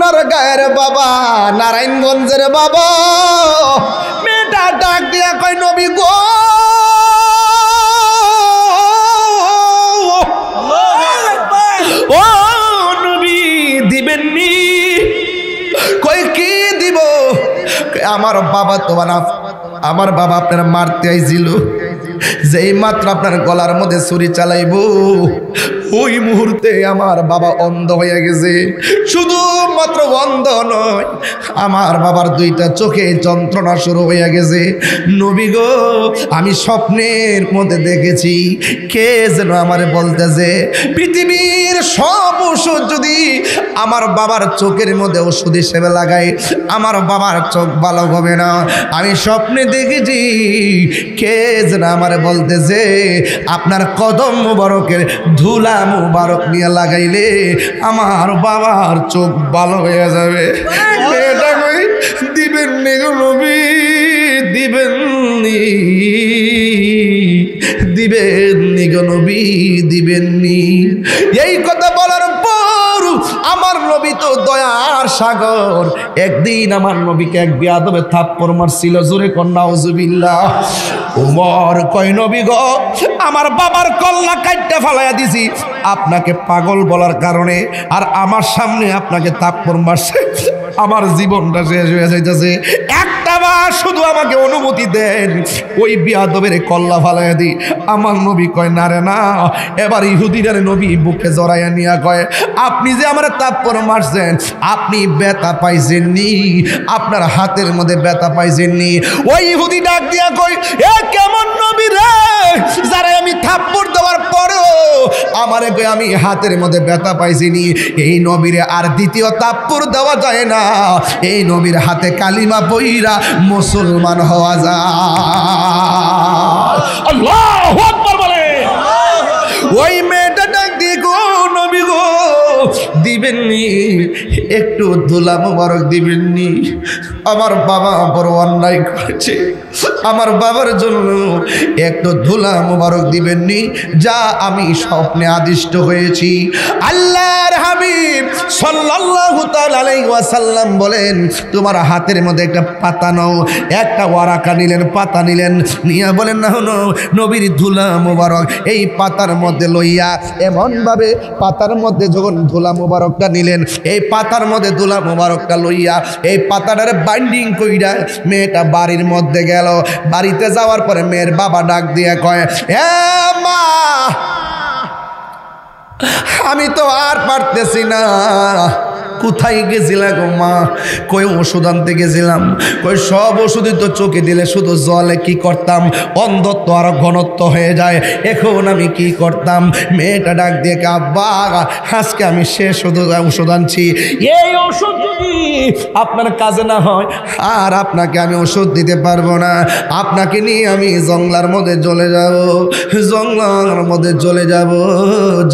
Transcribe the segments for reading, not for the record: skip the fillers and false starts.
সোনার গায়ের বাবা, নারায়ণগঞ্জের বাবা। মেয়েটা ডাক দিয়া কয় নবী গো, ও নবী দিবেননি? কই কি দিব? আমার বাবা তো আমার বাবা আপনার মারতে আইছিল, যেই মাত্র আপনার গলার মধ্যে ছুরি চালাইবো ওই মুহূর্তে আমার বাবা অন্ধ হয়ে গেছে। শুধুমাত্র অন্ধ নয়, আমার বাবার দুইটা চোখে যন্ত্রণা শুরু হয়ে গেছে। নবী গো, আমি স্বপ্নের মধ্যে দেখেছি কে যেন আমারে বলতেছে পৃথিবীর সব ওষুধ যদি আমার বাবার চোখের মধ্যে ওষুধ হিসেবে লাগাই, আমার বাবার চোখ ভালো হবে না। আমি স্বপ্নে দেখেছি কে যেন আমারে বলতেছে আপনার কদম মুবারকের ধুলা মুবারক নিয়ে লাগাইলে আমার বাবার চোখ ভালো হয়ে যাবে। এটা কই দিবেননি গো নবী, দিবেননি, দিবেননি গো নবী, দিবেননি। এই কথা বলার পর আমার নবী তো দয়ার সাগর। একদিন আমার নবীকে এক বেয়াদবে থাপ্পড় মারছিল, জোরে কর নাউজুবিল্লাহ। ওমর কয় নবী গো, আমার বাবার কল্লা কাটতে ফালাইয়া দিছি আপনাকে পাগল বলার কারণে, আর আমার সামনে আপনাকে থাপ্পড় মারছে, আমার জীবনটা শেষ হয়ে যাইতেছে। একটা বার শুধু আমাকে অনুমতি দেন, ওই বিয়াদবের কল্লা ফালাইয়া দিই। আমার নবী কয় না রে না। এবার ইহুদিরা নবী বুকে জড়াইয়া নিয়া কয় আপনি যে আমার থাপ্পড় মারছেন, আপনি ব্যথা পাইছেননি? আপনার হাতের মধ্যে ব্যথা পাইছেননি? ওই ইহুদি ডাক দিয়া কয় এ কেমন নবী রে, যারা আমি থাপ্পড় দেওয়ার পরেও আমারে কয় আমি হাতের মধ্যে ব্যথা পাইছিনি? এই নবীরে আর দ্বিতীয় থাপ্পড় দেওয়া যায় না, এই নবীর হাতে কালিমা পইরা মুসলমান হওয়া যায়। আল্লাহু আকবার বলে। ওই মেয়েটা ডাক দিয়ে গো নবী গো, দিবেননি একটু ধুলা মুবারক দিবেননি? আমার বাবা বড় অন্যায় করেছে, আমার বাবার জন্য একটু ধুলা মুবারক দিবেননি? যা আমি স্বপ্নে আদিষ্ট হয়েছি। আল্লাহর হাবিব সাল্লাল্লাহু তাআলা আলাইহি ওয়াসাল্লাম বলেন তোমার হাতের মধ্যে একটা পাতা নাও। একটা ওয়ারাকা নিলেন, পাতা নিলেন, নিয়ে বলেন না হলো নবীর ধুলা মুবারক এই পাতার মধ্যে লইয়া এমনভাবে পাতার মধ্যে যখন ধুলা মুবারকটা নিলেন, এই পাতার মধ্যে ধুলা মুবারকটা লইয়া এই পাতাটার বাইন্ডিং কইরা মেয়েটা বাড়ির মধ্যে গেল। বাড়িতে যাওয়ার পরে মেয়ের বাবা ডাক দিয়ে কয় এ মা, আমি তো আর পারতেছি না। কোথায় গেছিলা গো মা? কই ওষুধ আনতে গেছিলাম। কই সব ওষুধই তো চোখে দিলে শুধু জলে কি করতাম, অন্ধত্ব আরো ঘনত্ব হয়ে যায়, এখন আমি কি করতাম? মেয়েটা ডাক দিয়ে আব্বা আজকে আমি শেষ ওষুধ আনছি, এই ওষুধ যদি আপনার কাজে না হয় আর আপনাকে আমি ওষুধ দিতে পারবো না। আপনাকে নিয়ে আমি জংলার মধ্যে চলে যাব, জংলার মধ্যে চলে যাব,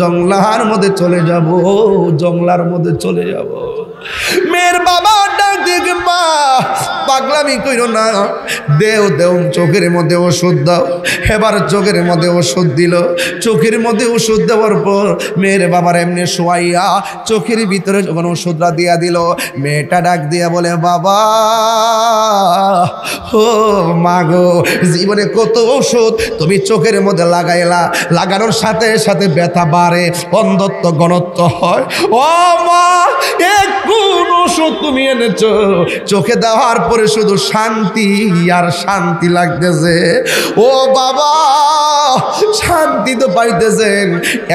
জংলার মধ্যে চলে যাব, জংলার মধ্যে চলে যাব। মেয়ের বাবা ডাক দিয়ে মা পাগলামি কইরো না, দেও দেও চোখের মধ্যে ওষুধ দাও। এবার চোখের মধ্যে ওষুধ দিল। চোখের মধ্যে ওষুধ দেওয়ার পর মেয়ের বাবার এমনি শোয়াইয়া চোখের ভিতরে যখন ওষুধটা দিয়া দিল, মেয়েটা ডাক দিয়া বলে বাবা ও মা গো, জীবনে কত ওষুধ তুমি চোখের মধ্যে লাগাইলা, লাগানোর সাথে সাথে ব্যথা বাড়ে, অন্ধত্ব ঘনত্ব হয়। ও মা, কোন ওষুধ তুমি এনেছো? চোখে দেওয়ার পরে শুধু শান্তি আর শান্তি লাগতেছে। ও বাবা, শান্তি তো পাইতেছেন,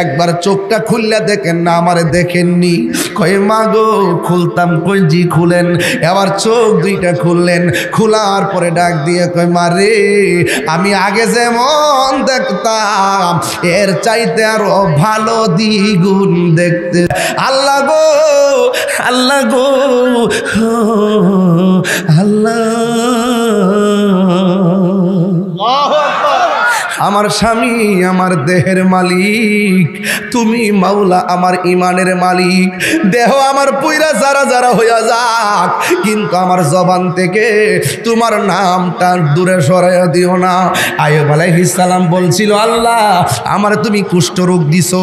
একবার চোখটা খুললে দেখেন না, আমারে দেখেননি। কই মা গো খুলতাম, কই জি খুলেন। এবার চোখ দুইটা খুললেন, খোলার পরে ডাক দিয়ে কই মা রে, আমি আগে যেমন দেখতাম এর চাইতে আরো ভালো দ্বিগুণ দেখতে। আল্লাহ গো, আল্লাহ গো, আল্লাহ। আমার আমার স্বামী আমার দেহের মালিক, তুমি মাওলা আমার ইমানের মালিক। দেহ আমার পুইরা যারা যারা হইয়া যাক, কিন্তু আমার জবান থেকে তোমার নামটা দূরে সরাইয়া দিও না। আইয়ুব আলাইহিস সালাম বলছিল, আল্লাহ আমার তুমি কুষ্ঠ রোগ দিছো,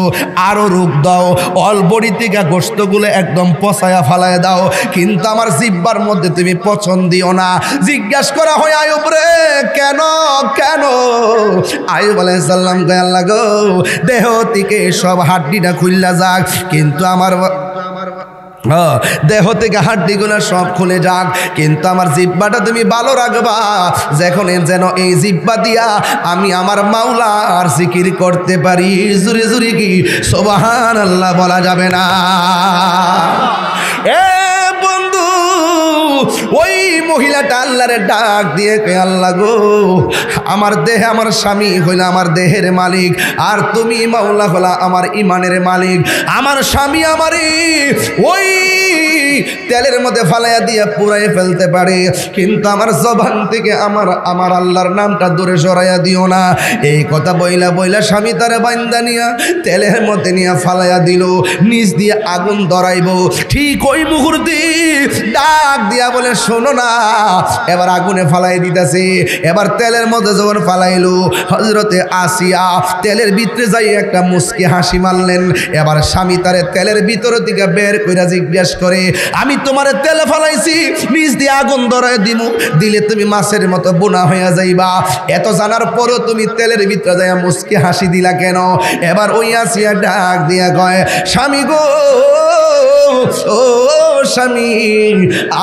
আরো রোগ দাও, অলবডি থেকে গোশতগুলো একদম পচায়া ফালায় দাও, কিন্তু আমার জিহ্বার মধ্যে তুমি পচন দিও না। জিজ্ঞাসা করা হয়, আইয়ুব রে কেন কেন? আইয়ুব আলাইহিস সালাম কয়, আল্লাহ গো দেহ থেকে সব হাড্ডিটা খুললা যাক, কিন্তু আমার দেহ থেকে হাড্ডিগুলো সব খুলে যাক, কিন্তু আমার জিহ্বাটা তুমি ভালো রাখবা, যেন এই জিহ্বা দিয়া আমি আমার মাওলার জিকির করতে পারি। জুরি জুরি কি সুবহানাল্লাহ বলা যাবে না? এ বন্ধু, ওই মহিলাটা আল্লাহরে ডাক দিয়ে কয়, আল্লাহ গো আমার দেহে আমার স্বামী হইল আমার দেহের মালিক, আর তুমি মাওলা হলা আমার ইমানের মালিক। আমার স্বামী আমারে ওই তেলের মধ্যে ফালাইয়া দিয়ে পুরাই ফেলতে পারে, কিন্তু আমার জবান থেকে আমার আল্লাহর নামটা দূরে সরাইয়া দিও না। এই কথা বইলা বইলা স্বামী তারে বাইন্দা নিয়া তেলের মধ্যে নিয়ে ফালাইয়া দিল, নিচ দিয়ে আগুন ধরাইব। ঠিক ওই মুহূর্তে ডাক দিয়া বলে, শোনো না, এবার আগুনে ফালাই দিতেছে। এবার তেলের মধ্যে যখন ফালাইলো, হযরতে আসিয়া তেলের ভিতরে যাই একটা মুস্কি হাসি মারলেন। এবার স্বামী তারে তেলের ভিতর থেকে বের কইরা জিজ্ঞাসা করে, আমি তোমারে তেলে ফালাইছি, নিচ দিয়ে আগুন ধরায় দিলে তুমি মাছের মতো বোনা হইয়া যাইবা, এত জানার পরও তুমি তেলের ভিতরে যাইয়া মুস্কি হাসি দিলা কেন? এবার ওই আসিয়া ডাক দিয়া কয়, স্বামী গো, ও স্বামী,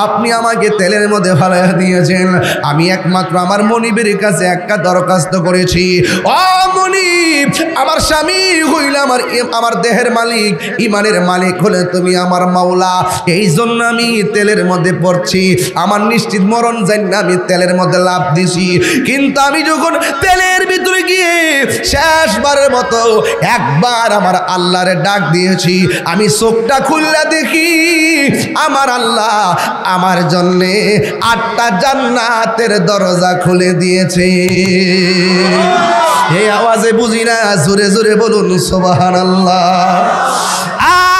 আপনি আমাকে তেলের মধ্যে ফালাইয়া দিয়েছেন, আমি একমাত্র আমার মনিবের কাছে একটা দরখাস্ত করেছি। ও মনিব, আমার স্বামী হইল আমার দেহের মালিক, ইমানের মালিক হলে তুমি আমার মাওলা, এই জন্য আমি তেলের মধ্যে পড়ছি, আমার নিশ্চিত মরণ জানি আমি তেলের মধ্যে লাভ দিছি। কিন্তু আমি যখন তেলের ভিতরে গিয়ে শেষবারের মতো একবার আমার আল্লাহরে ডাক দিয়েছি, আমি চোখটা খুললা দেখি আমার আল্লাহ আমার জন্যে 8টা জান্নাতের দরজা খুলে দিয়েছে। এই আওয়াজে বুঝি না, জোরে জোরে বলুন সুবহানাল্লাহ।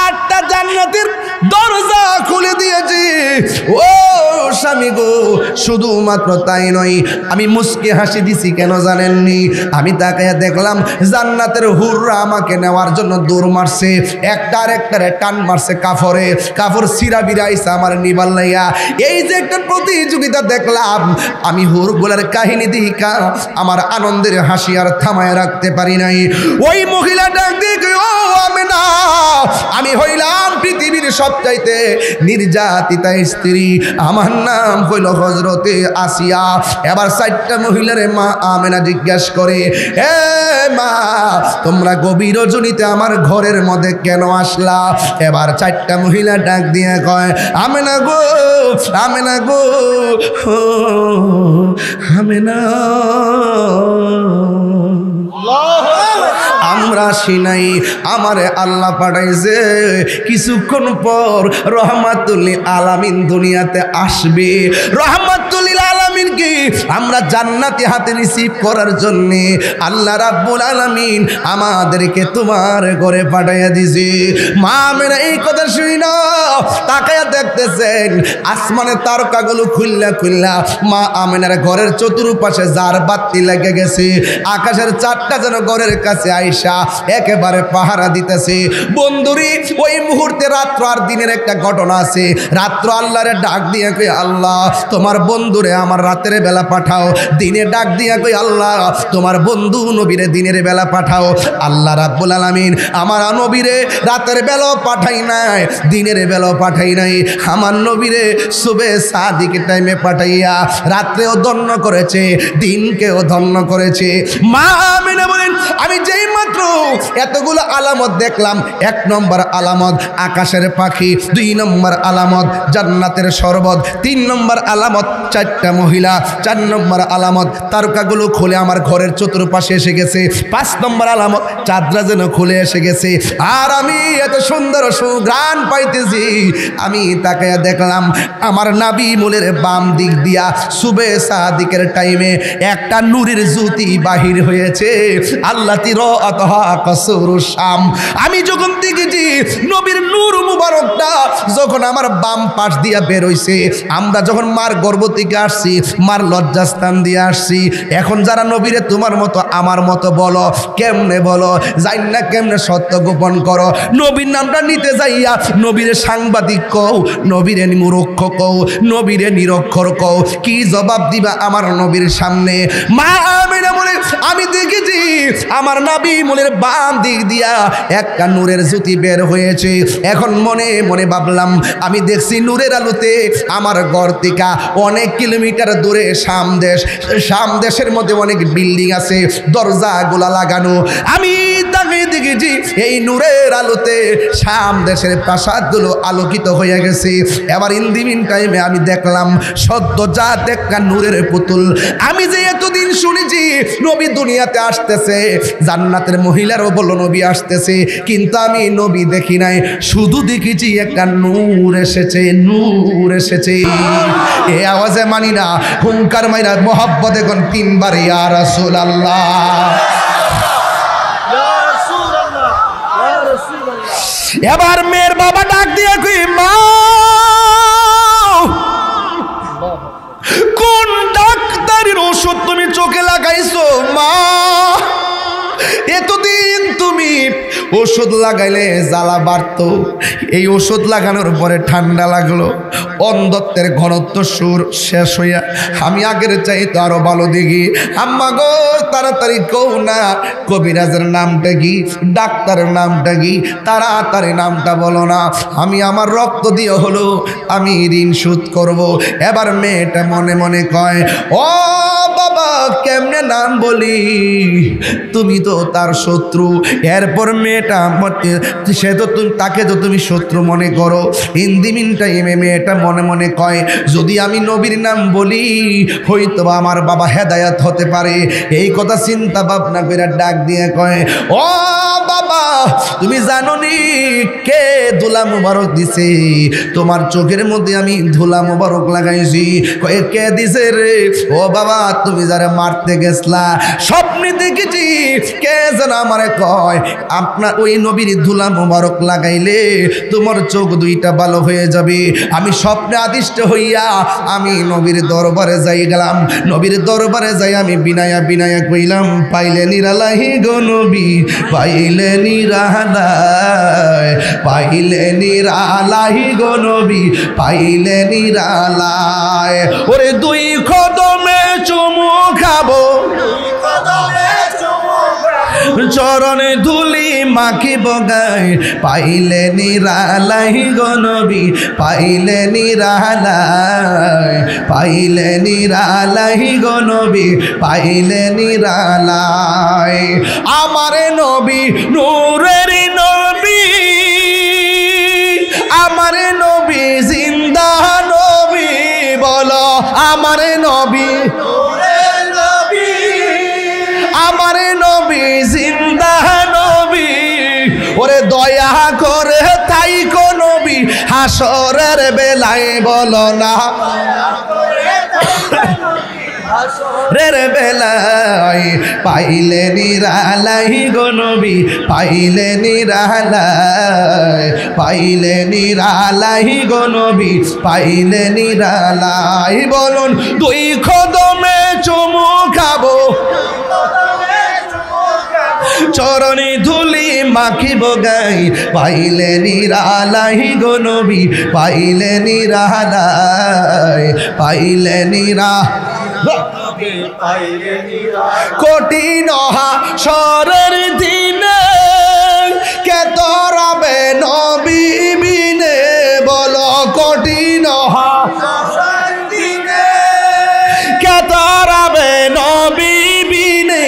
8টা জান্নাতের দরজা খুলে দিয়েছে। ও স্বামী গো, শুধুমাত্র তাই নয়, আমি মুস্কি হাসি দিছি কেন জানেননি? আমি তাকাইয়া দেখলাম জান্নাতের হুররা আমাকে নেওয়ার জন্য দৌড় মারছে, একটার একটারে টান মারছে, কাফড় সিরা বিরাইছে আমার নিবাল লাইয়া। এই যে একটা প্রতিযোগিতা দেখলাম, আমি হুরগুলার কাহিনী দিকা আমার আনন্দের হাসি আর থামায় রাখতে পারি নাই। ওই মহিলা ডাক দিয়ে, ও আমেনা, আমি হইলাম পৃথিবীর সবচাইতে নির্যাতিতা স্ত্রী, আমার নাম হইল হযরতে আসিয়া। এবার 4টা মহিলারে মা আমেনা জিজ্ঞাসা করে, এ মা, তোমরা গভীর রজনীতে আমার ঘরের মধ্যে কেন আসলা? এবার 4টা মহিলা ডাক দিয়ে কয়, আমেনা গো, আমেনা গো, আমেনা, আমরা আসি নাই, আমারে আল্লাহ পাঠাইছে, কিছুক্ষণ পর রহমাতুল আলামিন দুনিয়াতে আসবে। রহমাতুল আলামিনকে আমরা জান্নাতি হাতে রিসিভ করার জন্য আল্লাহ রাব্বুল আলামিন আমাদেরকে তোমার ঘরে পাঠাইয়া দিয়েছে। মা আমেনা এই কথা শুনি না তাকায়া দেখতেছেন আসমানের তারকাগুলো খুললা খুললা মা আমেনার ঘরের চতুর্পাশে যার বাতি লেগে গেছে, আকাশের 4টা যেন ঘরের কাছে আইসা একেবারে পাহারা দিতেছে। বন্ধুরি, ওই মুহূর্তে রাত্র আর দিনের একটা ঘটনা আছে। রাত্র আল্লাহরে ডাক দিয়ে কই, আল্লাহ তোমার বন্ধুরে আমার রাতের বেলা পাঠাও। দিনে ডাক দিয়া কই, আল্লাহ তোমার বন্ধু নবীরে দিনের বেলা পাঠাও। আল্লাহ রাব্বুল আলামিন আমার নবীরে রাতের বেলাও পাঠাই নাই, দিনের বেলাও পাঠাই নাই, আমার নবীরে সুবে সাদিকের টাইমে পাঠাইয়া রাত্রেও ধন্য করেছে, দিনকেও ধন্য করেছে। মা আমিনা বলেন, আমি যেই মাত্র এতগুলো আলামত দেখলাম, 1 নম্বর আলামত আকাশের পাখি, 2 নম্বর আলামত জান্নাতের শরবত, 3 নম্বর আলামত 4টা মহিলা মহিলা। 4 নম্বর আলামত তারকাগুলো খুলে আমার ঘরের চতুর্পাশে এসে গেছে। 5 নম্বর আলামত চাদরা যেন খুলে এসে গেছে। আর আমি এত সুন্দর সুঘ্রাণ পাইতেছি, আমি তাকে দেখলাম আমার নাবি মূলের বাম দিক দিয়া সুবে সাদিকের টাইমে একটা নূরের জ্যোতি বাহির হয়েছে। আল্লাহ তিরআতহা কাসরুস শাম। আমি যখন দেখেছি নবীর নূর মুবারকটা যখন আমার বাম পাশ দিয়া বের হইছে, আমরা যখন মার গর্ভ থেকে আসছি, মার লজ্জাস্থান দিয়ে আসছি, এখন যারা নবীরে তোমার মতো আমার মতো বলো, কেমনে বলো, জানি না কেমনে সত্য গোপন করো, নবীর নামটা নিতে যাইয়া নবীরে সাংবাদিক কও, নবীরে মূর্খ কও, নবীরে নিরক্ষর কও, কি জবাব দিবা আমার নবীর সামনে? মা আমিনা বলে আমি দেখেছি আমার নবী মূলের বাম দিক দিয়া একটা নূরের জ্যোতি বের হয়েছে। এখন মনে মনে ভাবলাম, আমি দেখছি নূরের আলোতে আমার ঘর থেকে অনেক কিলোমিটার দূরে শাম দেশের মধ্যে অনেক বিল্ডিং আছে, দরজাগুলা লাগানো। আমি তাকে দেখেছি এই নূরের আলোতে শাম দেশের প্রাসাদগুলো আলোকিত হয়ে গেছে। এবার ইন্দিমিন টাইমে আমি দেখলাম সদ্যজাত একটা নূরের পুতুল। আমি যে এতদিন শুনেছি নবী দুনিয়াতে আসতেছে, জান্নাতের মহিলারও বলল নবী আসতেছে, কিন্তু আমি নবী দেখি নাই, শুধু দেখেছি একটা নূর এসেছে, নূর এসেছে। এ আওয়াজে মানি না, হুঙ্কার মাইরা মোহাব্বত এখন 3 বার ইয়া রাসূলুল্লাহ। এবার মেয়ের বাবা ডাক দিয়ে কই, মা কোন ডাক্তারের ওষুধ তুমি চোখে লাগাইছো? মা এতদিন তুমি ওষুধ লাগাইলে জ্বালা বাড়তো, এই ওষুধ লাগানোর পরে ঠান্ডা লাগলো, অন্ধত্বের ঘনত্ব সুর শেষ হইয়া আমি আগের চাইতে আরো ভালো দেখি। আম্মা গো তাড়াতাড়ি কও না, কবিরাজের নামটা কি, ডাক্তারের নামটা কি, তাড়াতাড়ি নামটা বলো না, আমি আমার রক্ত দিয়ে হলো আমি ঋণ শোধ করব। এবার মেয়েটা মনে মনে কয়, ও বাবা কেমনে নাম বলি, তুমি তো তার শত্রু। এরপর মেয়েটা সে তো তাকে তো তুমি শত্রু মনে করো। ইন্দিমিন টাইমে মেয়েটা মনে মনে কয়, যদি আমি নবীর নাম বলি হয়তো আমার বাবা হেদায়াত হতে পারে। এই কথা চিন্তা ভাবনা করে ডাক দিয়ে কয়, ও বাবা তুমি জানো নি কে ধুলা মুবারক দিছে? তোমার চোখের মধ্যে আমি ধুলা মুবারক লাগাইছি। কয়ে কে দিছে রে? ও বাবা তুমি যারা মারতে গেছলা স্বপ্নে দেখেছি কে যেন আমারে কয়, আপনার ওই নবীর ধুলা মুবারক লাগাইলে তোমার চোখ দুইটা ভালো হয়ে যাবে। আমি স্বপ্নে আদিষ্ট হইয়া আমি নবীর দরবারে যাই গেলাম। নবীর দরবারে যাই আমি বিনায়া বিনায়া কইলাম, পাইলে নিরালাহি গো নবী, পাইলে নিরালায়, পাইলে নিরালাহি গো নবী, পাইলে নিরালায়। ওরে 2 কদমে চুমু খাবো, চরণে ধুলি মাখিব গায়, পাইলে নিরালাই গো নবী, পাইলে নিরালাই, পাইলে নিরালাই গো নবী, পাইলে নিরালাই। আমারে নবী নূরের নবী, আমারে নবী জিন্দা নবী, বলো আমারে নবী, আমারে নবী জিন্দা নবী। ওরে দয়া করে তাই কো নবী হাসরের বেলায় বলো না, রের বেলায় পাইলে নিরালাই গো নবী, পাইলে নিরালাই, পাইলে নিরালাই গো নবী, পাইলে নিরালাই। বলুন 2 কদমে চুমু খাবো, চরণে ধুলি মাখিব গাই, পাইলে নিরালাই গো নবী, পাইলে নিরালাই, পাইলে কঠিন হাসরের দিনে কে তরাবে নবী বিনে, বলো কঠিন হাসরের দিনে কে তরাবে নবী বিনে।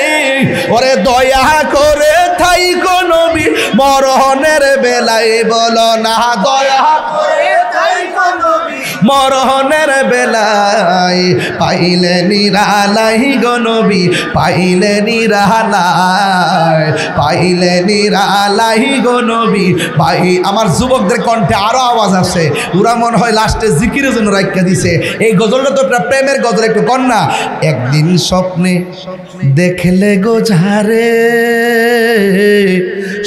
ওরে দয়া করে থাই গো নবী মরণের বেলায় বলো না, দয়া করে থাই গো নবী মরণের বেলায় পাইলে নিরালাই গো নবী পাইলে নিরালাই পাইলে নিরালাই গো নবী ভাই আমার যুবকদের কণ্ঠে আরো আওয়াজ আসে ওরা মনে হয় লাস্টে জিকিরের জন্য রাখা দিছে এই গজলটা তো একটা প্রেমের গজল একটু কন্যা একদিন স্বপ্নে দেখলে গো ঝারে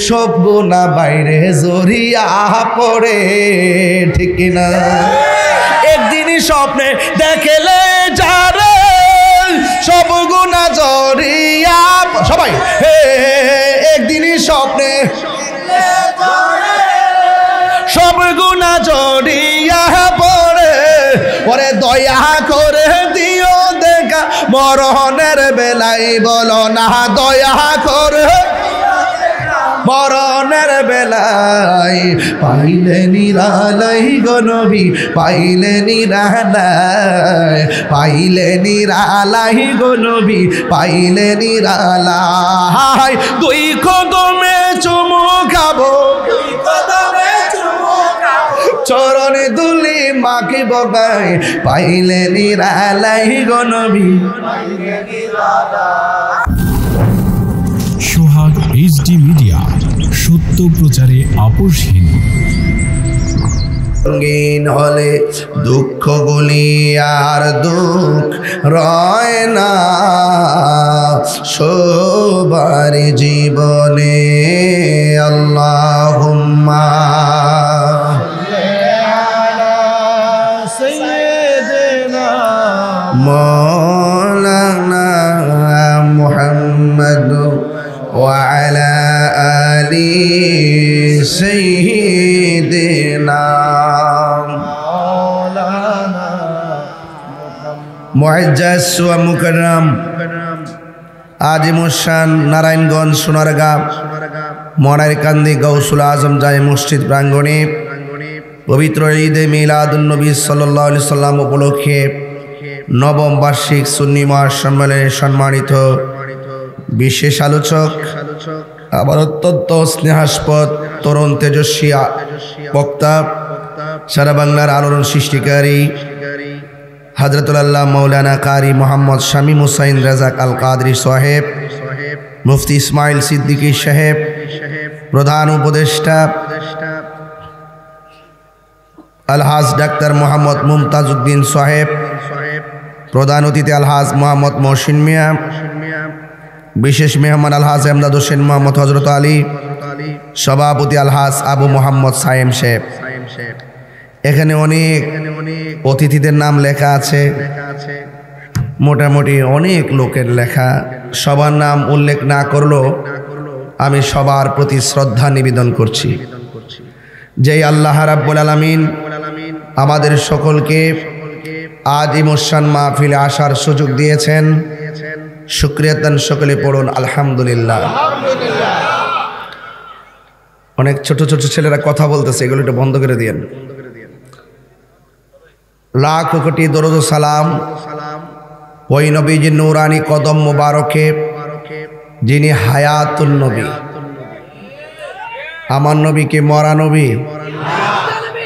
সব গুনাহ বাইরে জড়িয়া পড়ে ঠিক না একদিনই স্বপ্নে দেখলে ঝারে সব গুনাহ জড়িয়া সবাই একদিনই স্বপ্নে সব গুনাহ জড়িয়া পড়ে পরে দয়া করে দিও দেখা মরণের বেলায় বলো না দয়া করে মরণের বেলায় পাইলে নিরালাই গো নবী পাইলে নিরালাই পাইলে নিরালাই গো নবী পাইলে নিরালাই দুই কদমে চুমু খাবো চরণে দুলি মাকে বগায় পাইলে নিরালাই গো নবী সোহাগ এইচডি মিডিয়া সত্য প্রচারে আপোষহীন রঙিন হলে দুঃখগুলি আর দুঃখ রয় না সবার জীবনে আল্লাহুম্মা মৌলানা মুহাম্মদ وعلى آل سيدنا مولانا মুআজ্জাজ ওয়া মুকাররম আজিমুশান নারায়ণগঞ্জ সোনারগাঁ মনারকান্দি গৌসুল আজম জামে মসজিদ প্রাঙ্গণে পবিত্র ঈদে মিলাদুন নবী সাল্লাল্লাহু আলাইহি সাল্লাম উপলক্ষে নবম বার্ষিক সুন্নি মহাসম্মেলনে সম্মানিত বিশেষ আলোচক আবার অত্যন্ত স্নেহাস্পদ তরুণ তেজস্বী বক্তা সারা বাংলার আলোড়ন সৃষ্টিকারী হযরতুল আল্লাহ মাওলানা কারি মোহাম্মদ শামীম হুসাইন রাজাক আল কাদরি সাহেব মুফতি ইসমাইল সিদ্দিকী সাহেব প্রধান উপদেষ্টা আলহাজ ডাক্তার মোহাম্মদ মুমতাজউদ্দিন সাহেব প্রধান অতিথি আলহাজ মোহাম্মদ মহসিন মিয়া বিশেষ মেহমান আলহাজ এমদাদ হোসেন মোহাম্মদ হযরত আলী সভাপতি আলহাজ আবু মোহাম্মদ সায়েম সাহেব এখানে অনেক অতিথিদের নাম লেখা আছে মোটামুটি অনেক লোকের লেখা সবার নাম উল্লেখ না করলেও আমি সবার প্রতি শ্রদ্ধা নিবেদন করছি যেই আল্লাহ রাব্বুল আলামিন আমাদের সকলকে আজ এই মুশান মাহফিলে আসার সুযোগ দিয়েছেন শুকরিয়া তান সকলে পড়ুন আলহামদুলিল্লাহ অনেক ছোট ছোট ছেলেরা কথা বলতেছে এগুলো একটু বন্ধ করে দিয়েন লাখ কোটি দরুদ ও সালাম ওই নবীজির নূরানি কদম মোবারকে যিনি হায়াতুন নবী আমার নবী কি মরা নবী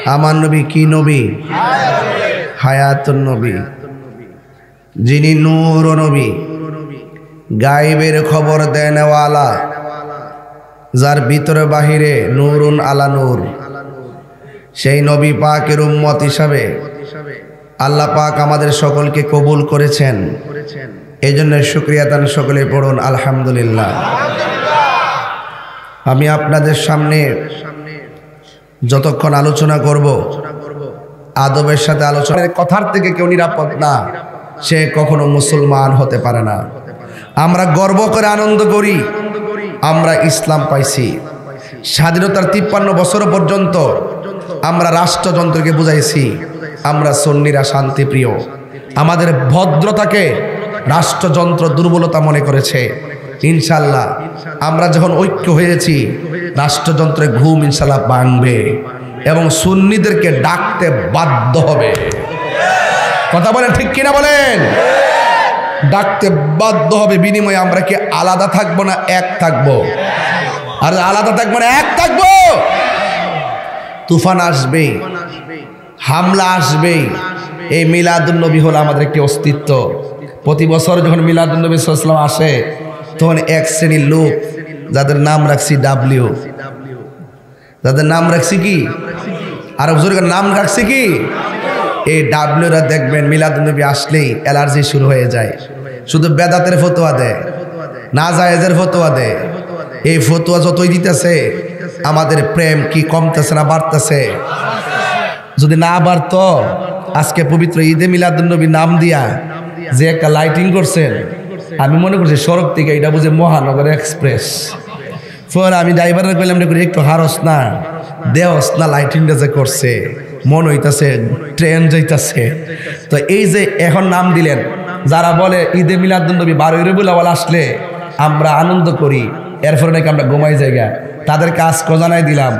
আমার নবী কি নবী হায়াতুন নবী যিনি নূর নবী গায়েবের খবর দেনওয়ালা যার ভিতরে বাহিরে নূরুন আলা নূর সেই নবী পাকের উম্মত হিসাবে আল্লাহ পাক আমাদের সকলকে কবুল করেছেন এজন্য শুকরিয়া তান সকলে পড়ুন আলহামদুলিল্লাহ আমি আপনাদের সামনে যতক্ষণ আলোচনা করব আদবের সাথে আলোচনার কথার থেকে কেউ নিরাপদ না সে কখনো মুসলমান হতে পারে না আমরা গর্ব করে আনন্দ করি আমরা ইসলাম পাইছি স্বাধীনতার 53 বছর পর্যন্ত আমরা রাষ্ট্রযন্ত্রকে বুঝাইছি আমরা সুন্নিরা শান্তিপ্রিয় আমাদের ভদ্রতাকে রাষ্ট্রযন্ত্র দুর্বলতা মনে করেছে ইনশাআল্লাহ আমরা যখন ঐক্য হয়েছি রাষ্ট্রযন্ত্রের ঘুম ইনশাআল্লাহ ভাঙবে এবং সুন্নিদেরকে ডাকতে বাধ্য হবে কথা বলেন ঠিক কিনা বলেন ডাকতে বাধ্য হবে বিনিময়ে আমরা কি আলাদা থাকবো না এক থাকবো আর আলাদা থাকবো না এক থাকবো তুফান আসবে হামলা আসবেই। এই মিলাদুন্নবী হলো আমাদের একটি অস্তিত্ব। প্রতি বছর যখন মিলাদুন্নবী সাল্লাল্লাহু আলাইহি ওয়াসাল্লাম আসে তখন এক শ্রেণীর লোক যাদের নাম রাখছি ডাব্লিউ, যাদের নাম রাখছি কি, আর বুজুর্গের নাম রাখছি কি, এই ডাব্লিউরা দেখবেন মিলাদুন্নবী আসলেই অ্যালার্জি শুরু হয়ে যায়। শুধু বেদাতের ফতোয়া দেয়, না জায়েজের ফতোয়া দেয়। এই ফতোয়া যতই দিতেছে আমাদের প্রেম কি কমতেছে না বাড়তেছে? যদি না বাড়তো আজকে পবিত্র ঈদে মিলাদুন্নবী নাম দিয়া যে একটা লাইটিং করছেন, আমি মনে করছি সড়ক থেকে এটা বুঝে মহানগর এক্সপ্রেস। পরে আমি ড্রাইভারের কইলাম একটু হারস না দেওস না, লাইটিংটা যে করছে মন হইতাছে ট্রেন যাইতাছে। তো এই যে এখন নাম দিলেন, যারা বলে ঈদে মিলাদুন্নবী 12 রবিউল আউয়াল আসলে আমরা আনন্দ করি, এরপরে নাকি আমরা ঘুমাই জায়গা, তাদের কাজ জানাই দিলাম।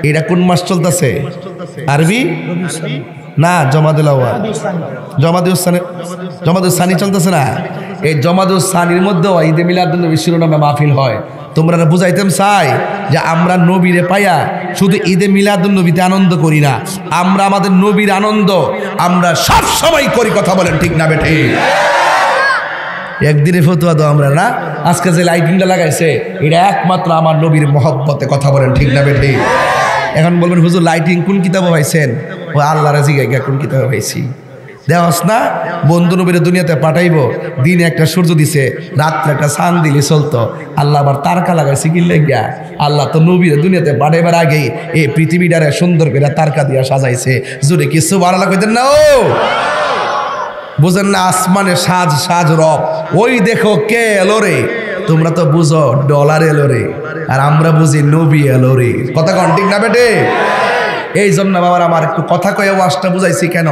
এটা কোন মাস চলতেছে? আরবি না, জমাদুল আউয়াল, জমাদুল সানি চলতেছে না? এই জমাদুল সানির মধ্যেও ঈদে মিলাদুন্নবী শিরোনামে মাহফিল হয়। তোমরা বুঝাইতাম চাই যে আমরা নবীরে পাইয়া শুধু ঈদে মিলাদুন্নবীতে আনন্দ করি না, আমরা আমাদের নবীর আনন্দ আমরা সব সময় করি। কথা বলেন ঠিক না বেঠে? একদিনে ফতুয়া দাও আমরা না, আজকে যে লাইটিংটা লাগাইছে এটা একমাত্র আমার নবীর মহব্বতে। কথা বলেন ঠিক না বেঠে? এখন বলবেন হুজুর লাইটিং কোন কিতাবে পাইছেন? ও আল্লাহ রাজি গাইগা কোন কিতাবে পাইছি দেওয়াস না? বন্ধু নবীর দুনিয়াতে পাঠাইব, দিনে একটা সূর্য দিছে, রাত্রে একটা চাঁদ দিলে চলতো, আল্লাহ আবার তারকা লাগাইছে কি লেগা? আল্লাহ তো নবীর দুনিয়াতে পাঠাইবার আগেই এই পৃথিবীটারে সুন্দর করে তারকা দিয়া সাজাইছে। জুড়ে কি সুবহানাল্লাহ কইতেন না? ও বুঝেন না? আসমানে সাজ সাজ রব, ওই দেখো কে এলো রে। তোমরা তো বুঝো ডলার এলো রে, আর আমরা বুঝি নবী এলো রে। কথা কন ঠিক না বেটে? এই জন্য বাবার আমার একটু কথা কয়ে ওয়াজটা বুঝাইছি কেন,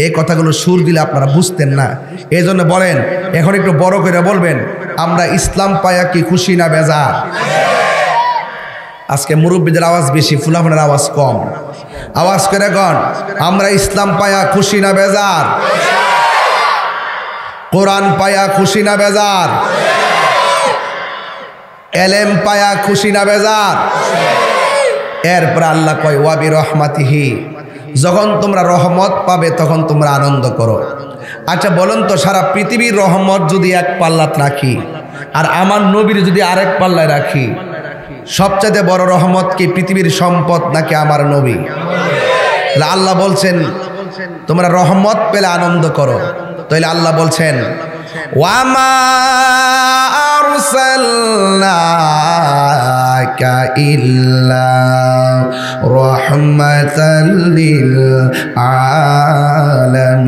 এই কথাগুলো সুর দিলে আপনারা বুঝতেন না। এই জন্য বলেন, এখন একটু বড় করে বলবেন, আমরা ইসলাম পায়া কি খুশি না বেজার? আজকে মুরব্বীদের আওয়াজ বেশি, ফুলাফানের আওয়াজ কম। আওয়াজ করে কন, আমরা ইসলাম পায়া খুশি না বেজার? কোরআন পায়া খুশি না বেজার? এলেম পায়া খুশি না বেজার? এরপর আল্লাহ কয় ওয়াবি রহমাতিহি, যখন তোমরা রহমত পাবে তখন তোমরা আনন্দ করো। আচ্ছা বলুন তো, সারা পৃথিবীর রহমত যদি এক পাল্লাত রাখি আর আমার নবীর যদি আরেক পাল্লায় রাখি, সবচেয়ে বড় রহমত কি পৃথিবীর সম্পদ নাকি আমার নবী? আল্লাহ বলছেন তোমরা রহমত পেলে আনন্দ করো। তাইলে আল্লাহ বলছেন ওয়ামা আরসালনাকা ইল্লা রাহমাতাল লিল আলামিন।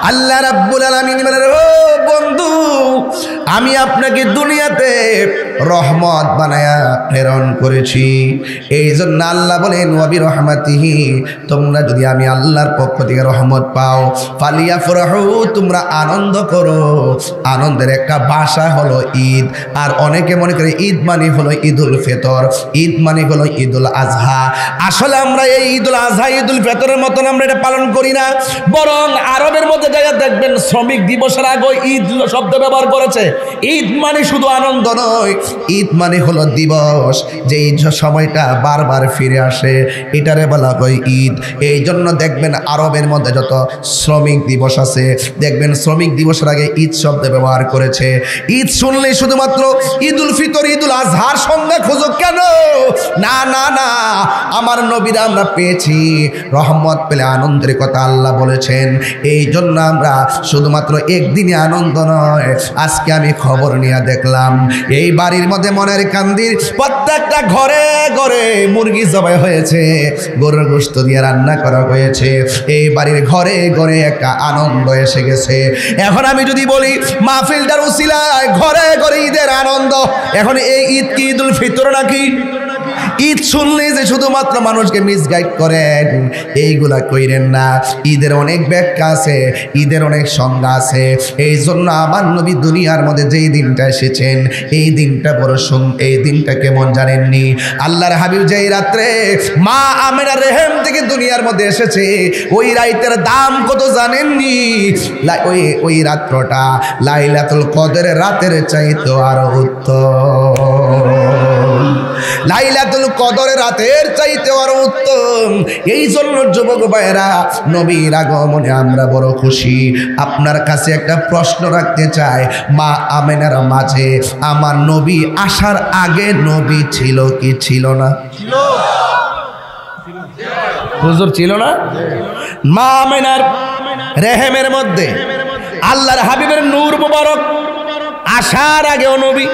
আল্লাহ রাব্বুল আলামিন বলেন, ও বন্ধু, আমি আপনাকে দুনিয়াতে রহমত বানায়া প্রেরণ করেছি। এই জন্য আল্লাহ বলেন ওয়াবি রহমাতিহি, তোমরা যদি আমি আল্লাহর পক্ষ থেকে রহমত পাও, ফালিয়াফরাহু, তোমরা আনন্দ করো। আনন্দের একটা ভাষা হলো ঈদ। আর অনেকে মনে করে ঈদ মানে হলো ঈদুল ফিতর, ঈদ মানে হলো ঈদুল আজহা। আসলে আমরা এই ঈদুল আজহা ঈদুল ফিতরের মতন আমরা এটা পালন করি না, বরং আরবের মধ্যে জায়গা দেখবেন শ্রমিক দিবসের আগে ঈদ শব্দ ব্যবহার করেছে। ঈদ মানে শুধু আনন্দ নয়, ঈদ মানে হলো দিবস, যে সময়টা বারবার ফিরে আসে, এটারে বলা হয় ঈদ। এই জন্য দেখবেন আরবের মধ্যে যত শ্রমিক দিবস আছে, দেখবেন শ্রমিক দিবসের আগে ঈদ শব্দ ব্যবহার করেছে। ঈদ শুনলে শুধুমাত্র ঈদুল ফিতর ঈদুল আজহার সঙ্গে খুঁজো কেন? না না না, আমার নবীরা আমরা পেয়েছি, রহমত পেলে আনন্দের কথা আল্লাহ বলেছেন। এই জন্য আমরা শুধুমাত্র একদিনে আনন্দ নয়, আজকে আমি খবর নিয়ে দেখলাম এই বাড়ির মধ্যে মনের কান্দির প্রত্যেকটা ঘরে ঘরে মুরগি জবাই হয়েছে, গরুর গোশত দিয়ে রান্না করা হয়েছে। এই বাড়ির ঘরে ঘরে একটা আনন্দ এসে গেছে। এখন আমি যদি বলি মাহফিলটার উসিলায় ঘরে ঘরে ঈদের আনন্দ, এখন এই ঈদ কি ঈদুল ফিতর নাকি? ঈদ শুনলেই যে শুধুমাত্র মানুষকে মিসগাইড করেন, এইগুলা কইরেন না। ঈদের অনেক ব্যাখ্যা আছে, ঈদের অনেক সংজ্ঞা আছে। এই জন্য আমার নবী দুনিয়ার মধ্যে যেই দিনটা এসেছেন, এই দিনটা বড় এই দিনটা কেমন জানেননি? আল্লাহর হাবিব যেই রাত্রে মা আমেনার রেহেম থেকে দুনিয়ার মধ্যে এসেছে, ওই রাতের দাম কত জানেননি? ওই রাত্রটা লাইলাতুল কদরের রাতের চাইতে আরো উত্তম, লাইলাতুল কদরের রাতের চাইতে আরো উত্তম। এই জন্য যুবক ভাইরা, নবীর আগমনে আমরা বড় খুশি। আপনার কাছে একটা প্রশ্ন রাখতে চাই, মা আমেনার মাঝে আমার নবী আসার আগে নবী ছিল কি ছিল না? হুজুর ছিল না? মা আমেনার রেহেমের মধ্যে আল্লাহর হাবিবের নূর মুবারক আসার আগেও নবী।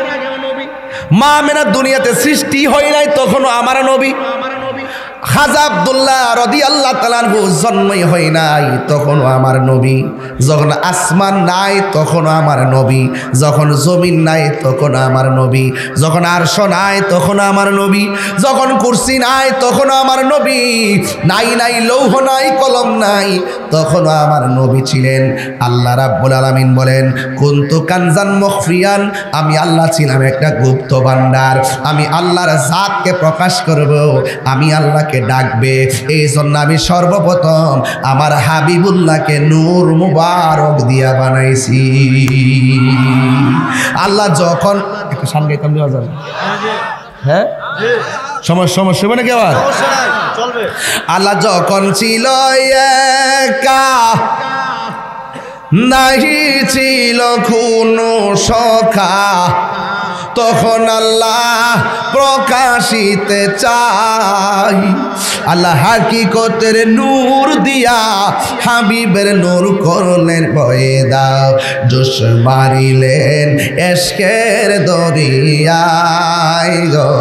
মা আমেনার দুনিয়াতে সৃষ্টি হয় নাই তখনও আমার নবী। খাজা আব্দুল্লাহ রাদিয়াল্লাহু তাআলা আনহু জন্মই হয় নাই তখনও আমার নবী। যখন আসমান নাই তখনও আমার নবী, যখন জমিন নাই তখনও আমার নবী, যখন আরশ নাই তখনও আমার নবী, যখন কুরসি নাই তখনও আমার নবী, নাই নাই লৌহ নাই কলম নাই তখনও আমার নবী ছিলেন। আল্লাহ রাব্বুল আলামিন বলেন, কুনতু কানজান মুখফিয়ান, আমি আল্লাহ ছিলাম একটা গুপ্ত ভান্ডার। আমি আল্লাহর জাতকে প্রকাশ করব, আমি আল্লাহকে ডাকবে। এই জন্য আমি সর্বপ্রথম আমার হাবিবুল্লাহকে নূর মুবারক দিয়া বানাইছি। আল্লাহ যখন একটু সামনে গাইতাম দেওয়া যাবে? হ্যাঁ, সমস্যা হবে নাকি আবার? আল্লাহ যখন ছিল একা, নাহি ছিল কোনো সখা, তখন আল্লাহ প্রকাশিতে চাই। আল্লাহ হাকিকতের নূর দিয়া হাবিবের নূর করলেন পয়দা, জোশ মারিলেন এশকের দরিয়ায় গো।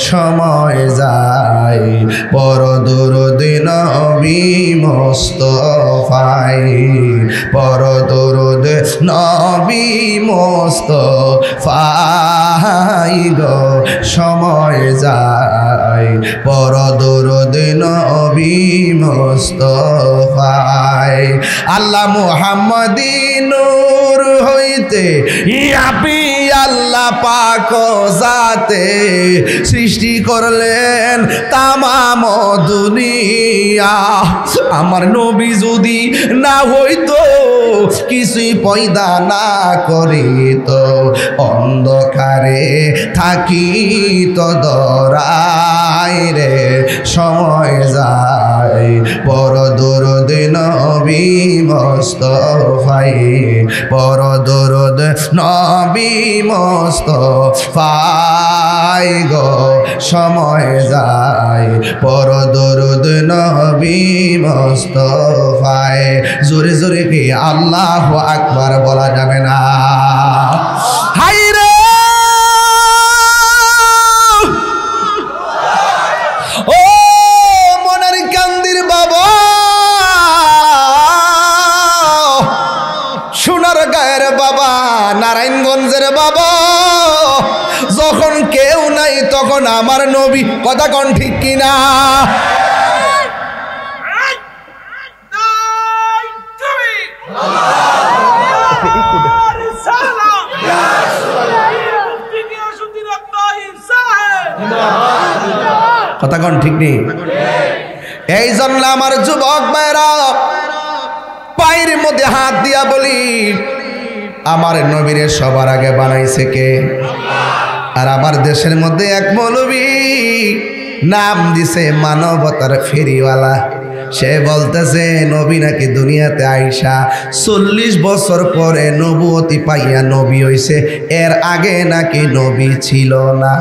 সময় যায় বড় দরুদ নবী মুস্তাফায়, বড় দরুদ নবী মুস্তাফায় গো। সময় যায় বড় দরুদ নবী মুস্তাফায়। আল্লাহ মুহাম্মদী নূর হইতে ইয়াপি আল্লাহ পাক জাতে সৃষ্টি করলেন তামাম দুনিয়া। আমার নবী যদি না হইতো, কিছুই পয়দা না করিত, অন্ধকারে থাকিত দরাই রে। সময় যায় বড় দরুদ নবী মুস্তাফায়, বড় দরুদ নবী মুস্তাফায় গো। সময় যায় বড় দরুদ নবী মুস্তাফায়। জোরে জোরে কি আল্লাহু আকবার বলা যাবে না? হাই রে ও মনের কান্দির বাবা, সোনার গায়ের বাবা, নারায়ণগঞ্জের বাবা, যখন কেউ নাই তখন আমার নবী। কথা কোন ঠিক কিনা? কথা কোন ঠিক নেই? এই জন্য আমার যুবক ভাইরা পায়ের মধ্যে হাত দিয়া বলি, আমার নবীরে সবার আগে বানাইছে কে? আর আমার দেশের মধ্যে এক মৌলবী নাম দিছে মানবতার ফেরিওয়ালা। সে বলতেছে নবী নাকি দুনিয়াতে আইসা 40 বছর পরে নবুয়তি পাইয়া নবী হইছে, এর আগে নাকি নবী ছিল না।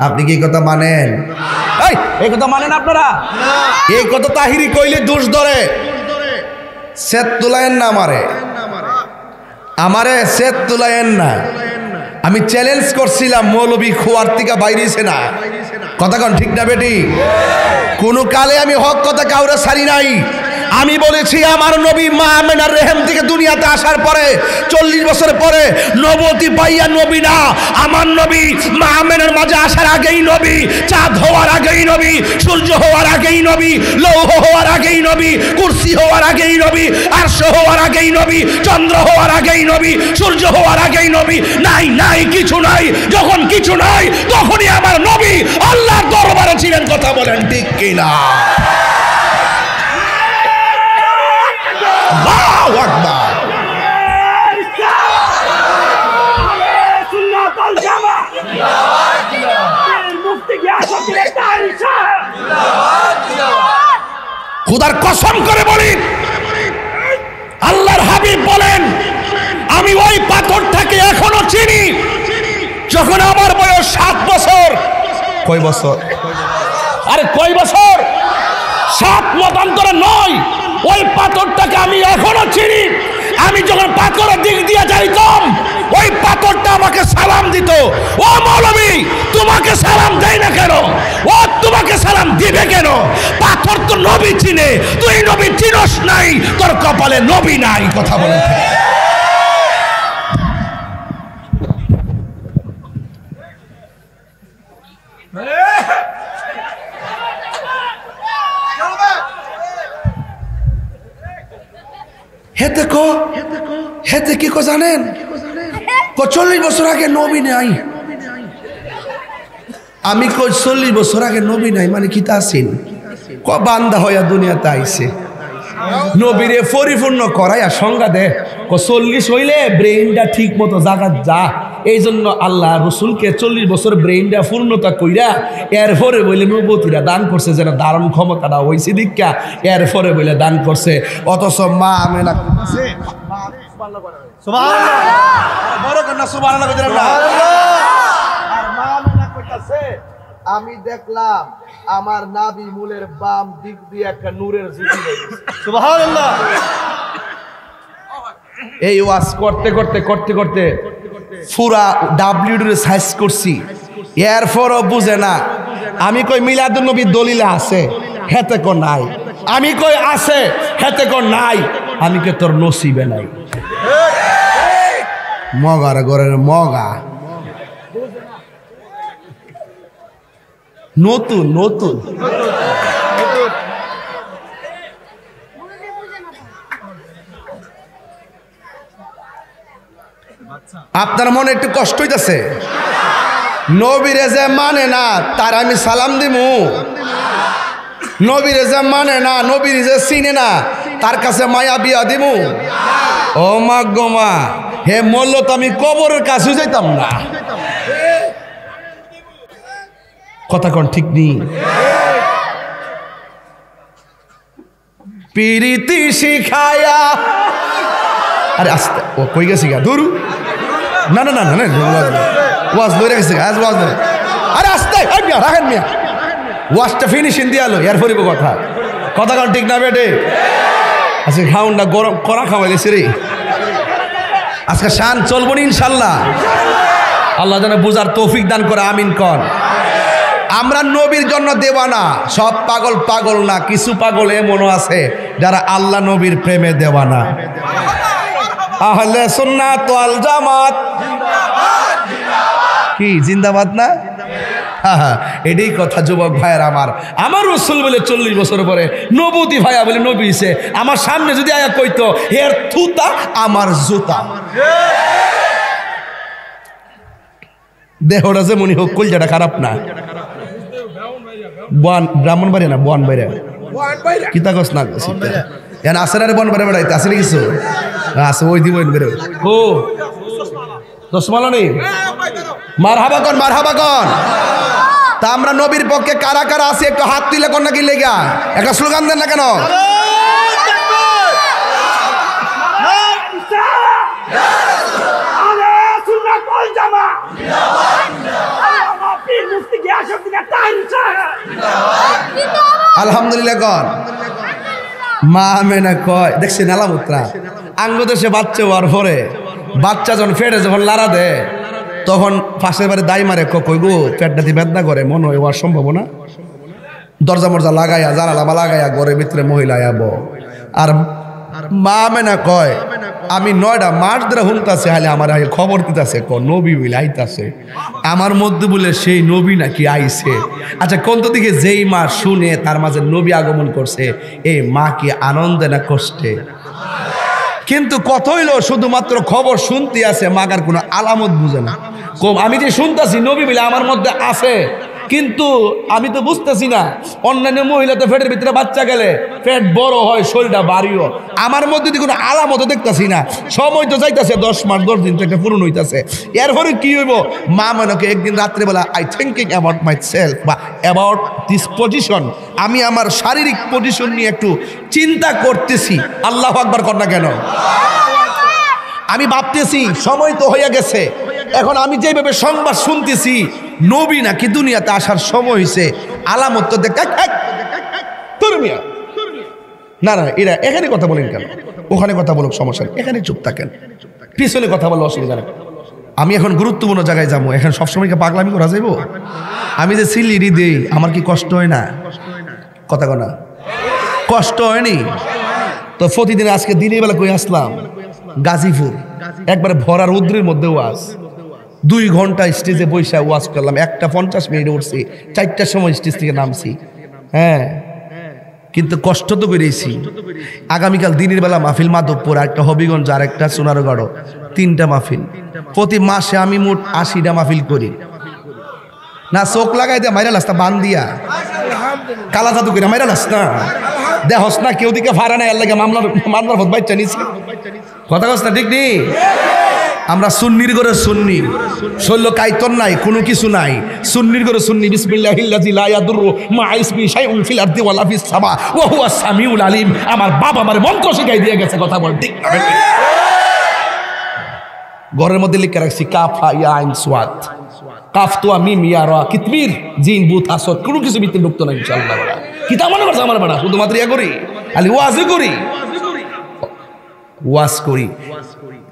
আপনি কি কথা মানেন? এই কথা মানেন আপনারা? এই কথা তাহিরি কইলে দোষ ধরে। সেত তুলায়েন না আমারে সেত তুলায়েন না। আমি চ্যালেঞ্জ করছিলাম, মৌলবী খোয়ার থেকে বাইরেছে না। কথা কোন ঠিক না বেটি? কোনো কালে আমি হক কথা কাউরে ছাড়ি নাই। আমি বলেছি আমার নবী মা আমেনার রেহেম থেকে দুনিয়াতে আসার পরে 40 বছর পরে নবতী পাইয়া নবী না, আমার নবী মা আমেনার মাঝে আসার আগেই নবী, চাঁদ হওয়ার আগেই নবী, সূর্য হওয়ার আগেই নবী, লৌহ হওয়ার আগেই নবী, কুরসি হওয়ার আগেই নবী, আরশ হওয়ার আগেই নবী, চন্দ্র হওয়ার আগেই নবী, সূর্য হওয়ার আগেই নবী। নাই নাই কিছু নাই, যখন কিছু নাই তখনই আমার নবী আল্লাহর দরবারে ছিলেন। কথা বলেন ঠিক কিনা? আল্লাহু আকবার। খোদার কসম করে বলি, আল্লাহর হাবিব বলেন আমি ওই পাথরটাকে এখনো চিনি যখন আমার বয়স 7 বছর। কয় বছর? আরে কয় বছর? 7 মতান্তরে নয়, ওই পাথরটাকে আমি এখনো চিনি। আমি যখন পাথরের দিক দিয়ে যাইতাম ওই পাথরটা আমাকে সালাম দিত। ও মৌলবী, তোমাকে সালাম দেয় না কেন? ও তোমাকে সালাম দিবে কেন? পাথর তো নবী চিনে, তুই নবী চিনস নাই, তোর কপালে নবী নাই। কথা বলেন। হেতে কি কো জানেন? 40 বছর আগে নবী নাই। আমি কই 40 বছর আগে নবী নাই মানে কি তা আছেন? ক বান্দা হইয়া দুনিয়াতে আইছে, নবীরে পরিপূর্ণ করাইয়া সংজ্ঞা দে। 40 হইলে ব্রেইনটা ঠিক মতো জাগাত যা, এই জন্য আল্লাহ রসুলকে 40 বছর ব্রেইনটা পূর্ণতা কইরা এরপরে বলে নবতীরা দান করছে, যেন ধারণ ক্ষমতাটা হয়েছে দীক্ষা, এরপরে বলে দান করছে। অথচ মা আমেনা আমি দেখলাম আমার নাভি মূলের বাম দিক দিয়ে একটা নূরের জ্যোতি লেগেছে। সুবহানাল্লাহ। এই ওয়াজ করতে করতে করতে করতে পুরা ডাব্লিউডি সাইজ করছি, এরপরও বুঝে না। আমি কই মিলাদুন নবী দলিলে আছে, হেতে কো নাই। আমি কই আছে, হেতে কো নাই। আমি কে তোর নসিবে নাই। মগার ঘরের মগা নতুন নতুন। আপনার মনে একটু কষ্ট হইতেছে? নবীরে যে মানে না তার আমি সালাম দিমু? নবীরে যে মানে না, নবীর যে চিনে না তার কাছে মায়া বিয়া দিমু? ও মা গো মা, হে মরল তো আমি কবরের কাছে যাইতাম না। কথা কোন ঠিক নেই? পিরিতি শিখায়া, আরে আস্তে, ও কই গেছি গা ধরু। না না না না, ওয়াজ ধরে গেছে, আজ ওয়াজ ধরে। আরে আস্তে রাখেন মিয়া, ওয়াজটা ফিনিশিং দিয়ে আলো, এর ফরিব কথা। কথা কোন ঠিক না বেটে? আজকে খাউনটা গরম করা খাওয়াইলেছি রে। আজকে শান চলবো না ইনশাল্লাহ। আল্লাহ যেন বুঝার তৌফিক দান করে, আমিন কর। আমরা নবীর জন্য দেওয়ানা। সব পাগল পাগল না, কিছু পাগল এমনও আছে যারা আল্লাহ নবীর প্রেমে দেওয়ানা। আহলে সুন্নাত ওয়াল জামাত কি জিন্দাবাদ না? এটাই কথা যুবক ভাইয়ের আমার। আমার রসুল বলে 40 বছর পরে নবতী ভাইয়া বলে নবী সে আমার সামনে যদি আয়া কইতো হের থুতা আমার জুতা, দেহটা যে মনে হোক কলজাটা খারাপ না। ব্রাহ্মণ বাড়ি না, বন বাইরে কিতা গছ না এন আসেন। আরে বন বাইরে বেড়াইতে আসেনি কিছু আছে, ওই দিব বেরো। ও চশমালা নেই? মারহাবা কন, মারহাবা কন। তা আমরা নবীর পক্ষে কারা কারা আছি একটু হাত তুলে কন নাকি লেগা একটা স্লোগান দেন না কেন? আলহামদুলিল্লাহ কন। মা আমেনা কয় দেখছেন আলামুত্রা আঙ্গ দেশে বাচ্চা হওয়ার পরে বাচ্চা যখন ফেটে যখন লাড়া দেয় তখন পাশের বাড়ি দাই মারে কই গো পেটটা দিয়ে বেদনা করে, মনে হয় হওয়ার সম্ভাবনা। দরজা মরজা লাগাইয়া জানালা লাগাইয়া ঘরের ভিতরে মহিলা আব আর মা আমেনা কয় আমি 9টা মাস ধরে শুনতাছে হালে আমার আগে খবর দিতেছে নবী বলে আইতাছে আমার মধ্যে বলে সেই নবী নাকি আইছে। আচ্ছা কোন তো দিকে যেই মা শুনে তার মাঝে নবী আগমন করছে এই মা কি আনন্দে না কষ্টে? কিন্তু কত হইলো শুধুমাত্র খবর শুনতে আছে, মাগার কোনো আলামত বুঝে না। আমি যে শুনতেছি নবী বলে আমার মধ্যে আছে, কিন্তু আমি তো বুঝতেছি না। অন্যান্য মহিলা তো পেটের ভিতরে বাচ্চা গেলে পেট বড় হয়, শরীরটা বাড়িও, আমার মধ্যে কোনো আলামত দেখতেছি না। সময় তো যাইতেছে 10 মাস 10 দিন থেকে পূরণ হইতেছে। এরপরে কি হইব? মা মনকে একদিন রাত্রেবেলা I thinking about my self বা অ্যাবাউট দিস পজিশন, আমি আমার শারীরিক পজিশন নিয়ে একটু চিন্তা করতেছি। আল্লাহু আকবার কর না কেন? আমি ভাবতেছি সময় তো হয়ে গেছে, এখন আমি যেভাবে সংবাদ শুনতেছি নবী নাকি দুনিয়াতে আসার সময় হয়েছে, আলামত তো দেখ না না, এরা এখানে কথা বলেন কেন? ওখানে কথা বলুক, সমস্যা নেই, এখানে চুপ থাকেন, পিছনে কথা বলো, অসুবিধা নেই। আমি এখন গুরুত্বপূর্ণ জায়গায় যাবো, এখন সবসময় পাগলামি করা যাইব? আমি যে সিলিরি দেই আমার কি কষ্ট হয় না? কথা কনা কষ্ট হয়নি তো? প্রতিদিন আজকে দিনের বেলা কই আসলাম গাজীপুর, একবারে ভরা রৌদ্রের মধ্যে ওয়াজ, 2 ঘন্টা স্টেজে বৈশা ওয়াজ করলাম, 1:50 মিনিট উঠছি, 4টার সময় স্টেজ থেকে নামছি। হ্যাঁ, কিন্তু কষ্ট তো করেছি। আগামীকাল দিনের বেলা মাহফিল মাধবপুর, একটা হবিগঞ্জ, আর একটা সোনারগড়, 3টা মাহফিল। প্রতি মাসে আমি মোট 80টা মাহফিল করি। না চোখ লাগাই দে মাইরা লাস্তা বান দিয়া কালা জাদু করে মাইরা লাস না দেহস না, কেউ দিকে ভাড়া নেই, আল্লাহকে মামলার ভোট বাচ্চা নিচ্ছে। কথা কস না, ঠিক নেই? আমরা সুন্নির করে সুন্নি, শৈল্য কাইতন নাই, কোনো কিছু নাই, সুন্নির করে সুন্নি। বিসমিল্লাহিল্লাযী লা ইয়াদুররু মা ইসমিহি শাইউন ফিল আরদি ওয়ালা ফিস সামা ওয়া হুয়াস সামিউল আলিম। আমার বাবা আমার মন্ত্র শিখাই দিয়ে গেছে, কথা বল ঠিক না? ঘরের মধ্যে লিখে রাখছি কাফ হা ইয়া আইন সাদ, কাফ তো মিম ইয়া রা কিতমির জিন বুত আসদ, কোনো কিছু ভিতরে ঢুকতো না ইনশাআল্লাহ। কিতাব মনে করছে আমার বড়, শুধুমাত্র ইয়া করি, খালি ওয়াজই করি, ওয়াজ করি।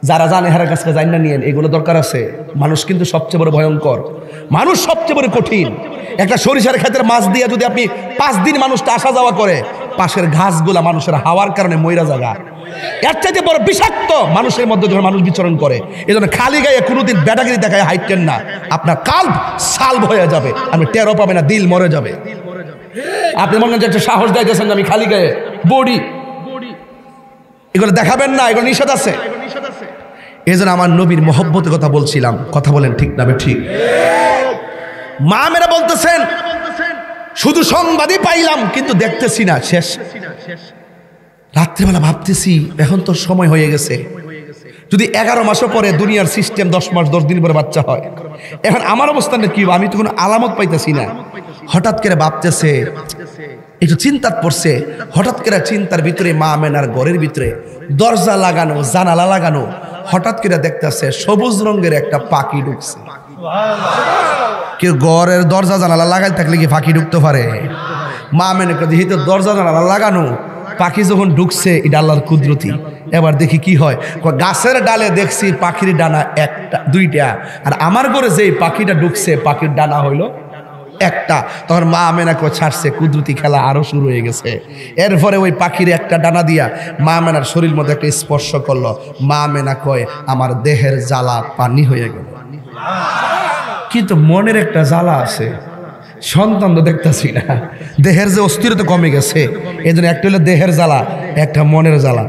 যারা জানে হেরার কাছে জান না নিয়েন, এগুলো দরকার আছে। মানুষ কিন্তু সবচেয়ে বড় ভয়ঙ্কর, মানুষ সবচেয়ে বড় কঠিন। একটা সরিষার ক্ষেতের মাছ দিয়ে যদি আপনি 5 দিন মানুষটা আসা যাওয়া করে, পাশের ঘাসগুলা মানুষের হাওয়ার কারণে মইরা জায়গা, এর চাইতে বড় বিষাক্ত মানুষের মধ্যে যখন মানুষ বিচরণ করে। এই জন্য খালি গায়ে কোনোদিন ব্যাটাগিরি দেখায় হাইটেন না, আপনার কাল্ব সালভ হয়ে যাবে, আপনি টেরও পাবে না, দিল মরে যাবে। আপনি মনে হয় একটা সাহস দিয়েছেন আমি খালি গায়ে বডি, এগুলো দেখাবেন না, এগুলো নিষেধ আছে। এই জন্য আমার নবীর মহব্বতের কথা বলছিলাম, কথা বলেন ঠিক না? ঠিক। মা মেরা বলতেছেন শুধু সংবাদই পাইলাম কিন্তু দেখতেছি না শেষ। রাত্রিবেলা ভাবতেছি এখন তো সময় হয়ে গেছে, যদি 11 মাসও পরে দুনিয়ার সিস্টেম 10 মাস 10 দিন পরে বাচ্চা হয়, এখন আমার অবস্থানটা কি? আমি তো কোনো আলামত পাইতেছি না। হঠাৎ করে ভাবতেছে, একটু চিন্তাত পড়ছে, হঠাৎ করে চিন্তার ভিতরে মা আমেনার ঘরের ভিতরে দরজা লাগানো, জানালা লাগানো, হঠাৎ করে দেখতেছে সবুজ রঙের একটা পাখি ঢুকছে। কেউ ঘরের দরজা জানালা লাগাই থাকলে কি পাখি ঢুকতে পারে? মা আমেনা যেহেতু দরজা জানালা লাগানো, পাখি যখন ঢুকছে এটা আল্লাহর কুদরতি। এবার দেখি কি হয়। গাছের ডালে দেখছি পাখির ডানা 1টা 2টা, আর আমার ঘরে যে পাখিটা ঢুকছে পাখির ডানা হইলো 1টা। তখন মা আমেনাকে ছাড়ছে, কুদরতি খেলা আরো শুরু হয়ে গেছে। এরপরে ওই পাখির একটা ডানা দিয়া মা আমেনার শরীর মধ্যে একটা স্পর্শ করলো। মা আমেনা কয় আমার দেহের জ্বালা পানি হয়ে গেল। কিন্তু মনের একটা জ্বালা আছে, সন্তান তো দেখতেছি না, দেহের যে অস্থিরতা কমে গেছে। এই জন্য একটা হলো দেহের জ্বালা, একটা মনের জ্বালা।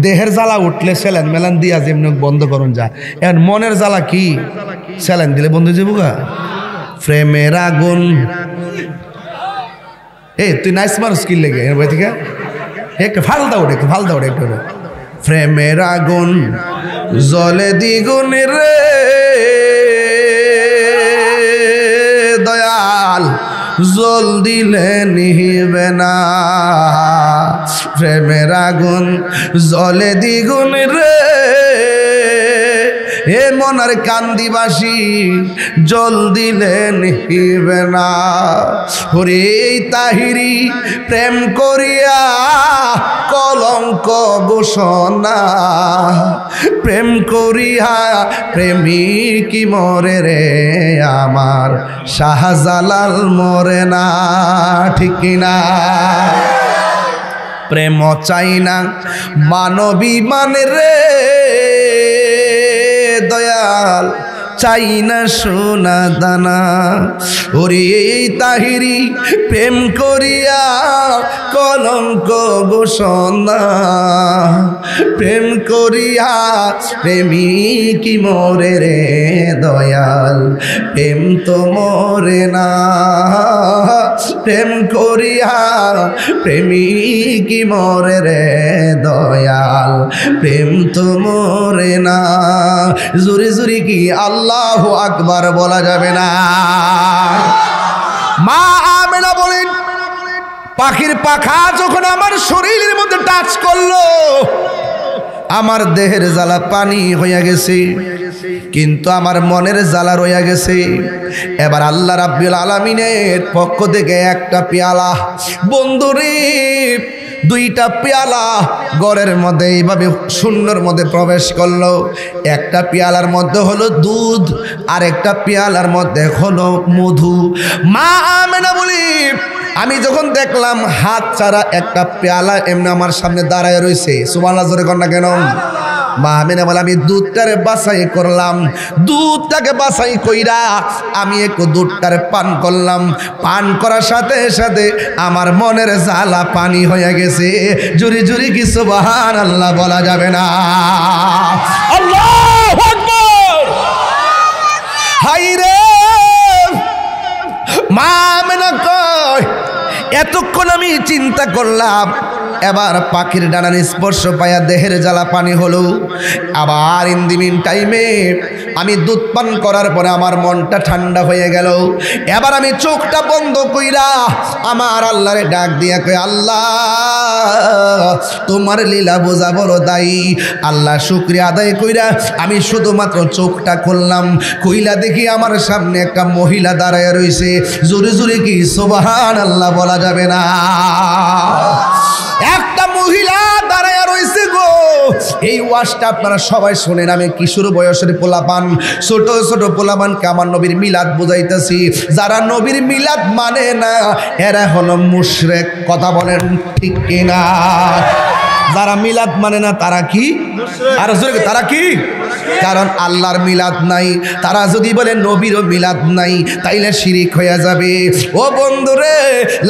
দেহের জ্বালা উঠলে স্যালাইন মেলান দিয়া যেমনি বন্ধ করুন যায়, এখন মনের জ্বালা কি? স্যালাইন দিলে বন্ধ হয়ে যাবো গা। প্রেমের আগুন, তুই নাইস মানুষ কি লেগে এর থেকে একটু ফালদা ওঠে, একটু ফালদা ওঠে, একটু প্রেমের আগুন জলে দ্বিগুণ রে দয়াল, জল দিলে নিবে না। প্রেমের আগুন জলে দ্বিগুণ রে এ মনার কান্দিবাসী, জল দিলে নিবে না। হরে তাহিরি প্রেম করিয়া কলঙ্ক ঘোষণা, প্রেম করিয়া প্রেমিক কি মরে রে আমার শাহজালাল মরে না, ঠিক কিনা? প্রেম চাই না মানবী মানে রে দয়াল, চাই না সোনা দানা। ওরে তাহিরি প্রেম করিয়া কলঙ্ক ঘোষণা, প্রেম করিয়া প্রেমিক মরে রে দয়াল, প্রেম তো মরে না। প্রেম করিয়া প্রেমিক মরে রে দয়াল, প্রেম তো মরে না। জুরি জুরি কি আল্লাহু আকবার বলা যাবে না? মা আমেনা বলেন, পাখির পাখা যখন আমার শরীরের মধ্যে টাচ করলো, আমার দেহের জ্বালা পানি হইয়া গেছে, কিন্তু আমার মনের জ্বালা রইয়া গেছে। এবার আল্লাহ রাব্বুল আলামিনের পক্ষ থেকে একটা পেয়ালা, বন্ধুরে দুইটা পেয়ালা ঘরের মধ্যে এইভাবে শূন্যর মধ্যে প্রবেশ করলো। একটা পেয়ালার মধ্যে হলো দুধ, আর একটা পেয়ালার মধ্যে হলো মধু। মা আমেনা বলি, আমি যখন দেখলাম হাত ছাড়া একটা পেয়ালা এমনি আমার সামনে দাঁড়ায় রয়েছে, সুবহানাল্লাহ জোরে কর না কেন? মা আমেনা বলে, আমি দুধটারে বাছাই করলাম, দুধটাকে বাছাই কইরা আমি একটু দুধটারে পান করলাম। পান করার সাথে সাথে আমার মনের জ্বালা পানি হয়ে গেছে। জুরি জুরি কি সুবহানাল্লাহ বলা যাবে না? আল্লাহু আকবার! হাই রে! মা আমেনা কয়, এতক্ষণ আমি চিন্তা করলাম, এবার পাখির ডানার স্পর্শ পায়া দেহের জ্বালা পানি হলো। আবার ইন দি মিন টাইমে আমি দুধ পান করার পরে আমার মনটা ঠান্ডা হয়ে গেল। এবার আমি চোখটা বন্ধ কইরা আমার আল্লাহরে ডাক দিয়া কই, আল্লাহ তোমার লীলা বোঝা বড় দায়ী। আল্লাহ শুকরিয়া আদায় কইরা আমি শুধুমাত্র চোখটা খুললাম, কইলা দেখি আমার সামনে একটা মহিলা দাঁড়ায় রইছে। জোরে জোরে কি সুবহানাল্লাহ বলা যাবে না? একটা মহিলা দাঁড়ায় রয়েছে গো। এই ওয়াজটা আপনারা সবাই শোনেন। আমি কিশোর বয়সের পোলাপান, ছোট ছোট পোলাপানকে আমার নবীর মিলাদ বুঝাইতেছি। যারা নবীর মিলাদ মানে না এরা হলো মুশরিক। কথা বলেন ঠিক কিনা? যারা মিলাদ মানে না তারা কি? আর তারা কি? কারণ আল্লাহর মিলাদ নাই। তারা যদি বলে নবীরও মিলাদ নাই তাইলে শিরিক হয়ে যাবে। ও বন্ধুরে,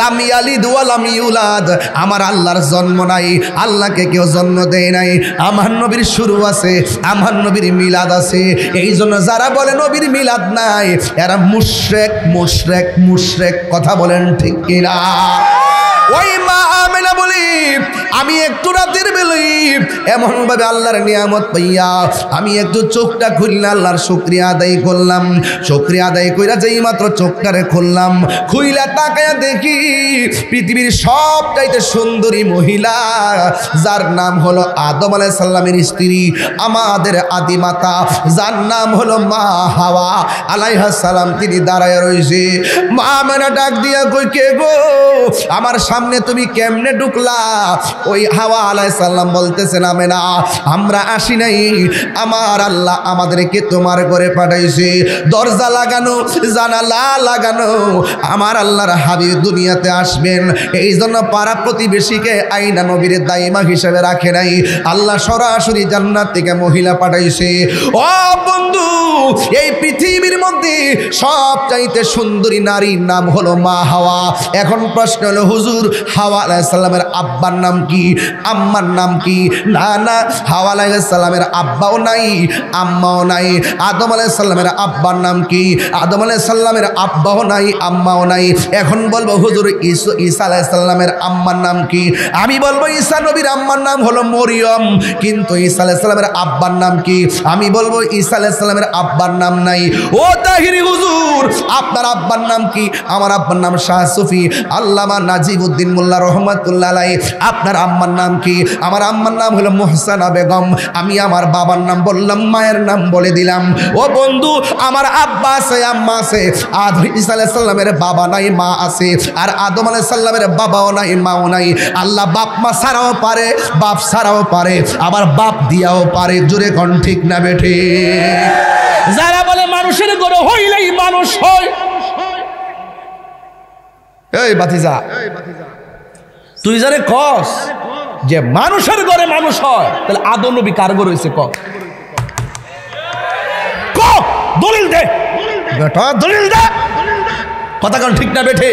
লাম ইয়ালিদ ওয়া লাম ইউলাদ, আমার আল্লাহর জন্ম নাই, আল্লাহকে কেউ জন্ম দেয় নাই। আমার নবীর শুরু আছে, আমার নবীর মিলাদ আছে। এই জন্য যারা বলে নবীর মিলাদ নাই এরা মুশরিক মুশরিক মুশরিক। কথা বলেন ঠিক কিনা? ওই মা আমেনা বলি, আমি একটু রাতের বেলায় এমন ভাবে আল্লাহর নিয়ামত পাইয়া আমি একটু চোখটা খুললে আল্লাহর শুকরিয়া আদায় করলাম। শুকরিয়া আদায় কইরা যেই মাত্র চোখটারে খুললাম, খুইলা তাকায়া দেখি পৃথিবীর সবচাইতে সুন্দরী মহিলা, যার নাম হলো আদম আলাইহিস সালামের স্ত্রী, আমাদের আদি মাতা, যার নাম হলো মা হাওয়া আলাইহিস সালাম, তিনি দাঁড়ায় রইছে। মা আমেনা ডাক দিয়া কই, কে গো, আমার সামনে তুমি কেমনে ঢুকলা? ওই হাওয়া আলাইহিস সালাম বলতেছেন, আমেনা আমরা আসি নাই, আমার আল্লাহ আমাদেরকে তোমার ঘরে পাঠাইছে। দরজা লাগানো, জানালা লাগানো, আমার আল্লাহর হাবিব দুনিয়াতে আসবেন, এই জন্য পাড়া প্রতিবেশীকে আইনা নবীর দাইমা হিসেবে রাখে নাই। আল্লাহ সরাসরি জান্নাত থেকে মহিলা পাঠাইছে। ও বন্ধু, এই পৃথিবীর মধ্যে সবচাইতে সুন্দরী নারীর নাম হলো মা হাওয়া। এখন প্রশ্ন হলো, হুজুর হাওয়া আলাইহিস সালামের আব্বার নাম কি, আম্মার নাম কি? না না, হাওয়া আলাইহিস সালামের আব্বাও নাই, আম্মাও নাই। আদম আলাইহিস সালামের আব্বার নাম কি? আদম আলাইহিস সালামের আব্বাও নাই, আম্মাও নাই। এখন বলবো, হুজুর ঈসা আলাইহিস সালামের আম্মার নাম কি? আমি বলবো, ঈসা নবীর আম্মার নাম হলো মরিয়ম, কিন্তু ঈসা আলাইহিস সালামের আব্বার নাম কি? আমি বলবো, ঈসা আলাইহিস সালামের আব্বার নাম নাই। ও তাহিরি হুজুর, আপনার আব্বার নাম কি? আমার আব্বার নাম শাহ সুফি আল্লামা নাজিবউদ্দিন মোল্লা রহমাতুল্লাহ আলাইহি। আপনার আম্মার নাম কি? আমার আম্মার নাম হলো মুহসানা বেগম। আমি আমার বাবার নাম বললাম, মায়ের নাম বলে দিলাম। ও বন্ধু, আমার আব্বা আছে, আম্মা আছে। ঈসা আলাইহিস সালামের বাবা নাই, মা আছে। আর আদম আলাইহিস সালামের বাবাও নাই, মাও নাই। আল্লাহ বাপ মা ছাড়াও পারে, বাপ ছাড়াও পারে, আবার বাপ দিয়াও পারে। জোরে কোন ঠিক না বেঠে? যারা বলে মানুষের গড় হইলেই মানুষ হয়, এই বাতিজা তুই জানে কস যে মানুষের ঘরে মানুষ হয়, তাহলে আদম নবী কার ঘরে হয়েছে? দলিল দে বেটা, দলিল দে। কথা কোন ঠিক না বেঠে?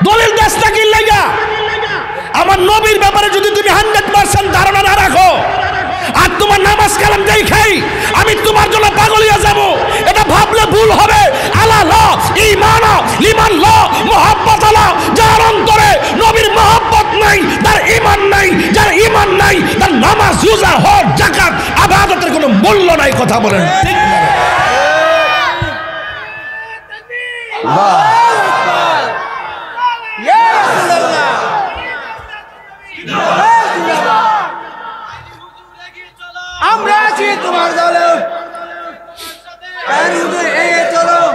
দলিল দেশ না কি লাগা? আমার নবীর ব্যাপারে যদি তুমি 100% ধারণা না রাখো আর তোমার নামাজ কালাম যাই খাই আমি তোমার জন্য পাগল হয়ে যাব, এটা ভাবলে ভুল হবে। আলা লা ঈমান লিমান লা মুহাব্বত আলা, যার অন্তরে নবীর মুহাব্বত নাই তার ঈমান নাই, যার ঈমান নাই তার নামাজ রোজা হজ যাকাত ইবাদতের কোনো মূল্য নাই। কথা বলেন ঠিক না?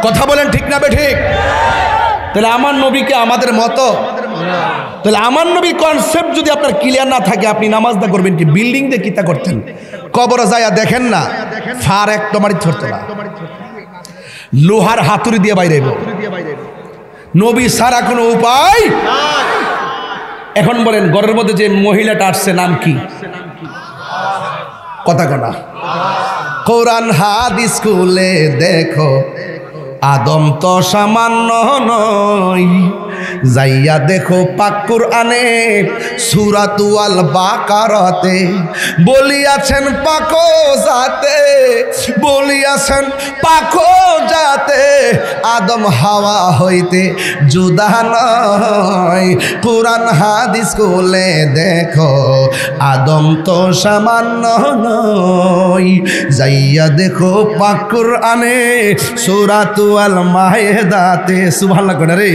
কথা বলেন ঠিক না বেঠিক? তাহলে আমার নবীকে আমাদের মতো, তাহলে আমার নবী কনসেপ্ট যদি আপনার ক্লিয়ার না থাকে আপনি নামাজ না করবেন কি? বিল্ডিং দিয়ে কিতা করতেন? কবরে যায়া দেখেন না, ফার এক টমারি ধরতো না, লোহার হাতুড়ি দিয়ে বাইরে। নবী সারা কোনো উপায়। এখন বলেন ঘরের মধ্যে যে মহিলাটা আসছে নাম কি? কথা কনা কোরআন হাদিস খুলে দেখো, আদম তো সামান্য নয়। যাইয়া দেখো পাক কুরআনে সূরাতুল বাকারাতে বলিয়াছেন পাকো জাতে, বলিয়াছেন পাকো জাতে আদম হাওয়া হইতে জুদা নয়। কুরআন হাদিস খুলে দেখো, আদম তো সামান্য নয়। যাইয়া দেখো পাক কুরআনে সূরাতুল মায়েদাতে। সুবহানাল্লাহ কোন রে?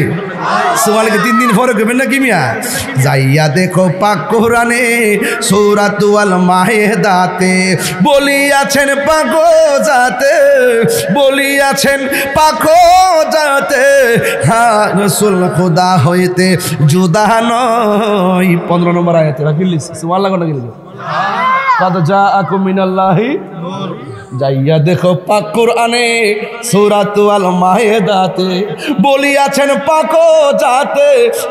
সুবহানাল্লাহ 3 দিন পরে কইবেন না কি মিয়া? যাইয়া দেখো পাক কুরআনে সূরাতুল মায়েদাতে বলিয়াছেন পাকো জাতে, বলিয়াছেন পাকো জাতে হ্যাঁ রাসূল খোদা হইতে জুদা নয়। 15 নম্বর আয়াতে রাখিলিস। সুবহানাল্লাহ কোন কি? কাদ জাআকুম মিনাল্লাহি নূর। যাইয়া দেখো পাক কুরআনে সূরাতুল মায়েদাতে বলিয়াছেন পাকো জাতে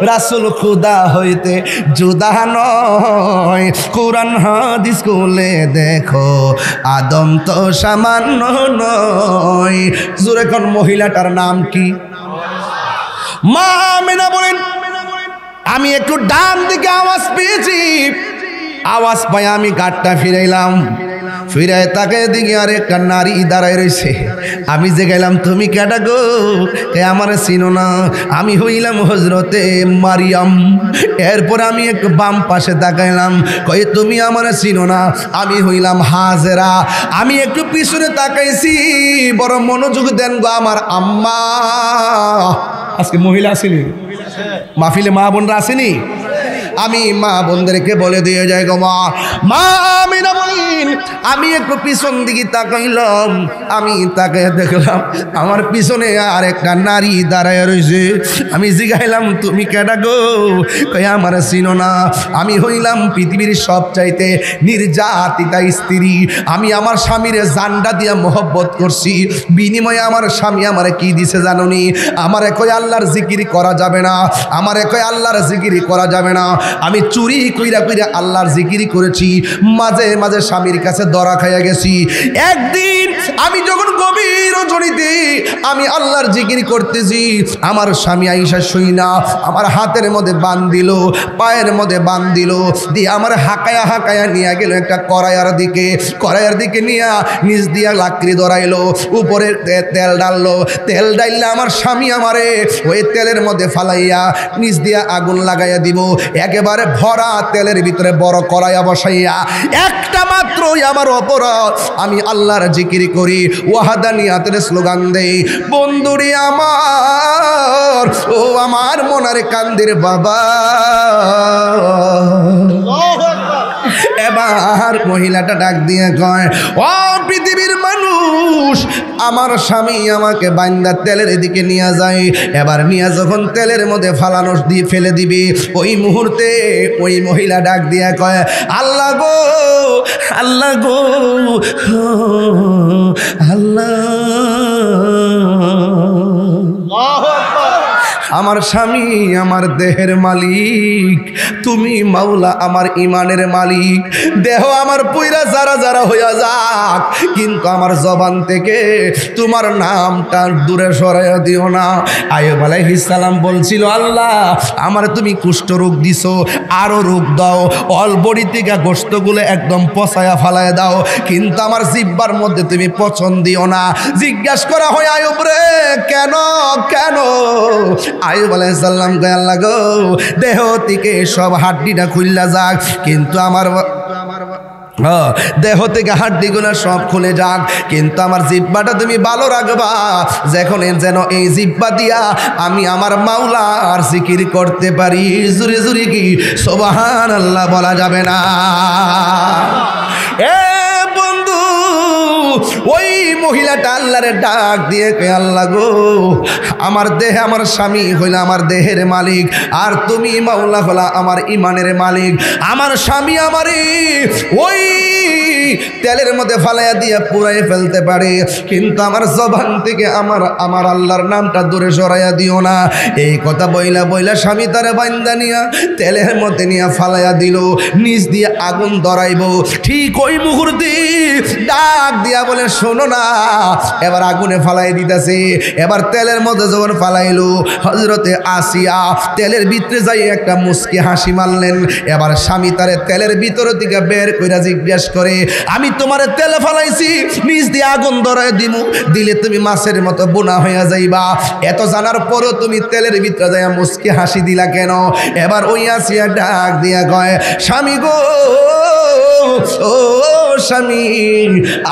রাসূল খুদা হইতে জুদা নয়। কুরআন হাদিস খুলে দেখো, আদম তো সামান্য নয়। জোরে কোন মহিলাটার নাম কি? মা আমিনা বলেন, আমি একটু ডান দিকে আওয়াজ পেয়েছি, আওয়াজ পাই আমি গাটটা ফিরাইলাম, ফিরায় তাকে দিকে আর একটা নারী দাঁড়ায় রয়েছে। আমি যে গেলাম তুমি কেডা গো? আমার চিনো না, আমি হইলাম হজরতে মারিয়াম। এরপর আমি একটু বাম পাশে তাকাইলাম, কই তুমি আমার চিনো না, আমি হইলাম হাজেরা। আমি একটু পিছনে তাকাইছি, বড় মনোযোগ দেন গো আমার আম্মা। আজকে মহিলা আসেনি মাহফিলে, মা বোনরা আসেনি? আমি মা বোনদেরকে বলে দিয়ে যাই গো মা, মা আমিনা বলেন আমি একটু পিছন দিকে তাকাইলাম, আমি তাকে দেখলাম আমার পিছনে আর একটা নারী দাঁড়ায় রয়েছে। আমি জিগাইলাম তুমি কেডা গো? কই আমার চিনো না, আমি হইলাম পৃথিবীর সবচাইতে নির্যাতিতা স্ত্রী। আমি আমার স্বামীর জান্ডা দিয়া মোহব্বত করছি, বিনিময়ে আমার স্বামী আমারে কি দিছে জানোনি? আমারে কই আল্লাহর জিকির করা যাবে না, আমারে কই আল্লাহর জিকির করা যাবে না। আমি চুরি কইরা কইরা আল্লাহর জিকির করেছি, মাঝে মাঝে স্বামীর কাছে ধরা খাইয়া গেছি। একদিন আমি যখন গভীর রজনীতে আমি আল্লাহর জিকির করতেছি, আমার স্বামী আইসা শুইনা আমার হাতের মধ্যে বান দিল, পায়ের মধ্যে বান দিল, দিয়ে আমার হাকায়া হাকায়া নিয়ে গেল একটা কড়াইয়ের দিকে নিয়ে নিচ দিয়া লাকড়ি ধরাইলো, উপরে তেল ডাললো, তেল ডাইলে আমার স্বামী আমারে ওই তেলের মধ্যে ফালাইয়া নিচ দিয়া আগুন লাগাইয়া দিব। একেবারে ভরা তেলের ভিতরে বড় কড়াইয়া বসাইয়া একটা মাত্রই আমার অপরাধ, আমি আল্লাহর জিকির করি, ওয়াহাদানিয়াতের স্লোগান দেই, বন্ধুরি আমার ও আমার মনের কান্দির বাবা। এবার মহিলাটা ডাক দিয়ে কয়, ও পৃথিবীর মানুষ, আমার স্বামী আমাকে বান্দা তেলের দিকে নিয়ে যায়। এবার নিয়ে যখন তেলের মধ্যে ফালানো দিয়ে ফেলে দিবি, ওই মুহূর্তে ওই মহিলা ডাক দিয়ে কয়, আল্লাহ গো আল্লাহ গো আল্লাহ আমার স্বামী আমার দেহের মালিক, তুমি মাওলা আমার ইমানের মালিক। দেহ আমার পুইরা যারা যারা হইয়া যাক, কিন্তু আমার জবান থেকে তোমার নামটা দূরে সরাইয়া দিও না। আইয়ুব আলাইহিস সালাম বলছিল, আল্লাহ আমার তুমি কুষ্ঠ রোগ দিছো, আরো রোগ দাও, অলবডি থেকে গোশতগুলো একদম পচায়া ফালায় দাও, কিন্তু আমার জিহ্বার মধ্যে তুমি পচন দিও না। জিজ্ঞাসা করা হয়, আইয়ুব রে কেন কেন? আইয়ুব আলাইহিস সালাম কয়, আল্লাহ গো দেহ থেকে সব হাড্ডিটা খুললা যাক, কিন্তু আমার দেহ থেকে হাড্ডিগুলো সব খুলে যাক, কিন্তু আমার জিহ্বাটা তুমি ভালো রাখবা, যেন এই জিহ্বা দিয়া আমি আমার মাওলার জিকির করতে পারি। জুরি জুরি কি সুবহানাল্লাহ বলা যাবে না? এ বন্ধু, ওই মহিলাটা আল্লাহরে ডাক দিয়ে কয়, আল্লাহ গো আমার দেহে আমার স্বামী হইল আমার দেহের মালিক, আর তুমি মাওলা হলা আমার ইমানের মালিক। আমার স্বামী আমারে ওই তেলের মধ্যে ফালাইয়া দিয়ে পুরাই ফেলতে পারে, কিন্তু আমার জবান থেকে আমার আল্লাহর নামটা দূরে সরাইয়া দিও না। এই কথা বইলা বইলা স্বামী তারে বান্দা নিয়া তেলের মধ্যে নিয়ে ফালাইয়া দিল, নিচ দিয়ে আগুন ধরাইব। ঠিক ওই মুহূর্তে ডাক দিয়া বলে, শোনো না, এবার আগুনে ফালাই দিতেছে। এবার তেলের মধ্যে যখন ফালাইলো, হযরতে আসিয়া তেলের ভিতরে যাই একটা মুস্কি হাসি মারলেন। এবার স্বামী তারে তেলের ভিতর থেকে বের কইরা জিজ্ঞাসা করে, আমি তোমারে তেলে ফালাইছি, নিচ দিয়ে আগুন ধরায় দিলে তুমি মাছের মতো বোনা হইয়া যাইবা, এত জানার পরও তুমি তেলের ভিতরে যাইয়া মুস্কি হাসি দিলা কেন? এবার ওই আসিয়া ডাক দিয়া কয়, স্বামী গো, ও স্বামী,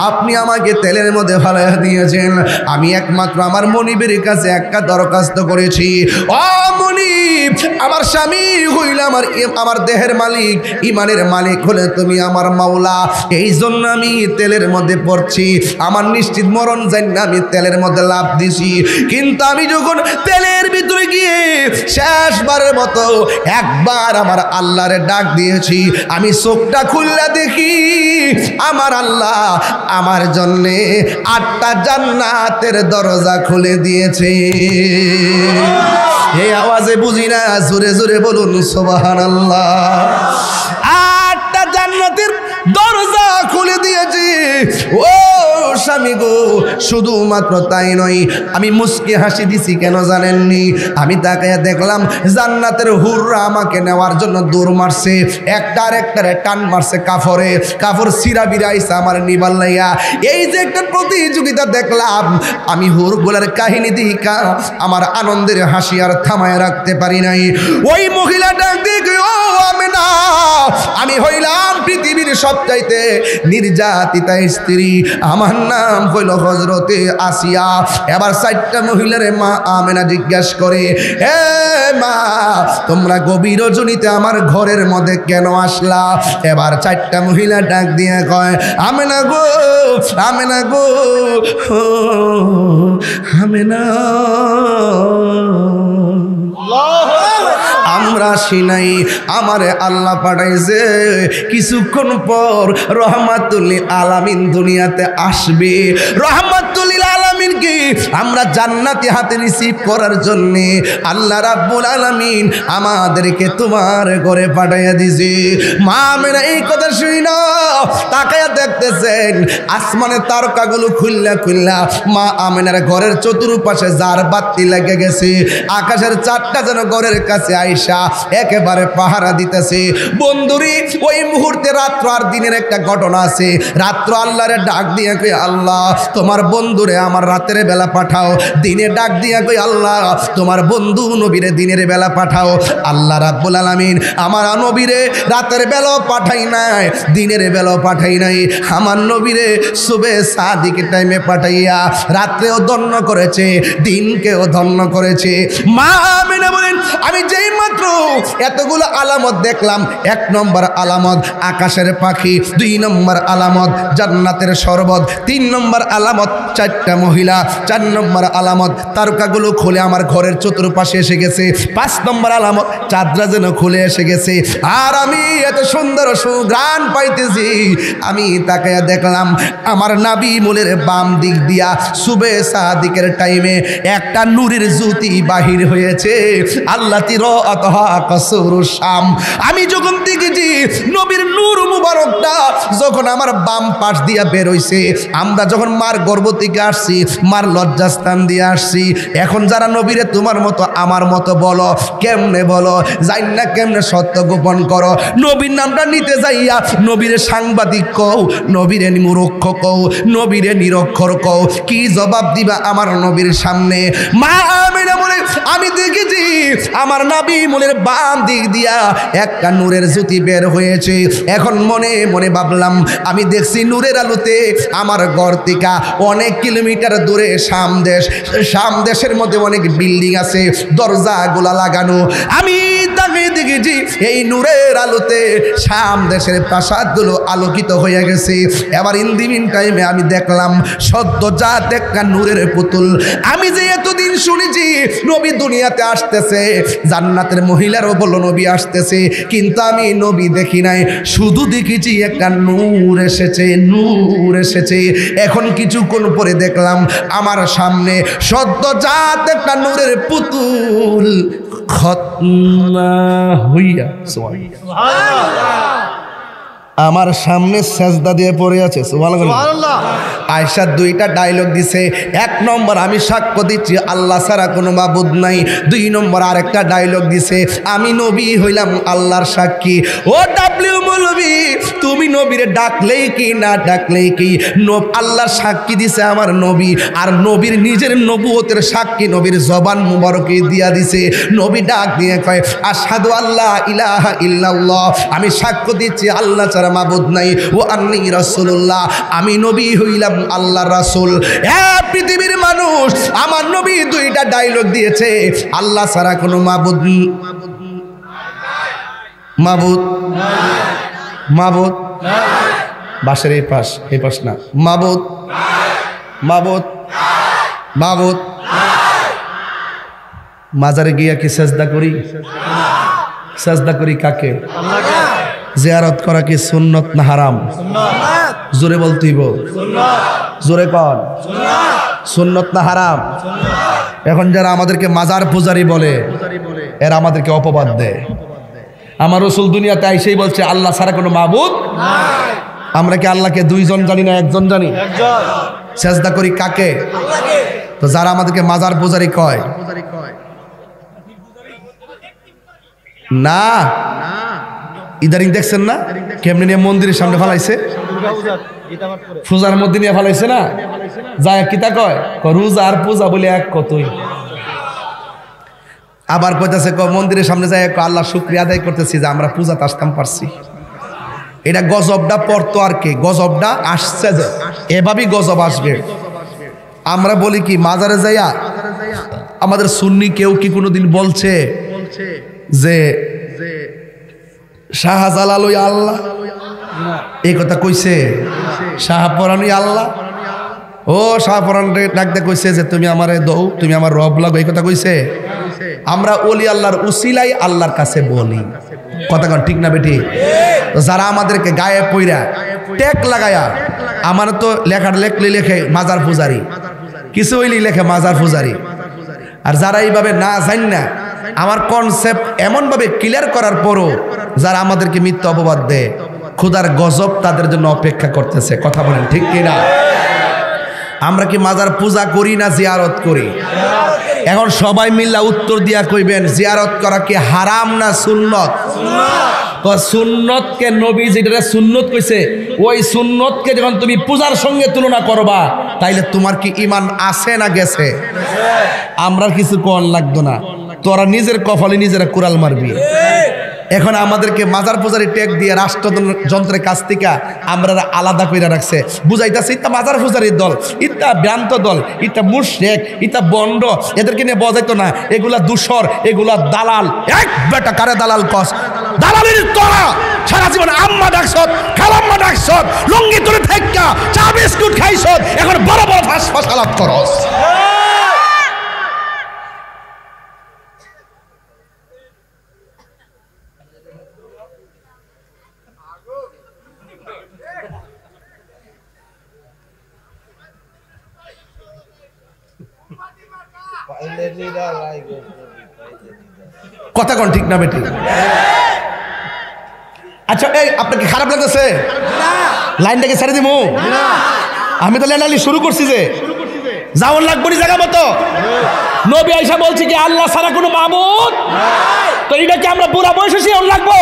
আপনি আমাকে তেলের মধ্যে ফালাইয়া দিয়েছেন, আমি একমাত্র আমার মনিবের কাছে একটা দরখাস্ত করেছি। ও মনিব, আমার স্বামী হইল আমার দেহের মালিক, ইমানের মালিক হলে তুমি আমার মাওলা, এই জন্য আমি তেলের মধ্যে পড়ছি, আমার নিশ্চিত মরণ জানি আমি তেলের মধ্যে লাভ দিছি। কিন্তু আমি যখন তেলের ভিতরে গিয়ে শেষবারের মতো একবার আমার আল্লাহরে ডাক দিয়েছি, আমি চোখটা খুললা দেখি আমার আল্লাহ আমার জন্যে 8টা জান্নাতের দরজা খুলে দিয়েছে। এই আওয়াজে বুঝি না, জোরে জোরে বলুন সুবহানাল্লাহ। 8টা জান্নাতের দরজা খুলে দিয়েছে। ও স্বামী গো, শুধুমাত্র তাই নয়, আমি মুস্কি হাসি দিছি কেন জানেননি? আমি তাকায়া দেখলাম জান্নাতের হুররা আমাকে নেওয়ার জন্য দৌড় মারছে, একটার একটারে টান মারছে, কাফড় সিরা বিরাইছে আমার নিবাল লাইয়া। এই যে একটা প্রতিযোগিতা দেখলাম, আমি হুরগুলার কাহিনী দিকা আমার আনন্দের হাসি আর থামায় রাখতে পারি নাই। ওই মহিলা ডাক দিয়ে, ও আমেনা, আমি হইলাম পৃথিবীর সবচাইতে নির্যাতিতা স্ত্রী, আমার নাম হইল হযরতে আসিয়া। এবার 4টা মহিলারে মা আমেনা জিজ্ঞাসা করে, হে মা, তোমরা গভীর রজনীতে আমার ঘরের মধ্যে কেন আসলা? এবার 4টা মহিলা ডাক দিয়ে কয়, আমেনা গো, আমেনা গো, আমেনা, আমরা আসি নাই, আমারে আল্লাহ পাঠাইছে, কিছুক্ষণ পর রহমাতুল আলামিন দুনিয়াতে আসবে। রহমাতুল আলামিনকে আমরা জান্নাতি হাতে রিসিভ করার জন্য আল্লাহ রাব্বুল আলামিন আমাদেরকে তোমার ঘরে পাঠাইয়া দিয়েছে। মা আমেনা এই কথা শুই না তাকায়া দেখতেছেন আসমানের তারকাগুলো খুললা খুললা মা আমেনার ঘরের চতুর্পাশে যার বাতি লেগে গেছে, আকাশের 4টা যেন ঘরের কাছে আইসা একেবারে পাহারা দিতেছে। বন্ধুরি, ওই মুহূর্তে রাত্র আর দিনের একটা ঘটনা আছে। রাত্র আল্লাহরে ডাক দিয়ে কই, আল্লাহ তোমার বন্ধুরে আমার রাতের বেলা পাঠাও। দিনে ডাক দিয়া কই, আল্লাহ তোমার বন্ধু নবীরে দিনের বেলা পাঠাও। আল্লাহ রাব্বুল আলামিন আমার নবীরে রাতের বেলাও পাঠাই নাই, দিনের বেলাও পাঠাই নাই, আমার নবীরে সুবে সাদিকের টাইমে পাঠাইয়া রাত্রেও ধন্য করেছে, দিনকেও ধন্য করেছে। মা আমেনা বলেন, আমি যেই মাত্র এতগুলো আলামত দেখলাম, 1 নম্বর আলামত আকাশের পাখি, 2 নম্বর আলামত জান্নাতের শরবত, 3 নম্বর আলামত 4টা মহিলা মহিলা। 4 নম্বর আলামত, তারকাগুলো খুলে আমার ঘরের চতুর্পাশে এসে গেছে। 5 নম্বর আলামত, চাদরা যেন খুলে এসে গেছে। আর আমি এত সুন্দর সুঘ্রাণ পাইতেছি, আমি তাকায়া দেখলাম আমার নাবি মূলের বাম দিক দিয়া সুবে সাদিকের টাইমে একটা নূরের জ্যোতি বাহির হয়েছে। আল্লাহ তিরআতহা কাসরুস শাম। আমি যখন দেখেছি নবীর নূর মুবারকটা যখন আমার বাম পাশ দিয়া বের হইছে, আমরা যখন মার গর্ভ থেকে আসছি, মার লজ্জাস্থান দিয়ে আসছি, এখন যারা নবীরে তোমার মতো আমার মতো বলো, কেমনে বলো, জানি না কেমনে সত্য গোপন করো, নবীর নামটা নিতে যাইয়া নবীরে সাংবাদিক কও, নবীরে মূর্খ কও, নবীরে নিরক্ষর কও, কি জবাব দিবা আমার নবীর সামনে? মা আমিনা বলে আমি দেখেছি আমার নবী মনের বাম দিক দিয়া একটা নূরের জ্যোতি বের হয়েছে। এখন মনে মনে ভাবলাম, আমি দেখছি নূরের আলোতে আমার ঘর থেকে অনেক কিলোমিটার দূরে শাম দেশ, শাম দেশের মধ্যে অনেক বিল্ডিং আছে, দরজাগুলা লাগানো। আমি তাকে দেখেছি এই নূরের আলোতে শাম দেশের প্রাসাদগুলো আলোকিত হয়ে গেছে। এবার ইন দি মিন টাইমে আমি দেখলাম সদ্যজাত একটা নূরের পুতুল। আমি যে এতদিন শুনেছি নবী দুনিয়াতে আসতেছে, জান্নাতের মহিলারও বলল নবী আসতেছে, কিন্তু আমি নবী দেখি নাই, শুধু দেখেছি একটা নূর এসেছে, নূর এসেছে। এখন কিছুক্ষণ পরে দেখলাম আমার সামনে সদ্যজাত একটা নূরের পুতুল খতনা হইয়া আমার সামনে সেজদা দিয়ে পড়ে আছে। সুবহানাল্লাহ। আয়েশা 2টা ডায়লগ দিছে। 1 নম্বর, আমি সাক্ষ্য দিচ্ছি আল্লাহ ছাড়া কোনো মাবুদ নাই। 2 নম্বর আরেকটা ডায়লগ দিছে, আমি নবী হইলাম আল্লাহর সাক্ষী। ও ডাব্লিউ মৌলভী, তুমি নবীরে ডাকলেই কি না ডাকলেই কি, আল্লাহর সাক্ষী দিছে আমার নবী, আর নবীর নিজের নবুয়তের সাক্ষী নবীর জবান মুবারকে দিয়া দিছে। নবী ডাক দিয়ে কয় আশহাদু আল্লা ইলাহা ইল্লাল্লাহ, আমি সাক্ষ্য দিচ্ছি আল্লাহ ছাড়া মাবুদ নাই, ও আন্নী রাসূলুল্লাহ, আমি নবী হইলাম আল্লাহর রাসূল। পৃথিবীর মানুষ, আমার নবী 2টা ডায়লগ দিয়েছে, আল্লাহ ছাড়া কোনো মাবুদ, মাবুদ, মাবুদ, বাসের এই পাশ না, মাবুদ, মাবুদ, মাবুদ। মাজারে গিয়া কি সেজদা করি? সেজদা করি কাকে? আল্লাহকে। জিয়ারত করা কি সুন্নত না হারাম? সুন্নাত। জোরে বলতেইব, জোরে কর, সুন্নত না হারাম? এখন যারা আমাদেরকে মাজার পূজারি বলে, এরা আমাদেরকে অপবাদ দেয়। আমার রাসূল দুনিয়াতে আইসেই বলছে আল্লাহ ছাড়া কোনো মাবুদ নাই। আমরা কি আল্লাহকে 2 জন জানি না 1 জন জানি? একজন। সেজদা করি কাকে? আল্লাহকে। তো যারা আমাদেরকে মাজার পূজারি কয়, না ইদারিং দেখছেন না কেমনি নিয়ে মন্দিরের সামনে ফালাইছে, পূজার মধ্যে নিয়ে ফালাইছে না, যায় কিতা কয় রোজা আর পূজা বলে এক কতই। আবার কইতাছে মন্দিরের সামনে যায় আল্লাহ শুকরিয়া আদায় করতেছি যে আমরা পূজাতে আসতাম পারছি। এটা গজবটা পড়তো আর কি, গজবটা আসছে, যে এভাবেই গজব আসবে। আমরা বলি কি মাজারে যাইয়া আমাদের সুন্নি কেউ কি কোনোদিন বলছে যে শাহজালাল ওই আল্লাহ, এই কথা কইছে? শাহপরান আল্লাহ, ও শাহপরান ডাকতে কইছে যে তুমি আমারে দৌ, তুমি আমার রব লাগো, এই কথা কইছে? আমরা ওলি আল্লাহর উসিলাই আল্লাহর কাছে বলি, কথা কন ঠিক না বেটি? যারা আমাদেরকে গায়ে পইরা ট্যাগ লাগায়া, আমার তো লেখার লেখলে লেখে মাজার পূজারি, কিছু হইলি লেখে মাজার পূজারি। আর যারা এইভাবে না জান না, আমার কনসেপ্ট এমনভাবে ক্লিয়ার করার পরও যারা আমাদেরকে মিথ্যা অপবাদ দেয়, খোদার গজব তাদের জন্য অপেক্ষা করতেছে। কথা বলেন ঠিক কিনা? আমরা কি মাজার পূজা করি না জিয়ারত করি? এখন সবাই মিল্লা উত্তর দিয়া কইবেন জিয়ারত করা কি হারাম না সুন্নত? সুন্নতকে নবী যেটা সুন্নত কইছে, ওই সুন্নতকে যখন তুমি পূজার সঙ্গে তুলনা করবা, তাইলে তোমার কি ঈমান আছে না গেছে? আমরা কিছু কোন লাগতো না, তোরা নিজের কপালে নিজেরা কুড়াল মারবি। এখন আমাদেরকে মাজার পূজারি ট্যাগ দিয়ে রাষ্ট্রযন্ত্রের কাছ থেকে আমরা আলাদা করে রাখছে, বুঝাইতেছে ইটা মাজার পূজারির দল, ইটা ভ্রান্ত দল, ইটা মুশরিক, ইটা বন্ড, এদেরকে নিয়ে বোঝাইতো না, এগুলা দূষর, এগুলা দালাল। এক বেটা কারে দালাল কস? দালালির তোরা সারা জীবন আম্মা ডাকছত, খালাম্মা ডাকছত, লুঙ্গি তুলে থাইকা চা বিস্কুট খাইছত, এখন বড় বড় ফাঁস আলাপ করস। কথা কোন ঠিক না বেটি? আচ্ছা এই আপনাকে খারাপ লাগতেছে? লাইনটাকে ছেড়ে দিমু? আমি তো লেনালি শুরু করছি যে যাওয়ার লাগবো নি জায়গা মতো। নবী আয়েশা বলছি কি আল্লাহ ছাড়া কোনো মাবুদ, তো এটা কি আমরা বুড়া বয়সে শিওর লাগবো?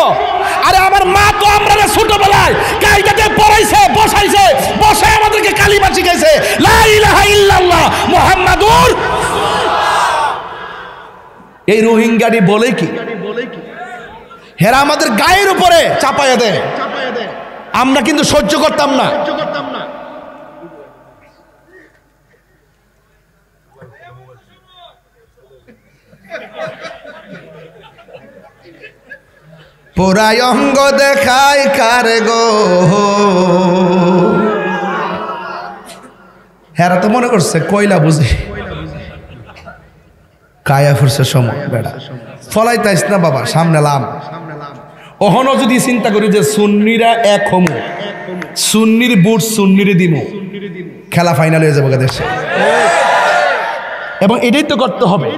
আরে আমার মা তো আমরা ছোটবেলায় কায়দাতে পড়াইছে, বসাইছে, বসে আমাদেরকে কালিমা শিখাইছে, লা ইলাহা ইল্লাল্লাহ মুহাম্মাদুর। এই রোহিঙ্গাটি বলে কি হেরা আমাদের গায়ের উপরে চাপাইয়া দেয়, আমরা কিন্তু সহ্য করতাম না। পোড়ায় অঙ্গ দেখায় কারে গো, হেরা তো মনে করছে কয়লা বুঝে কায়া ফুরছে সময় বেড়া ফলাইতাইস না বাবা, সামনে লাম। ওহনো যদি চিন্তা করি যে সুন্নিরা এক হমু, সুন্নির বুট সুন্নিরে দিমু, খেলা ফাইনাল হয়ে যাবে দেশে। এবং এটাই তো করতে হবে।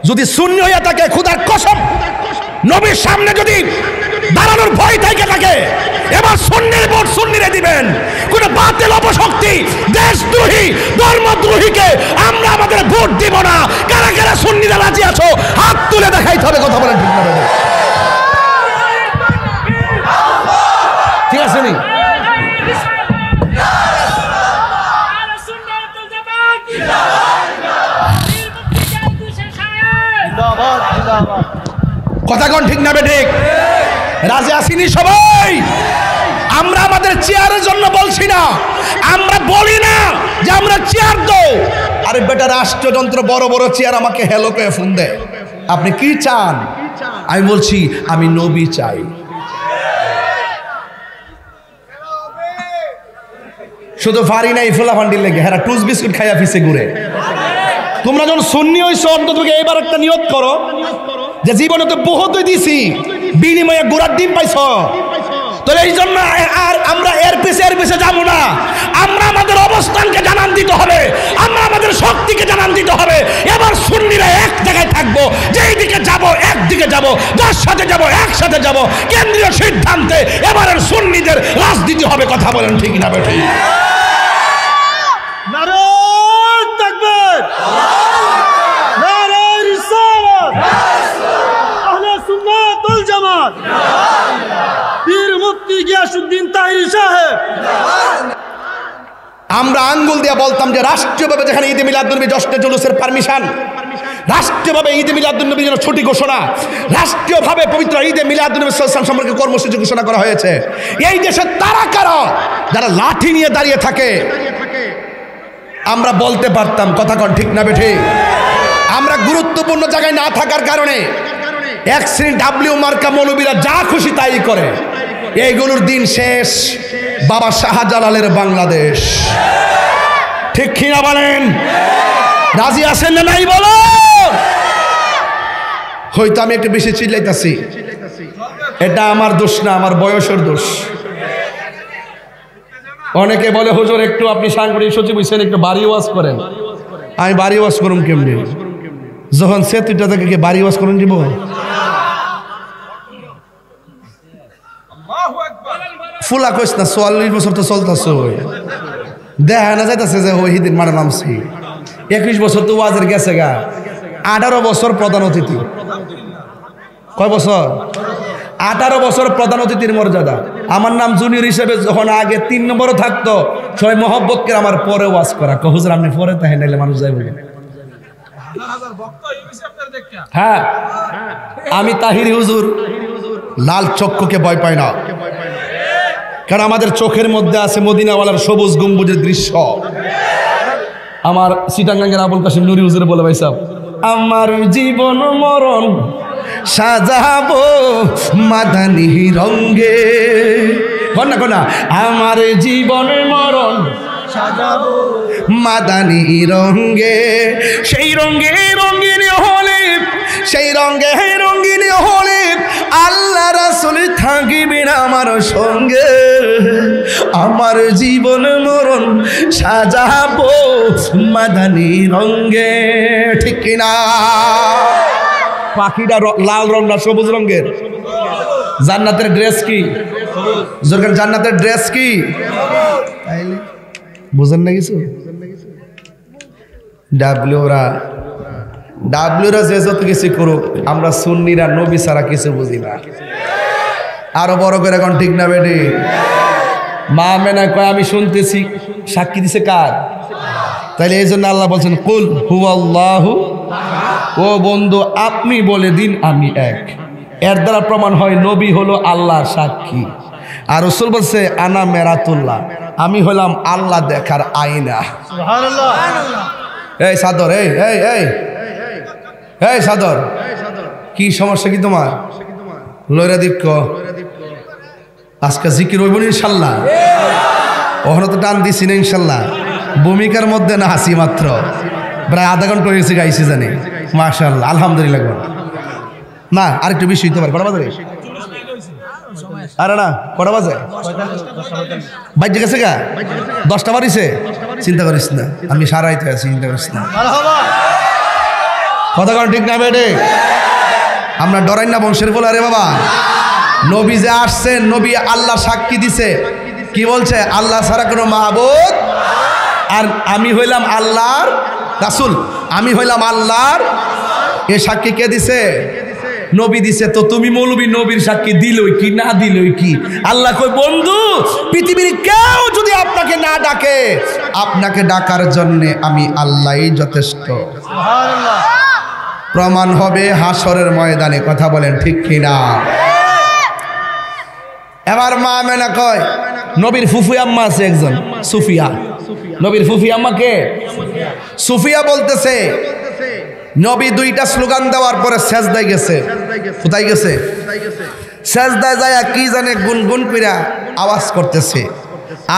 যদি সুন্নি হইয়া থাকে খুদার কসম নবীর সামনে যদি দাঁড়ানোর ভয় থেকে থাকে, এবার সুন্নির ভোট সুন্নিরে দিবেন। কোন বাতিল অপশক্তি, দেশদ্রোহী, ধর্মদ্রোহীকে আমরা আমাদের ভোট দিব না। কারা কারা সুন্নিরা রাজি আছো হাত তুলে দেখাইতে হবে। কথা বলেন ঠিক না? ঠিক আছে নি? কথা কোন ঠিক না বেঠিক? রাজি আসিনি সবাই? আমরা আমাদের চেয়ারের জন্য বলছি না, আমরা বলি না যে আমরা চেয়ার দো। আরে বেটা রাষ্ট্রযন্ত্র বড় বড় চেয়ার আমাকে হেলো করে ফোন দেয়, আপনি কি চান? আমি বলছি আমি নবী চাই। শুধু ফারি নাই ফোলা ফান্ডির লেগে হেরা টুস বিস্কুট খাইয়া ফিসে ঘুরে। তোমরা যখন সুন্নি হইছো অন্তত এবার একটা নিয়ত করো যে জীবনে তো বহুত দিছি, বিনিময়ে গোড়ার ডিম পাইছ। তো এই জন্য আর আমরা এর পিছে যাবো না। আমরা আমাদের অবস্থানকে জানান দিতে হবে, আমরা আমাদের শক্তিকে জানান দিতে হবে। এবার সুন্নিরা এক জায়গায় থাকবো, যেই দিকে যাব একদিকে যাব, যার সাথে যাব একসাথে যাব। কেন্দ্রীয় সিদ্ধান্তে এবারের সুন্নিদের রাজনীতি হবে। কথা বলেন ঠিক না বেঠিক? আমরা আঙ্গুল দিয়ে বলতাম যে রাষ্ট্রীয়ভাবে যেখানে ঈদে মিলাদুন্নবী জশ্নে জুলুসের পারমিশন, রাষ্ট্রীয়ভাবে ঈদে মিলাদুন্নবীর জন্য ছুটি ঘোষণা, রাষ্ট্রীয়ভাবে পবিত্র ঈদে মিলাদুন্নবী সম্পর্কে কর্মসূচি ঘোষণা করা হয়েছে। এই দেশে তারা কারা যারা লাঠি নিয়ে দাঁড়িয়ে থাকে? আমরা বলতে পারতাম। কথা কন ঠিক না বেঠিক? আমরা গুরুত্বপূর্ণ জায়গায় না থাকার কারণে এক শ্রেণী ডাব্লিউ মার্কা মৌলবীরা যা খুশি তাই করে। এইগুলোর দিন শেষ। বাবা শাহজালালের বাংলাদেশ। ঠিক কিনা বলেন? রাজি আছেন না নাই বলো? হয়তো আমি একটু বেশি চিল্লাইতেছি, এটা আমার দোষ না, আমার বয়সের দোষ। অনেকে বলে হুজুর একটু আপনি সাংগঠনিক সচিব হইছেন, একটু বাড়ি ওয়াজ করেন। আমি বাড়ি ওয়াজ করুম কেমনি? যখন সে তুইটা থেকে বাড়ি ওয়াজ করুন দিব? ফুলা কইস না, ৪৪ বছর তো চলতেছে, দেখা না যাইতেছে যে ওই দিন মারা নামছি। ২১ বছর তো ওয়াজের গেছে গা, ১৮ বছর প্রধান অতিথি। কয় বছর? 18 বছর প্রধান অতিথির মর্যাদা। আমার নাম জুনিয়র হিসেবে যখন আগে ৩ নম্বরও থাকতো, সবাই মহব্বত করে আমার পরে ওয়াজ করা। হুজুর আপনি পরে তাই নাইলে মানুষ যাই বলে। হ্যাঁ, আমি তাহিরি হুজুর লাল চক্ষুকে ভয় পাই না, কারণ আমাদের চোখের মধ্যে আছে মদিনাওয়ালার সবুজ গম্বুজের দৃশ্য। আমার চিটাঙ্গাঙ্গের আবুল কাশিম নুরি হুজুর বলে, ভাই সাহেব আমার জীবন মরণ সাজাবো মাদানি রঙ্গে। কন্যা কন্যা আমার জীবন মরণ সাজাবো মাদানি রঙ্গে। সেই রঙ্গে রঙ্গিন হলে, সেই রঙ্গে রঙ্গিন হলে আল্লাহ রাসূল থাকিবেন আমার সঙ্গে। আমার জীবন মরণ সাজাবো মাদানি রঙ্গে। ঠিক কিনা? পাখিটা লাল রং না সবুজ রঙের? জান্নাতের ড্রেস কি? জান্নাতের ড্রেস কি? বুঝেন না কিছু? ডাব্লিউরা যে যত কিছু করুক, আমরা সুন্নিরা নবী ছাড়া কিছু বুঝি না। আরো বড় করে এখন ঠিক না বেটি? মা মেনা কয় আমি শুনতেছি, সাক্ষী দিছে কার? তাইলে এই জন্য আল্লাহ বলছেন কুল হুয়াল্লাহু, ও বন্ধু আপনি বলে দিন আমি এক। এর দ্বারা প্রমাণ হয় নবী হলো আল্লাহর সাক্ষী। আর রাসূল বলছে আনা মেরাতুল্লাহ, আমি হলাম আল্লাহ দেখার আয়না। সুবহানাল্লাহ। এই সাদর, এই এই এই এই সাদর, কি সমস্যা কি তোমার? লয়রা দীক্ষ আজকে জিকির হইব ইনশাল্লাহ। ওখানে তো টান দিছি না ইনশাল্লাহ। ভূমিকার মধ্যে না হাসি মাত্র, প্রায় আধা ঘন্টা হয়েছে গাইছি জানি। মাশাআল্লাহ, আলহামদুলিল্লাহ। না আরেকটু বেশি হইতে পারে। কটা বাজে? আরে না কটা বাজে? বাজে গেছে গা 10টা বাড়িছে। চিন্তা করিস না, আমি সারাইতে আছি, চিন্তা করিস না। কথা কন ঠিক না বেটে? আমরা ডরাই না বংশের বলে। আরে বাবা, নবী যে আসছেন, নবী আল্লাহ সাক্ষী দিছে। কি বলছে? আল্লাহ ছাড়া কোনো মাহবুদ, আর আমি হইলাম আল্লাহর রাসূল, আমি হইলাম আল্লাহর। এ সাক্ষী কে দিছে? নবী দিছে। তো তুমি মৌলবী নবীর সাক্ষী দিলই কি না দিলই কি? আল্লাহ কই বন্ধু পৃথিবীর কেউ যদি আপনাকে না ডাকে, আপনাকে ডাকার জন্য আমি আল্লাহই যথেষ্ট। সুবহানাল্লাহ। প্রমাণ হবে হাসরের ময়দানে। কথা বলেন ঠিক কিনা? এবার মা মেনা কয় নবীর ফুফু আম্মা আছে একজন, সুফিয়া। নবীর ফুফি আম্মা কে? সুফিয়া বলতেছে নবী দুইটা স্লোগান দেওয়ার পরে সেজদায় গেছে। কোথায় গেছে? সেজদায় যায় কি জানে গুনগুন কইরা আওয়াজ করতেছে।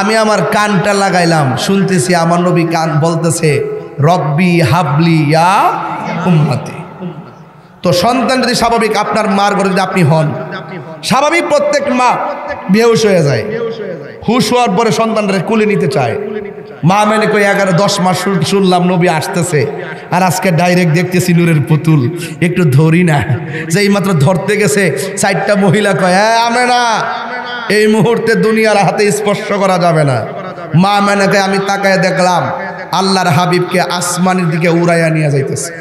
আমি আমার কানটা লাগাইলাম, শুনতেছি আমার নবী কান বলতেছে রব্বি হাবলি ইয়া উম্মতি। তো সন্তান যদি স্বাভাবিক, আপনার মার ঘরে যদি আপনি হন, স্বাভাবিক প্রত্যেক মা বেহুশ হয়ে যায়। হুশ হওয়ার পরে সন্তানরা কুলে নিতে চায়। মা মেনে কই 11-10 মাস শুনলাম নবী আসতেছে, আর আজকে ডাইরেক্ট দেখতেছি নূরের পুতুল, একটু ধরি না। যেই মাত্র ধরতে গেছে 4টা মহিলা কয় আমেনা এই মুহূর্তে দুনিয়ার হাতে স্পর্শ করা যাবে না। মা মেনে কয় আমি তাকায় দেখলাম আল্লাহর হাবিবকে আসমানের দিকে উড়াইয়া নিয়ে যাইতেছে।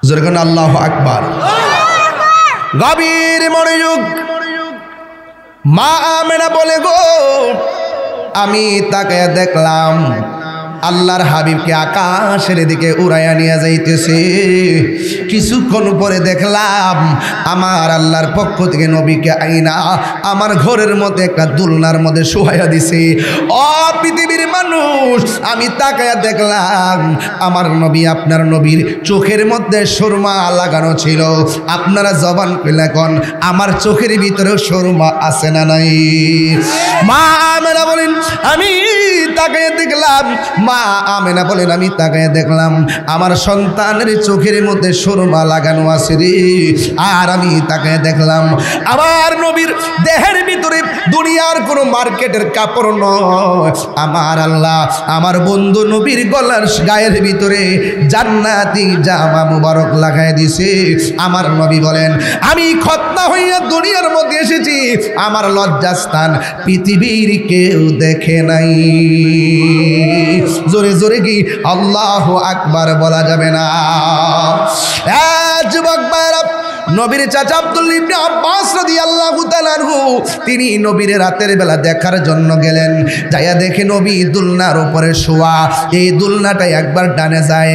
যেরকম আল্লাহু আকবার। গভীর মনোযোগ। মা আমেনা বলে গো আমি তাকায় দেখলাম আল্লাহর হাবিবকে আকাশের দিকে উড়াইয়া নিয়ে যাইতেছে। কিছুক্ষণ পরে দেখলাম আমার আল্লাহর পক্ষ থেকে নবীকে আইনা আমার ঘরের মধ্যে একটা দুলনার মধ্যে শোয়াইয়া দিছে। ও পৃথিবীর মানুষ, আমি তাকায়া দেখলাম আমার নবী, আপনার নবীর চোখের মধ্যে সুরমা লাগানো ছিল। আপনারা জবান খুলে কোন আমার চোখের ভিতরে সুরমা আছে না নাই? মা আমেনা বলেন আমি তাকায় দেখলাম, মা আমেনা বলেন আমি তাকায় দেখলাম আমার সন্তানের চোখের মধ্যে সুরমা লাগানো আছে রে। আর আমি তাকায় দেখলাম আমার নবীর দেহের ভিতরে দুনিয়ার কোনো মার্কেটের কাপড় নয়, আমার আল্লাহ আমার বন্ধু নবীর গলার গায়ের ভিতরে জান্নাতি জামা মুবারক লাগায় দিছে। আমার নবী বলেন আমি খতনা হইয়া দুনিয়ার মধ্যে এসেছি, আমার লজ্জাস্থান পৃথিবীর কেউ দেখে নাই। জোরে জোরে কি আল্লাহু আকবার বলা যাবে না? যুবক ভাইরা, নবীর চাচা আব্দুল্লাহ ইবনে আব্বাস রাদিয়াল্লাহু তাআলা আনহু তিনি নবীর রাতের বেলা দেখার জন্য গেলেন। যাইয়া দেখে নবী দুলনার উপরে শোয়া। এই দুলনাটা একবার ডানে যায়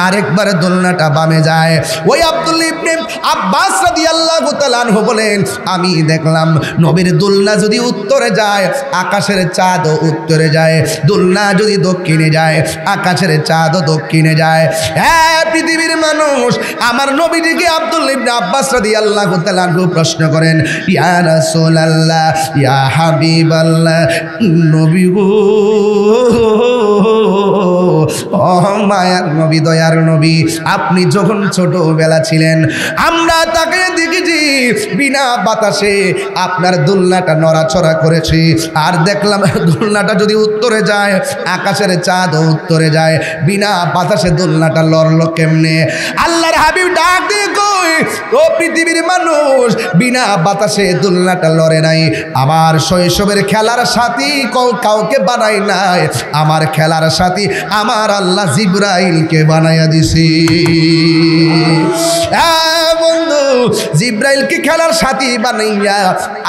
আর একবার দুলনাটা বামে যায়। ওই আব্দুল্লাহ ইবনে আব্বাস রাদিয়াল্লাহু তাআলা আনহু বলেন আমি দেখলাম নবীর দুলনা যদি উত্তরে যায় আকাশের চাঁদও উত্তরে যায়, দুলনা যদি দক্ষিণে যায় আকাশের চাঁদও দক্ষিণে যায়। হ্যাঁ পৃথিবীর মানুষ, আমার নবীজিকে আব্দুল্লাহ ইবনে আব্বাস রাদিয়াল্লাহু তাআলা আনহু প্রশ্ন করেন, ইয়া রাসূলুল্লাহ, ইয়া হাবিবাল্লাহ, নবী গো, ও মায়ার নবী, দয়ার নবী, আপনি যখন ছোটবেলা ছিলেন আমরা তাকে দেখেছি বিনা বাতাসে আপনার দোলনাটা নড়াচড়া করেছি, আর দেখলাম দোলনাটা যদি উত্তরে যায় আকাশের চাঁদও উত্তরে যায়, বিনা বাতাসে দোলনাটা লড়লো কেমনে? আল্লাহর হাবিব ডাক দিয়ে কই, ও পৃথিবীর মানুষ, বিনা বাতাসে দোলনাটা লড়ে নাই। আমার শৈশবের খেলার সাথী কাউকে বানাই নাই, আমার খেলার সাথী আমার আল্লাহ জিবরাইলকে বানাইয়া দিছি। বন্ধু, জিবরাইলকে খেলার সাথী বানাইয়া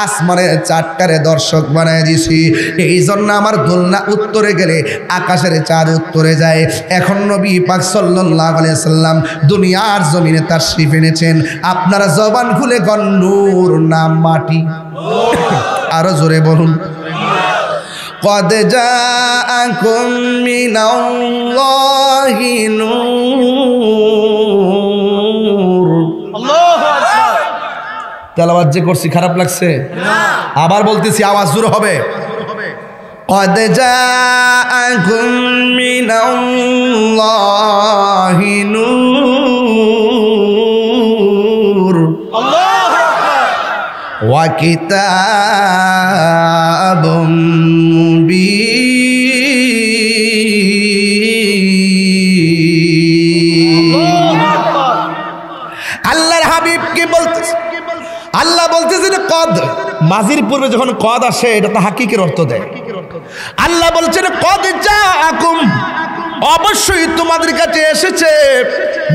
আসমানের চারটারে দর্শক বানাইয়া দিছি। এই জন্য আমার দোলনা উত্তরে গেলে আকাশের চাঁদ উত্তরে যায়। এখন নবী পাক সাল্লাল্লাহু আলাইহি সাল্লাম দুনিয়ার জমিনে তাশরীফ এনেছেন, আপনারা জবান খুলে কোন নূর না মাটি? আরো জোরে বলুন। قد جاءكم من الله نور। তেলাওয়াত যে করছি খারাপ লাগছে? আবার বলতেছি, আওয়াজ জোরে হবে। قد جاءكم من الله نور وكتاب আল্লাহর হাবিবকে বলতেছে, আল্লাহ বলতেছেন কদ, মাজির পূর্বে যখন কদ আসে এটা তো হাকিকের অর্থ দেয়। আল্লাহ বলছেন কদ জাআকুম, অবশ্যই তোমাদের কাছে এসেছে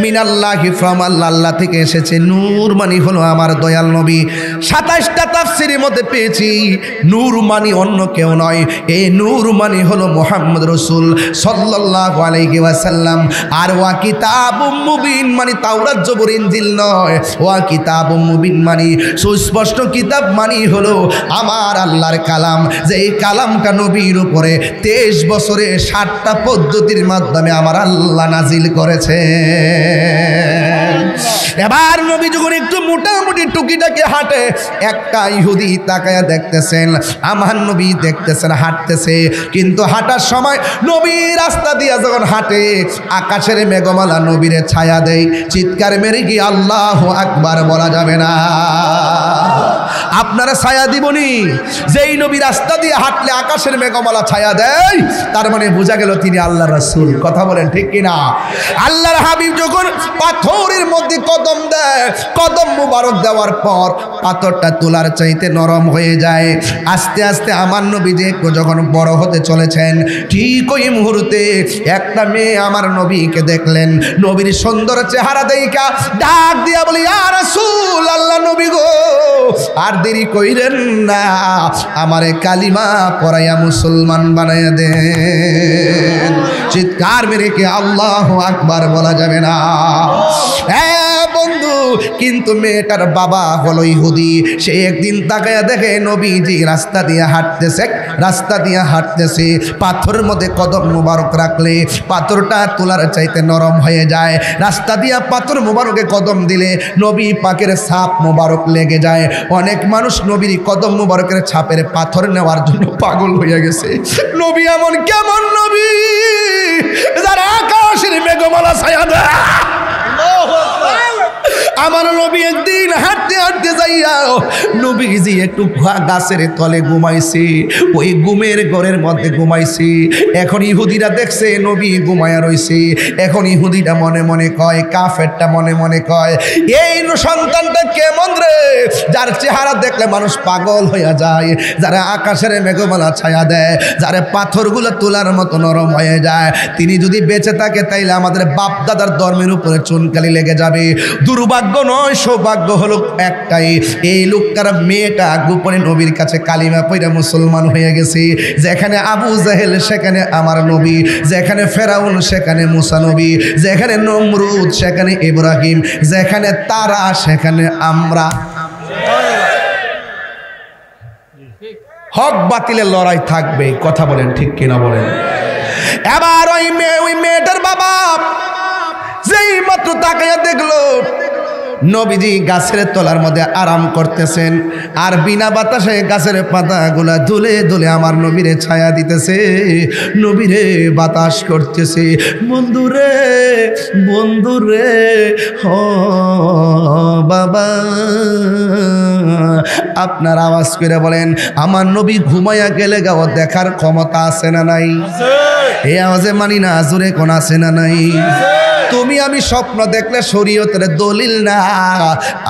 মিনাল্লাহি, ফ্রম আল্লাহ, আল্লাহ থেকে এসেছে, নূর মানে হলো আমার দয়াল নবী। 27টা তাফসীরের মধ্যে পেয়েছি নূর মানে অন্য কেউ নয়, এই নূর মানে হলো মুহাম্মদ রাসূল সাল্লাল্লাহু আলাইহি ওয়াসাল্লাম। আর ওয়া কিতাবুম মুবিন মানে তাওরাত জবুর ইনজিল নয়, ওয়া কিতাবুম মুবিন মানে সুস্পষ্ট কিতাব মানে হলো আমার আল্লাহর কালাম, যে এই কালামটা নবীর উপরে 23 বছরে 60টা পদ্ধতির মাধ্যমে আমার আল্লাহ নাজিল করেছে। এবার নবী যখন একটু মোটামুটি টুকিটাকে হাঁটে, একটা ইহুদি তাকায়া দেখতেছেন, আমার নবী দেখতেছেন হাঁটতেছে, কিন্তু হাঁটার সময় নবী রাস্তা দিয়ে যখন হাঁটে আকাশের মেঘমালা নবীরে ছায়া দেয়। চিৎকার মেরে কি আল্লাহু আকবার বলা যাবে না? আপনারা ছায়া দিবনি? যেই নবী রাস্তা দিয়ে হাঁটলে আকাশের মেঘমালা ছায়া দেয়, তার মানে বোঝা গেল তিনি আল্লাহ রাসূল। কথা বলেন ঠিক কিনা? আল্লাহর হাবিব যখন পাথরের মধ্যে কদম দেয়, কদম মুবারক দেওয়ার পর পাথরটা তোলার চাইতে নরম হয়ে যায়। আস্তে আস্তে আমার নবী যে যখন বড় হতে চলেছেন, ঠিক ওই মুহূর্তে একটা মেয়ে আমার নবীকে দেখলেন, নবীর সুন্দর চেহারা দেখা ডাক দিয়া বলি, ইয়া রাসূল, আল্লাহ নবী গো, আর দেরি কইরেন না, আমারে কালিমা পড়াইয়া মুসলমান বানাইয়া দেন। চিৎকার মেরে কে আল্লাহু আকবার বলা যাবে না? হ্যাঁ বন্ধু, কিন্তু মেয়েটার বাবা হলো ইহুদি। সে একদিন তাকায়া দেখে নবীজি রাস্তা দিয়ে হাঁটতেছে, পাথরের মধ্যে কদম মুবারক রাখলে পাথরটা তোলার চাইতে নরম হয়ে যায়। রাস্তা দিয়া পাথর মুবারকে কদম দিলে নবী পাকের ছাপ মুবারক লেগে যায়। অনেক মানুষ নবীর কদম মুবারকের ছাপের পাথর নেওয়ার জন্য পাগল হয়ে গেছে। নবী এমন কেমন নবী যারা আকাশের মেঘমালা ছায়া দেয়? আমার নবী একদিন হাঁটতে হাঁটতে যাইয়া নবীজি একটু গাছের তলে ঘুমাইছে, ওই ঘুমের ঘরের মধ্যে ঘুমাইছে। এখন ইহুদিরা দেখছে নবী ঘুমায়া রইছে। এখন ইহুদিটা মনে মনে কয়, কাফেরটা মনে মনে কয়, এই সন্তানটা কেমন রে, যার চেহারা দেখলে মানুষ পাগল হইয়া যায়, যারা আকাশের মেঘমালা ছায়া দেয়, যারা পাথরগুলো তোলার মতো নরম হয়ে যায়, তিনি যদি বেঁচে থাকে তাইলে আমাদের বাপ দাদার ধর্মের উপরে চুনকালি লেগে যাবে। দুর্ভাগ্য নয়, সৌভাগ্য হলো একটাই, এই লোকটার মেয়েটা গোপনে নবীর কাছে কালিমা পড়ে মুসলমান হয়ে গেছে। যেখানে আবু জাহেল সেখানে আমার নবী, যেখানে ফেরাউন সেখানে মুসা নবী, যেখানে নমরুদ সেখানে ইব্রাহিম, যেখানে তারা সেখানে আমরা। হক বাতিলের লড়াই থাকবে। কথা বলেন ঠিক কিনা বলেন? এবার ওই মেয়েটার বাবা যেই মাত্র তাকাইয়া দেখলো নবীজি গাছের তলার মধ্যে আরাম করতেছেন, আর বিনা বাতাসে গাছের পাতাগুলা দুলে দুলে আমার নবীরে ছায়া দিতেছে, নবীরে বাতাস করতেছে। বন্ধুরে বন্ধুরে ও বাবা, আপনার আওয়াজ করে বলেন, আমার নবী ঘুমাইয়া গেলে গাও দেখার ক্ষমতা আছে না নাই? এই আওয়াজে মানি না, জোরে কোন আছে না নাই? তুমি আমি স্বপ্ন দেখলে শরীয়তের দলিল না,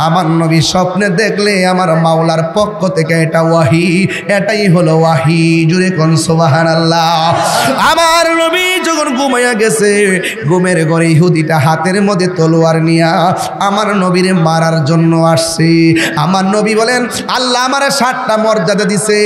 আমার নবী স্বপ্নে দেখলে আমার মাওলার পক্ষ থেকে এটা ওয়াহি, এটাই হলো ওয়াহি। জুড়ে কোন সুবহানাল্লাহ। আমার নবী যখন ঘুমাইয়া গেছে, ঘুমের ঘরে ইহুদিটা হাতের মধ্যে তলোয়ার নিয়া আমার নবীরে মারার জন্য আসছে। আমার নবী বলেন, আল্লাহ আমার 7টা মর্যাদা দিছে,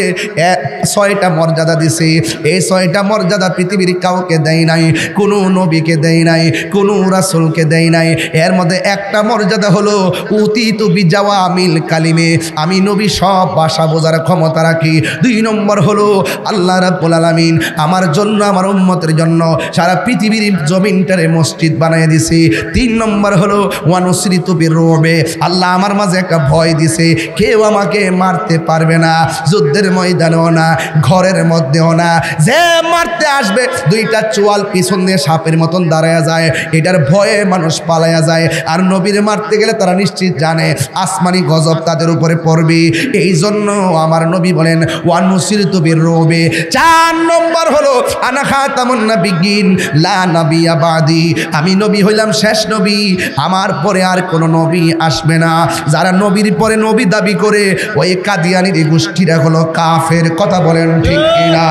6টা মর্যাদা দিছে। এই 6টা মর্যাদা পৃথিবীর কাউকে দেয় নাই, কোনো নবীকে দেয় নাই, কোনো রাসূলকে দেয় নাই। এর মধ্যে একটা মর্যাদা হলো উতিতু বিজাওয়ামিল কালিমে, আমি নবী সব ভাষা বোঝার ক্ষমতা রাখি। 2 নম্বর হলো আল্লাহ রাব্বুল আলামিন আমার জন্য, আমার উম্মতের জন্য সারা পৃথিবীর জমিনটারে মসজিদ বানায় দিছে। 3 নম্বর হলো ওয়ানুসরিতু বিররুবে, আল্লাহ আমার মাঝে একটা ভয় দিছে, কেউ আমাকে মারতে পারবে না, যুদ্ধের ময়দানেও না, ঘরের মধ্যেও না। যে মারতে আসবে 2টা চোয়াল পিছন দিয়ে সাপের মতন দাঁড়ায়া যায়, এটার ভয়ে মানুষ পালায়া যায়। আর নবীর মারতে গেলে তারা নিশ্চিত জানে আসমানি গজব তাদের উপরে পড়বে। এই জন্য আমার নবী বলেন ওয়ানুসরিতু বিররুবে। 4 নম্বর হলো আনা খাতামুন নাবিয়্যিন লা নাবিয়্যা বাদি, আমি নবী হইলাম শেষ নবী, আমার পরে আর কোনো নবী আসবে না। যারা নবীর পরে নবী দাবি করে ওই কাদিয়ানির গোষ্ঠীরা হলো কাফের। কথা বলেন ঠিক কিনা?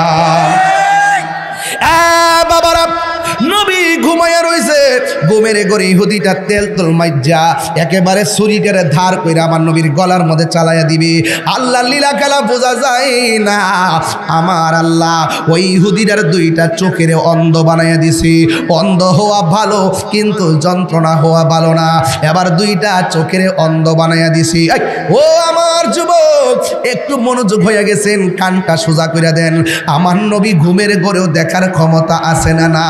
বাবারা, নবী ঘুমাইয়া রইছে, ঘুমের ঘরে ইহুদিটা তেল তুল মাইজা একেবারে ছুরিটারে ধার কইরা আমার নবীর গলার মধ্যে চালাইয়া দিবে। আল্লাহর লীলা খেলা বোঝা যায় না। আমার আল্লাহ ওই ইহুদিটার 2টা চোখের অন্ধ বানাইয়া দিছে। অন্ধ হওয়া ভালো, কিন্তু যন্ত্রণা হওয়া ভালো না। এবার 2টা চোখের অন্ধ বানাইয়া দিছি। ও আমার যুবক, একটু মনোযোগ হয়ে গেছেন, কানটা সোজা কইরা দেন। আমার নবী ঘুমের ঘরেও দেখার ক্ষমতা আছে না না?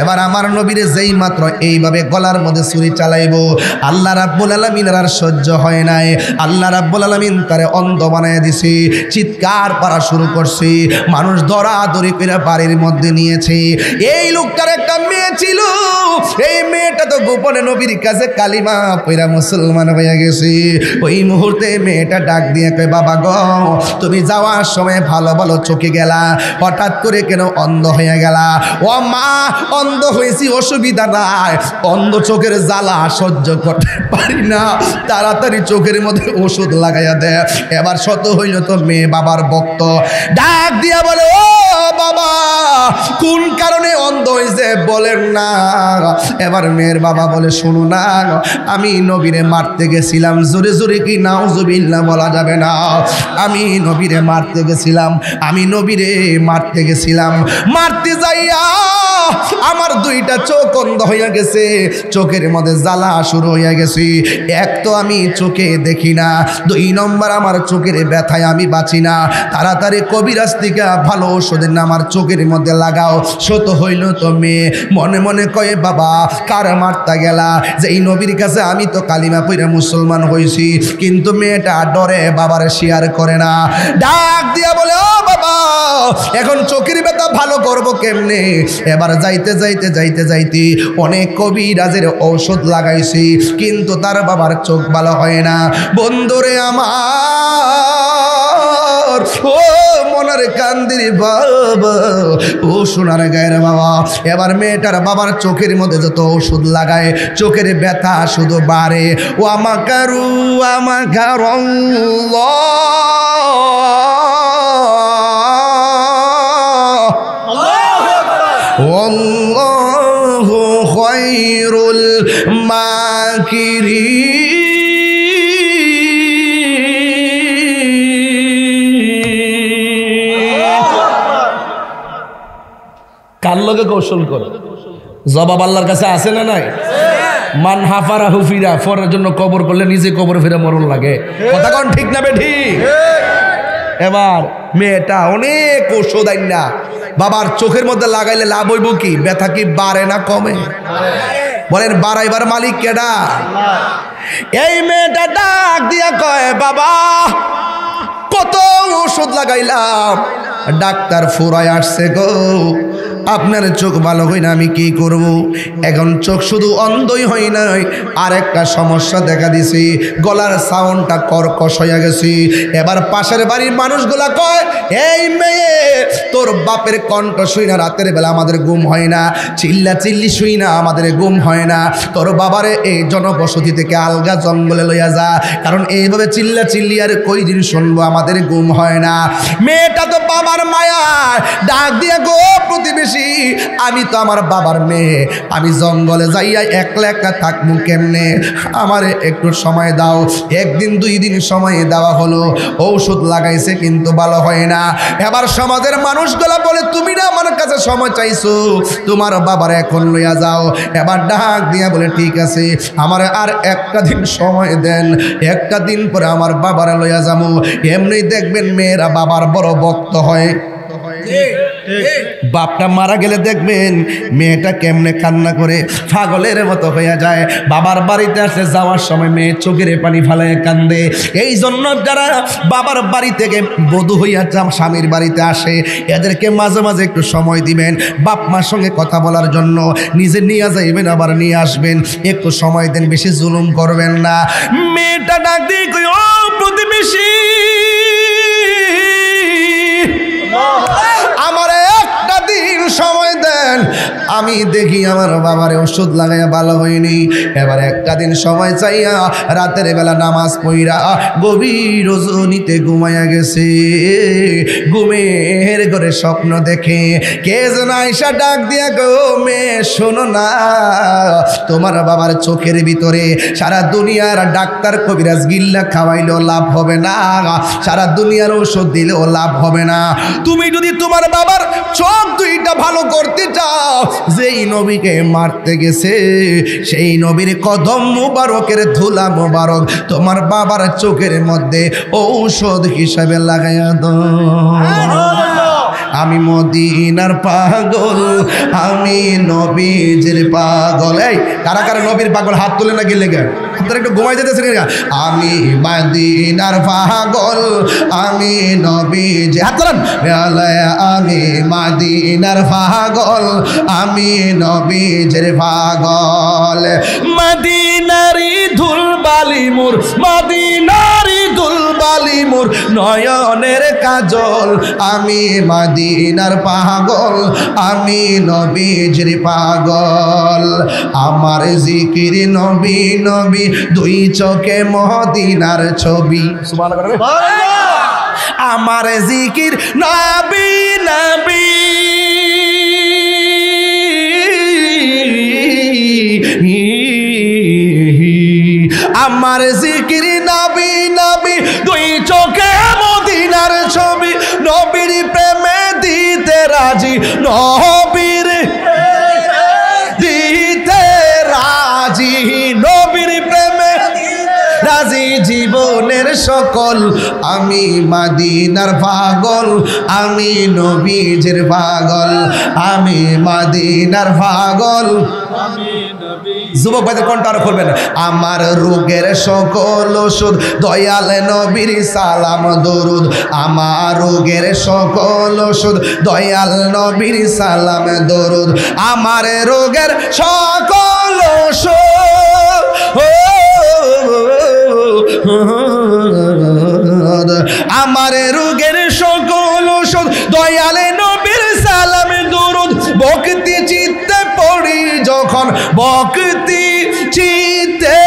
এবার আমার নবীরে যেই মাত্র এইভাবে গলার মধ্যে ছুরি চালাইবো, আল্লাহ রাব্বুল আলামিন আর সহ্য হয় নাই। আল্লাহ রাব্বুল আলামিন তারে অন্ধ বানায় দিছে। চিৎকার করা শুরু করছে, মানুষ দরাদরি করে বাড়ির মধ্যে নিয়েছে। এই লোকটার একটা মেয়ে ছিল, এই মেয়েটা তো গোপনে নবীর কাছে কালিমা পড়া মুসলমান হয়ে গেছে। ওই মুহূর্তে মেয়েটা ডাক দিয়ে কয়, বাবা গো, তুমি যাওয়ার সময় ভালো ভালো চোখে গেলা, হঠাৎ করে কেন অন্ধ হয়ে গেলা? ও মা, অন্ধ হয়েছি অসুবিধা নাই, অন্ধ চোখের জ্বালা সহ্য করতে পারি না, তাড়াতাড়ি চোখের মধ্যে ওষুধ লাগাইয়া দেয়। এবার শত হইল তো মেয়ে বাবার ভক্ত, ডাক দিয়া বলে, ও বাবা, কোন কারণে অন্ধ হয়েছে বলেন না। এবার মেয়ের বাবা বলে, শোনো না, আমি নবীরে মারতে গেছিলাম। জোরে জোরে কি নাউজুবিল্লাহ বলা যাবে না? আমি নবীরে মারতে গেছিলাম, আমি নবীরে মারতে গেছিলাম। মারতে যাইয়া আমার 2টা চোখ অন্ধ হইয়া গেছে, চোখের মধ্যে জ্বালা শুরু হইয়া গেছে। এক তো আমি চোখে দেখি না, 2 নম্বর আমার চোখের ব্যথায় আমি বাঁচি না। তাড়াতাড়ি কবিরাজ থেকে ভালো ওষুধের নাম আমার চোখের মধ্যে লাগাও। শত হইল তো মেয়ে মনে মনে কয়ে, বাবা কার মারতা গেলা? যে এই নবীর কাছে আমি তো কালিমা পড়ে মুসলমান হয়েছি, কিন্তু মেয়েটা ডরে বাবারে শেয়ার করে না। ডাক দিয়া বলে, ও বাবা, এখন চোখের ব্যথা ভালো করব কেমনে? এবার যাইতে যাইতে যাইতে যাইতে অনেক কবিরাজের ঔষধ লাগাইছি, কিন্তু তার বাবার চোখ ভালো হয় না। বন্ধুরে আমার, ও মনের কান্দির বাবা, ও সোনার গায়ের বাবা, এবার মেয়েটার বাবার চোখের মধ্যে যত ওষুধ লাগায় চোখের ব্যথা শুধু বাড়ে। ও আমাকারু আল্লাহু খায়রুল মাকিরিন। কার লগে কৌশল করে জবাব আল্লাহর কাছে আছে না নাই? মান হাফারা হুফিরা, ফরের জন্য কবর করলে নিজে কবর ফিরে মরণ লাগে। কথা কোন ঠিক না বেঠি? এবার মেয়েটা অনেক ওষুধ আইনা বাবার চোখের মধ্যে লাগাইলে লাভ হইব কি? ব্যথা কি বাড়ে না কমে? বলেন বাড়াইবার মালিক কেডা? এই মেয়েটা ডাক দিয়া কয়, বাবা কত ওষুধ লাগাইলাম, ডাক্তার ফুরায় আসছে গো, আপনার চোখ ভালো হয় না, আমি কি করব? এখন চোখ শুধু অন্ধই হয় নাই, আর একটা সমস্যা দেখা দিছে, গলার সাউন্ডটা কর্কশ হয়ে গেছে। এবার পাশের বাড়ির মানুষগুলা কয়, এই মেয়ে তোর বাপের কণ্ঠ শুই না রাতের বেলা আমাদের ঘুম হয় না, চিল্লা চিল্লি শুই না আমাদের ঘুম হয় না, তোর বাবারে এই জনবসতি থেকে আলগা জঙ্গলে লইয়া যা, কারণ এইভাবে চিল্লা চিল্লি আর কই দিন শুনবো, আমাদের ঘুম হয় না। মেয়েটা তো বাবার মায়া ডাক দিয়া, গো প্রতিবেশী, আমি তো আমার বাবার মেয়ে, আমি জঙ্গলে যাইয়া একলা একলা থাকবো কেমনে, আমারে একটু সময় দাও। একদিন দুই দিন সময় দেওয়া হলো, ঔষধ লাগাইছে কিন্তু ভালো হয় না। এবার সমাজের মানুষগুলা বলে, তুমি না আমার কাছে সময় চাইছো, তোমার বাবার এখন লইয়া যাও। এবার ডাক দিয়া বলে, ঠিক আছে আমার আর একটা দিন সময় দেন, একটা দিন পরে আমার বাবারে লইয়া যাবো। এমনি দেখবেন মেয়েরা বাবার বড় ভক্ত হয়। বাপটা মারা গেলে দেখবেন মেয়েটা কেমনে কান্না করে পাগলের মতো হয়ে যায়। বাবার বাড়িতে আসলে যাওয়ার সময় মেয়ে চোখের পানি ফালায় কান্দে। এই জন্য যারা বাবার বাড়ি থেকে বধূ হইয়া স্বামীর বাড়িতে আসে, এদেরকে মাঝে মাঝে একটু সময় দিবেন, বাপ মার সঙ্গে কথা বলার জন্য। নিজে নিয়ে যাইবেন আবার নিয়ে আসবেন, একটু সময় দেন, বেশি জুলুম করবেন না। মেয়েটা ডাক দিয়ে কই, ও প্রতিবেশী, আমার একটা দিন সময় দেন, আমি দেখি আমার বাবারে ওষুধ লাগাইয়া ভালো হয়নি। এবার একটা দিন সময় চাইয়া রাতের বেলা নামাজ পড়া গভীর রজনীতে ঘুমাইয়া গেছে। ঘুমের ঘরে স্বপ্ন দেখে কে যেন আইসা ডাক দিয়া গো, মেয়ে শোনো না, তোমার বাবার চোখের ভিতরে সারা দুনিয়ার ডাক্তার কবিরাজ গিল্লা খাওয়াইলেও লাভ হবে না, সারা দুনিয়ার ওষুধ দিলেও লাভ হবে না। তুমি যদি তোমার বাবার চোখ দুইটা ভালো করতে চাও, যেই নবীকে মারতে গেছে সেই নবীর কদম মুবারকের ধুলা মুবারক তোমার বাবার চোখের মধ্যে ঔষধ হিসাবে লাগাইয়া দাও। আমি মদিনার পাগল, আমি নবীজির পাগল। এই কারা কারা নবীর পাগল হাত তুলে না গেলে গা, আপনারা একটু ঘুমাই যেতেছেন। আমি মদিনার পাগল, আমি নবীজি, হাত তোলেন। আমি মদিনার পাগল, আমি নবীজির পাগল। মদিনারি ধুলবালি মোর, মদিনারি ধুলবালি মোর নয়নের কাজল। আমি মদিনার পাগল, আমি নবীজির পাগল। আমার জিকির নবী নবী, দুই চোখে মদিনার ছবি। আমার জিকির নবী নবী, আমার জিকির নবী নবী, দুই চোখে মদিনার ছবি। নবীর প্রেমে দিতে রাজি, নবীর দিতে রাজি, নবীর প্রেমে রাজি জীবনের সকল। আমি মদিনার পাগল, আমি নবীজির পাগল, আমি মদিনার পাগল। যুবক ভাইদের কণ্ঠ আরো করবেন। আমার রোগের সকল ওষুধ দয়াল নবীর সালাম দরুদ, আমার রোগের সকল ওষুধ দয়াল নবীর সালাম দরুদ, আমার রোগের সকল ওষুধ আমার রোগের সকল ওষুধ দয়াল নবীর সালাম দরুদ। ভক্তি চিত্তে পড়ি যখন, ভক্তি চিত্তে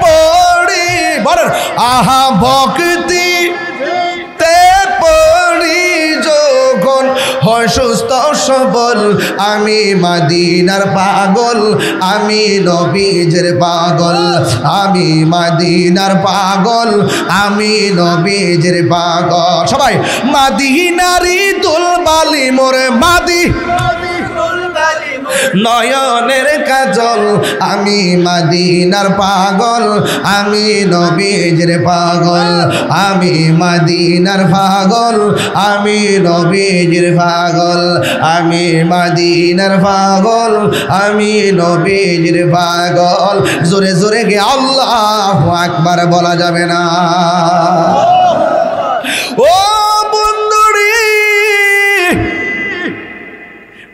পড়ি, বলেন আহা, ভক্তি তে পড়ি যখন হয় সুস্থ সবল। আমি মদিনার পাগল, আমি নবীজির পাগল, আমি মদিনার পাগল, আমি নবীজির পাগল। সবাই মদিনারি দুলবালি মোরে, নয়নের কাজল, আমি মদিনার পাগল, আমি নবীজির পাগল, আমি মদিনার পাগল, আমি নবীজির পাগল, আমি মদিনার পাগল, আমি নবীজির পাগল। জোরে জোরে গে আল্লাহু আকবার বলা যাবে না? ও বন্ধুরে,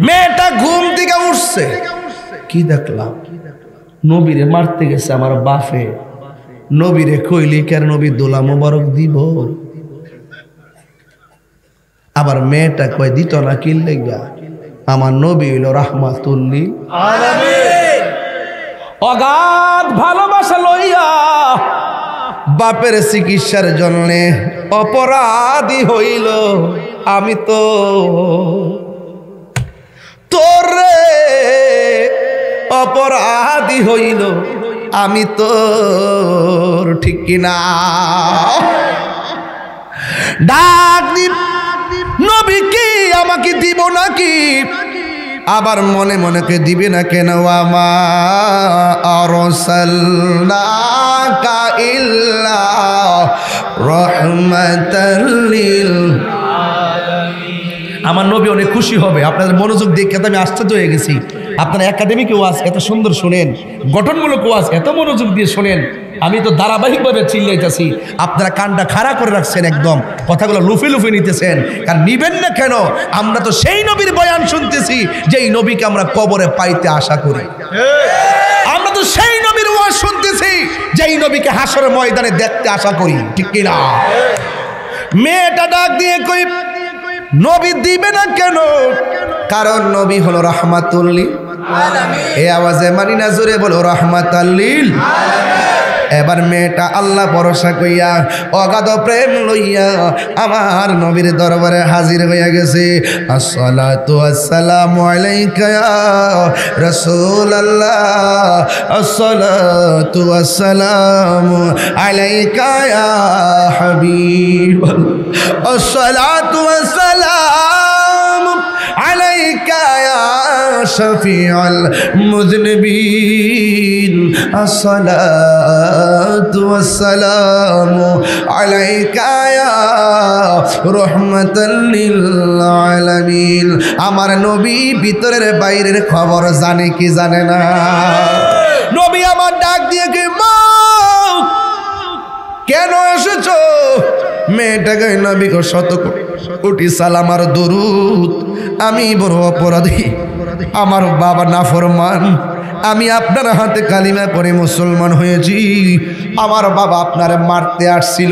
মেয়েটা ঘুম থেকে উঠছে, কি দেখলাম? নবীরে মারতে গেছে আমার বাপে। নবীরে কইলি কার নবী দোলা মোবারক দিব, আবার মেয়েটা কয় দিত না কি লেগা? আমার নবী হইল রাহমাতুল লিল আলামিন। অগাধ ভালোবাসা লইয়া বাপের চিকিৎসার জন্য অপরাধী হইল। আমি তো তোরে অপরাধী হইল, আমি তোর, ঠিক কিনা? ডাক দিন নবী কি আমাকে দিব নাকি? আবার মনে মনে কে দিবে না কেন? আমা আরসালনাকা ইল্লা রাহমাতাল লিল আলামিন। আমার নবী অনেক খুশি হবে। আপনাদের মনোযোগ দেখে তো আমি আশ্চর্য হয়ে গেছি। আপনারা একাডেমিক ওয়াজ এত সুন্দর শোনেন, গঠনমূলক ওয়াজ এত মনোযোগ দিয়ে শোনেন, আমি তো ধারাবাহিকভাবে চিল্লাইতেছি, আপনারা কানটা খাড়া করে রাখছেন, একদম কথাগুলো লুফে লুফে নিতেছেন। কারণ নিবেন না কেন? আমরা তো সেই নবীর বয়ান শুনতেছি যেই নবীকে আমরা কবরে পাইতে আশা করি। আমরা তো সেই নবীর ওয়াজ শুনতেছি যেই নবীকে হাসরের ময়দানে দেখতে আশা করি, ঠিক কিনা? মেয়েটা ডাক দিয়ে কই নবী দিবে না কেন? কারণ নবী হলো রাহমাতুল লিল আলামিন। এই আওয়াজে মানি না, জোরে বলো রাহমাতুল লিল আলামিন। এবার মেয়েটা আল্লাহ ভরসা কইয়া অগাধ প্রেম লইয়া আমার নবীর দরবারে হাজির হইয়া গেছে। আসসালাতু আসসালামু আলাইকা ইয়া রাসূলুল্লাহ, আসসালাতু আসসালামু আলাইকা ইয়া হাবিবাল্লাহ, আসসালাতু আসসালামু আলাইকা ইয়া শাফিউল মুযনিবিন, আসসালাতু ওয়াসসালামু আলাইকা ইয়া রাহমাতাল লিল আলামিন। আমার নবী ভিতরের বাইরের খবর জানে কি জানে না? নবী আমার ডাক দিয়ে কি মা কেন এসেছো? মেয়েটাকে নবী গো শত কোটি সালাম আর দরুদ, আমি বড় অপরাধী, আমার বাবা নাফরমান, আমি আপনার হাতে কালিমা পড়ে মুসলমান হয়েছি। আমার বাবা আপনারে মারতে আসছিল,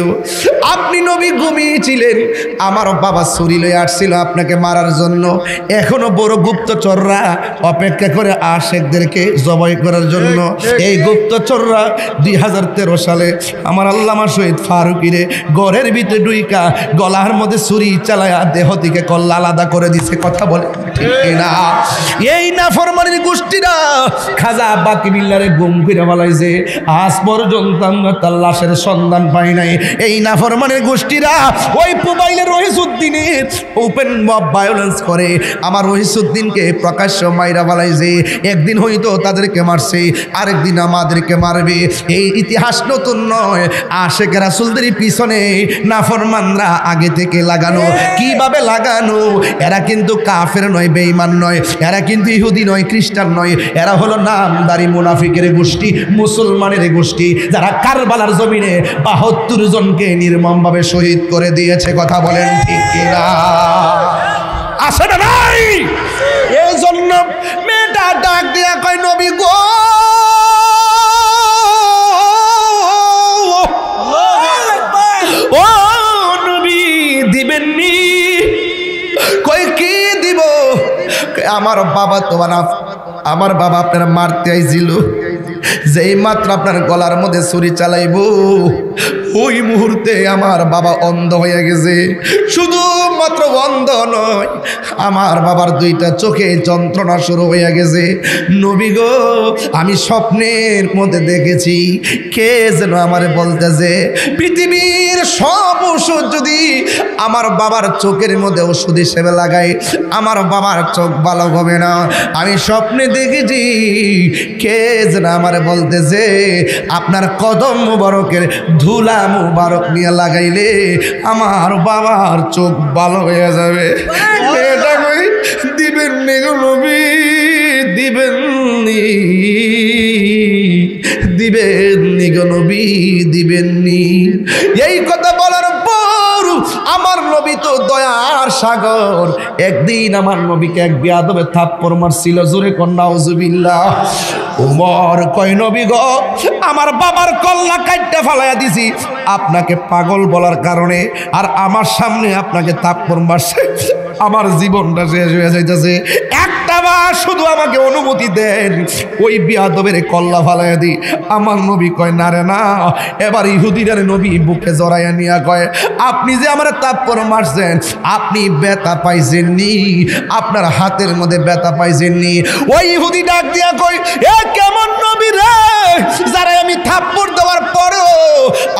আপনি নবী ঘুমিয়েছিলেন, আমার বাবা ছুরি লয়ে আসছিল আপনাকে মারার জন্য। এখনো বড় গুপ্তচররা অপেক্ষা করে আশেকদেরকে জবাই করার জন্য। এই গুপ্তচররা 2013 সালে আমার আল্লামা শহীদ ফারুকিরে ঘরের ভিতরে ডুইকা গলার মধ্যে ছুরি চালায়া দেহ থেকে কল্লা আলাদা করে দিছে। কথা বলে ঠিক না? এই নাফরমানির গোষ্ঠীরা খাজা বাকি বিল্লারে গুম করে ফেলাইছে, আজ পর্যন্ত আমরা তার লাশের সন্ধান পাই নাই। এই নাফরমানের গোষ্ঠীরা ওই মোবাইলের রহিসউদ্দিনে ওপেন মব ভায়োলেন্স করে আমার রহিসউদ্দিনকে প্রকাশ্য মাইরা ফেলাইছে। একদিন হয়তো তাদেরকে মারছে, আরেকদিন আমাদেরকে মারবে। এই ইতিহাস নতুন নয়, আশেক রাসূলদের পিছনে নাফরমানরা আগে থেকে লাগানো। কিভাবে লাগানো? এরা কিন্তু কাফের নয়, বেঈমান নয়, এরা কিন্তু ইহুদি নয়, খ্রিস্টান নয়, এরা হলো নামদারি মুনাফিকের গোষ্ঠী, মুসলমানের গোষ্ঠী, যারা কারবালার জমিনে 72 জনকে নির্মমভাবে শহীদ করে দিয়েছে। কথা বলেন ঠিক কিনা? আসে না নাই? এই জন্য মেয়েটা ডাক দিয়া কয় নবী গো, ও নবী দিবেননি? কই কি দিব? আমার বাবা তো আমার বাবা আপনার মারতে আইছিল, যেই মাত্র আপনার গলার মধ্যে ছুরি চালাইব ওই মুহূর্তে আমার বাবা অন্ধ হয়ে গেছে। শুধুমাত্র অন্ধ নয়, আমার বাবার দুইটা চোখে যন্ত্রণা শুরু হয়ে গেছে। নবী গো, আমি স্বপ্নের মধ্যে দেখেছি কে যেন আমারে বলতেছে পৃথিবীর সব ওষুধ যদি আমার বাবার চোখের মধ্যে ওষুধ হিসেবে লাগাই, আমার বাবার চোখ ভালো হবে না। আমি স্বপ্নে দেখেছি কে যেন আমারে বলতেছে আপনার কদম মুবারকের ধুলা মুবারক নিয়ে লাগাইলে আমার বাবার চোখ ভালো হয়ে যাবে। এটা কই দিবেননি গো নবী, দিবেননি, দিবেননি গো নবী, দিবেননি। এই কথা বলার পর আমার নবী তো দয়ার সাগর। একদিন আমার নবীকে এক বেয়াদবে থাপ্পড় মারছিল, জোরে কন্যা নাউজুবিল্লাহ। ওমর কয় নবী গো, আমার বাবার কল্লা কাটতে ফালাইয়া দিছি আপনাকে পাগল বলার কারণে, আর আমার সামনে আপনাকে থাপ্পড় মারছে, আমার জীবনটা শেষ হয়ে যাইতেছে। একটা বার শুধু আমাকে অনুমতি দেন, ওই বিয়াদবের কল্লা ফালাইয়া দিই। আমার নবী কয় না রে না। এবার ইহুদিরা নবী বুকে জড়াইয়া নিয়া কয় আপনি যে আমার থাপ্পড় মারছেন, আপনি ব্যথা পাইছেননি? আপনার হাতের মধ্যে ব্যথা পাইছেননি? ওই ইহুদি ডাক দিয়া কয় এ কেমন নবী রে, যারা আমি থাপ্পড় দেওয়ার পরেও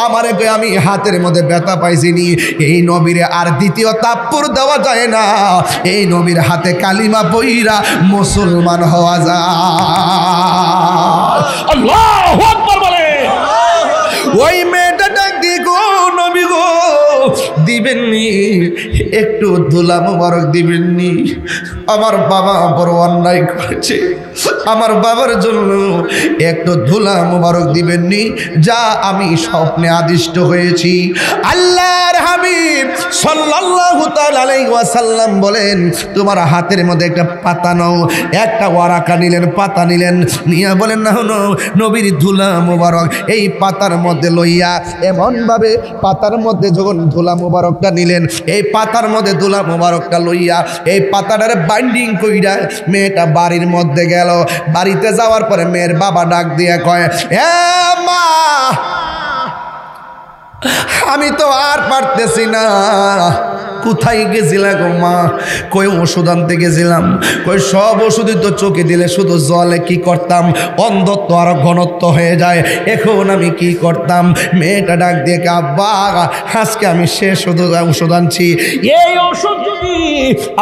আমারে কয় আমি হাতের মধ্যে ব্যথা পাইছিনি। এই নবীরে আর দ্বিতীয় থাপ্পড় দেওয়া যায় না, এই নবীর হাতে কালিমা পইরা মুসলমান হওয়া যায়। আল্লাহু আকবার বলে। ওই মেয়েটা ডাক দিয়ে গো নবী গো, দিবেননি একটু ধুলা মুবারক দিবেননি? আমার বাবা বড় অন্যায় করেছে, আমার বাবার জন্য একটু ধুলা মুবারক দিবেননি? যা আমি স্বপ্নে আদিষ্ট হয়েছি। আল্লাহর হাবিব সাল্লাল্লাহু তাআলা আলাইহি ওয়াসাল্লাম বলেন তোমার হাতের মধ্যে একটা পাতা নাও। একটা ওয়ারাকা নিলেন, পাতা নিলেন, নিয়ে বলেন না হলো নবীর ধুলা মুবারক এই পাতার মধ্যে লইয়া এমনভাবে পাতার মধ্যে যখন ধুলা মুবারকটা নিলেন, এই পাতার মধ্যে ধুলা মুবারকটা লইয়া এই পাতাটারে বাইন্ডিং কইরা মেয়েটা বাড়ির মধ্যে গেল। বাড়িতে যাওয়ার পরে মেয়ের বাবা ডাক দিয়ে কয় এ মা, আমি তো আর পারতেছি না। কোথায় গেছিলা গো মা? কই ওষুধ আনতে গেছিলাম। কই সব ওষুধই তো চোখে দিলে শুধু জলে কি করতাম, অন্ধত্ব আর ঘনত্ব হয়ে যায়, এখন আমি কি করতাম? মেয়েটা ডাক দিয়ে আব্বা আজকে আমি শেষ ওষুধ আনছি, এই ওষুধ যদি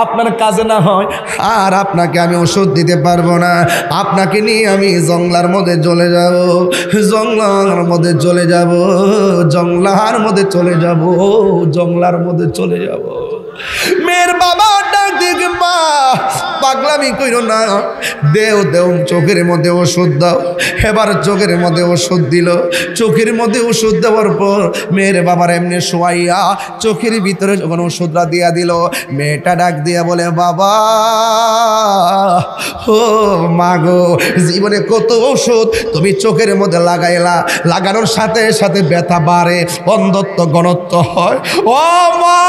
আপনার কাজে না হয় আর আপনাকে আমি ওষুধ দিতে পারবো না। আপনাকে নিয়ে আমি জংলার মধ্যে চলে যাব, জংলার মধ্যে চলে যাব, জংলার মধ্যে চলে যাব, জংলার মধ্যে চলে যাব। মেয়ের বাবা ডাক দিকে মা পাগলামি কইরো না, দেও দেও চোখের মধ্যে ওষুধ দাও। এবার চোখের মধ্যে ওষুধ দিল। চোখের মধ্যে ওষুধ দেওয়ার পর মেয়ের বাবার এমনি শোয়াইয়া চোখের ভিতরে যখন ওষুধটা দিয়া দিল, মেয়েটা ডাক দিয়া বলে বাবা ও মা গো, জীবনে কত ওষুধ তুমি চোখের মধ্যে লাগাইলা, লাগানোর সাথে সাথে ব্যথা বাড়ে, অন্ধত্ব ঘনত্ব হয়। ও মা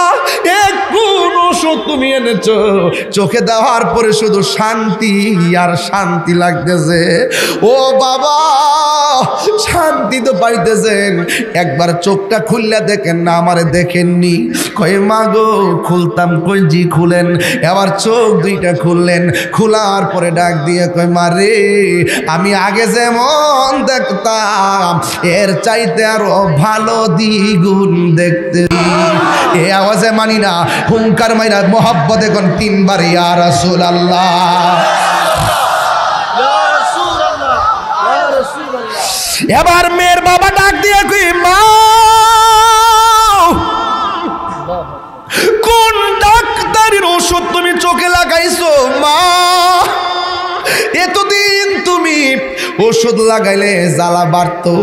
কোন ওষুধ তুমি এনেছো? চোখে দেওয়ার পরে শুধু শান্তি আর শান্তি লাগতেছে। ও বাবা শান্তি তো পাইতেছেন, একবার চোখটা খুললে দেখেন না, আমারে দেখেননি। কই মা গো খুলতাম, কই জি খুলেন। এবার চোখ দুইটা খুললেন, খোলার পরে ডাক দিয়ে কই মা রে, আমি আগে যেমন দেখতাম এর চাইতে আরো ভালো দ্বিগুণ দেখতে। এ আওয়াজে মানি না, হুঙ্কার মাইরা মোহাব্বতে কোন তিনবার ইয়া রাসূলুল্লাহ। এবার মেয়ের বাবা ডাক দিয়ে কই মা কোন ডাক্তারের ওষুধ তুমি চোখে লাগাইছো? মা এতদিন তুমি ওষুধ লাগাইলে জ্বালা বাড়তো,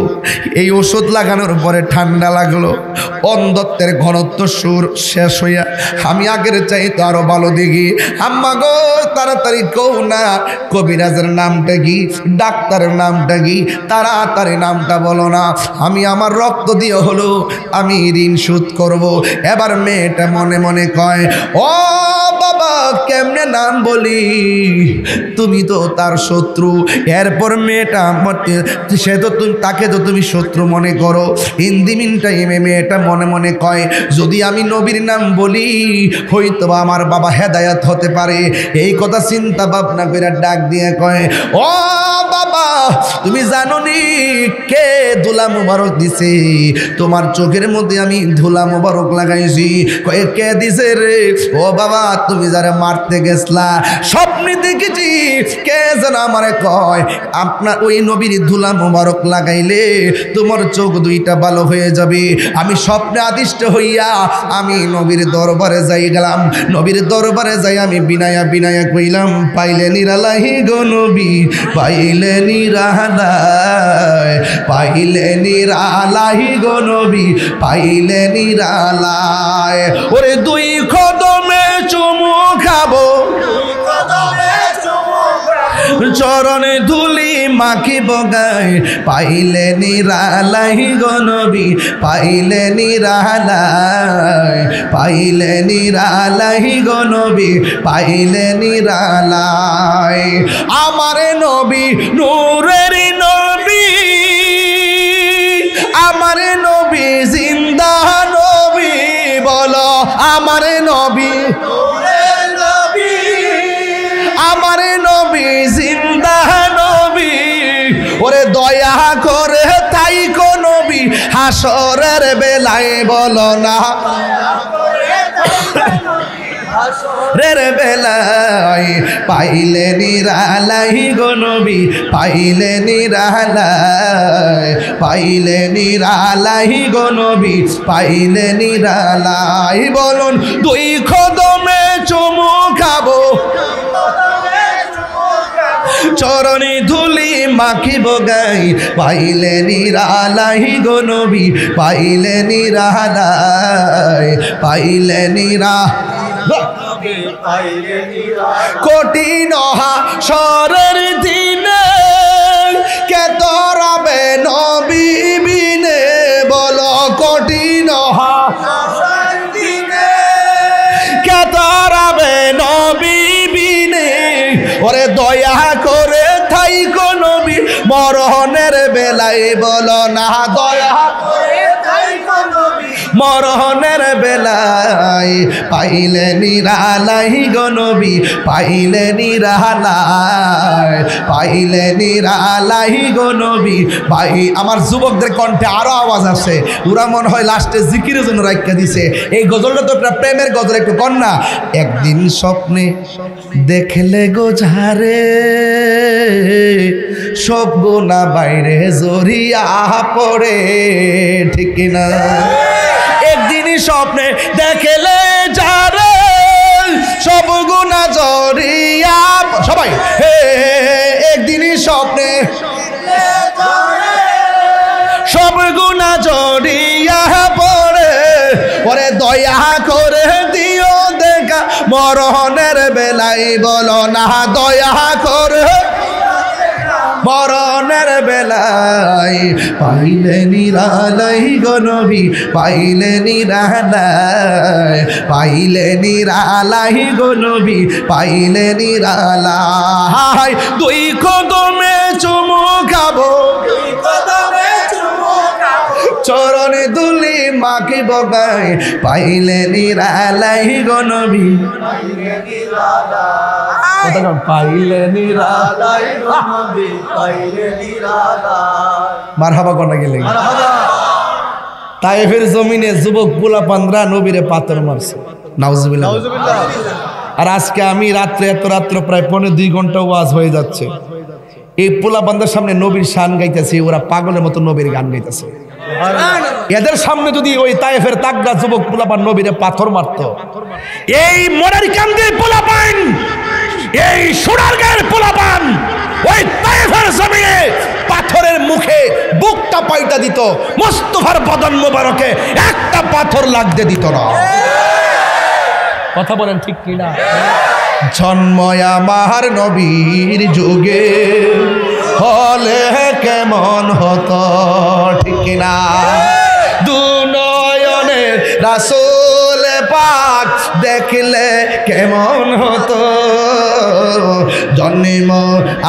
এই ওষুধ লাগানোর পরে ঠান্ডা লাগলো, অন্ধত্বের ঘনত্ব সুর শেষ হইয়া আমি আগের চাইতে আরো ভালো দেখি। আম্মা গো তাড়াতাড়ি কও না কবিরাজের নামটা কি, ডাক্তারের নামটা কি, তাড়াতাড়ি নামটা বলো না, আমি আমার রক্ত দিয়ে হলো আমি ঋণ শোধ করব। এবার মেয়েটা মনে মনে কয় ও কেমনে নাম বলি, তুমি তো তার শত্রু। এরপর মেয়েটা মেয়েটা সে তো তুমি তাকে তো তুমি শত্রু মনে করো। ইন দি মিন টাইমে মেয়েটা মনে মনে কয় যদি আমি নবীর নাম বলি হয়তো আমার বাবা হেদায়াত হতে পারে। এই কথা চিন্তা ভাবনা করে ডাক দিয়ে কয়, ও বাবা তুমি জানো নি কে ধুলা মুবারক দিছে? তোমার চোখের মধ্যে আমি ধুলা মুবারক লাগাইছি। কয়ে কে দিছে রে? ও বাবা তুমি যারা মারতে গেছলা স্বপ্নে দেখেছি কে যেন আমারে কয় আপনার ওই নবীর ধুলা মুবারক লাগাইলে তোমার চোখ দুইটা ভালো হয়ে যাবে। আমি স্বপ্নে আদিষ্ট হইয়া আমি নবীর দরবারে যাই গেলাম। নবীর দরবারে যাই আমি বিনায়া বিনায়া কইলাম, পাইলে নিরালাহি গো নবী, পাইলে নিরালায়, পাইলে নিরালাহি গো নবী, পাইলে নিরালায়। ওরে দুই কদমে চুমু খাবো, চরণে ধুলি মাখিব গায়, পাইলে নিরালাই গো নবী, পাইলে নিরালাই, পাইলে নিরালাই গো নবী, পাইলে নিরালাই। আমারে নবী নূরের নবী, আমারে নবী জিন্দা নবী, বলো আমারে নবী, আমারে নবী জিন্দা নবী। ওরে দয়া করে তাই কো নবী হাসরের বেলায় বলো না, রের বেলায় পাইলে নিরালাই গো নবী, পাইলে নিরালাই, পাইলে নিরালাই গো নবী, পাইলে নিরালাই। বলুন দুই কদমে চুমু খাবো, চরণে ধুলি মাখিব গাই, পাইলে নিরালাই গো নবী, পাইলে নিরালাই, পাইলে নিরা কঠিন হাসরের দিনে কে তরাবে নবী বিনে, বলো কঠিন হাসরের দিনে কে তরাবে নবী বিনে। ওরে দয়া করে থাইকো নবী মরণের বেলায় বলো না, দয়া করে থাইকো নবী মরণের বেলায়, পাইলে নিরালাই গো নবী, পাইলে নিরালাই, পাইলে নিরালাই গো নবী, পাই। আমার যুবকদের কণ্ঠে আরো আওয়াজ আসে, ওরা মনে হয় লাস্টে জিকিরের জন্য রাখা দিছে। এই গজলটা তো একটা প্রেমের গজল, একটু কন্যা। একদিন স্বপ্নে দেখলে গো ঝারে সব গুনাহ বাইরে জড়িয়া পড়ে, ঠিক না? একদিনই স্বপ্নে দেখলে যারে সব গুনাহ জড়িয়া, সবাই একদিনই স্বপ্নে সব গুনাহ জড়িয়া পড়ে। পরে দয়া করে দিও দেখা মরণের বেলায় বলো না, দয়া করে মরণের বেলায়, পাইলে নিরালাই গো নবী, পাইলে নিরালাই, পাইলে নিরালাই গো নবী, পাইলে নিরালাই। দুই কদমে চুমু খাবো, চরণে দুলি মাখিব গায়, পাইলে নিরালাই গো নবী, পাইলে নিরালাই গো নবী, পাইলে নিরালাই। মারহাবা কোনা গেলে তায়েফের জমিনে যুবক পোলাপানরা নবীরে পাথর মারছে, নাউজুবিল্লাহ। আর আজকে আমি রাত্রে এত রাত্র প্রায় 1.5-2 ঘন্টা ওয়াজ হয়ে যাচ্ছে, এই পোলাপানদের সামনে নবীর শান গাইতেছে, ওরা পাগলের মতো নবীর গান গাইতেছে। এদের সামনে যদি ওই তায়েফের তাগড়া যুবক পোলাপান নবীরে পাথর মারতো, এই মনের কান্দের পোলাপান, এই সোনারগাঁয়ের পোলাপান ওই তায়েফের জমিনে পাথরের মুখে বুকটা পাইটা দিত, মুস্তাফার বদন মোবারকে একটা পাথর লাগতে দিত না। কথা বলেন ঠিক কিনা? জন্ময় আমার নবীর যুগে হলে কেমন হতো, ঠিক কিনা? দু নয়নের রাসূল পাক দেখলে কেমন হতো, জন্ম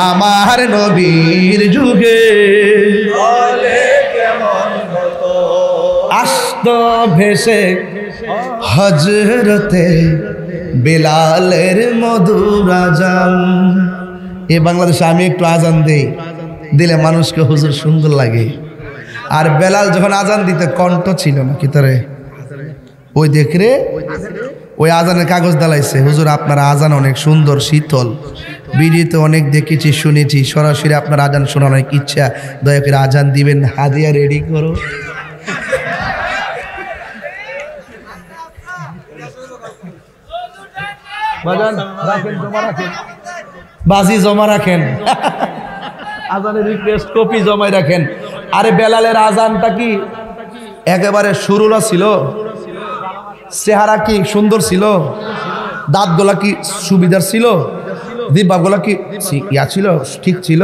আমার নবীর যুগে আসত ভেসে হজরতে বেলালের মধুর আজান। এ বাংলাদেশে আমি একটু আজান দেই, দিলে মানুষকে হুজুর সুন্দর লাগে। আর বেলাল যখন আজান দিতে কণ্ঠ ছিল না কি তারে ওই দেখরে ওই আজানের কাগজ দালাইছে, হুজুর আপনার আজান অনেক সুন্দর শীতল, ভিডিওতে অনেক দেখেছি শুনেছি, সরাসরি আপনার আজান শোনার অনেক ইচ্ছা, দয়া করে আজান দিবেন, হাদিয়া রেডি করো। বাজি জমা রাখেন, আজানের রিকোয়েস্ট কপি জমাই রাখেন। আরে বেলালের আজানটা কি একেবারে সুরুলা ছিল? চেহারা কি সুন্দর ছিল? দাঁতগুলা কি সুবিধার ছিল? জিহ্বাগুলা কি ইয়া ছিল, ঠিক ছিল?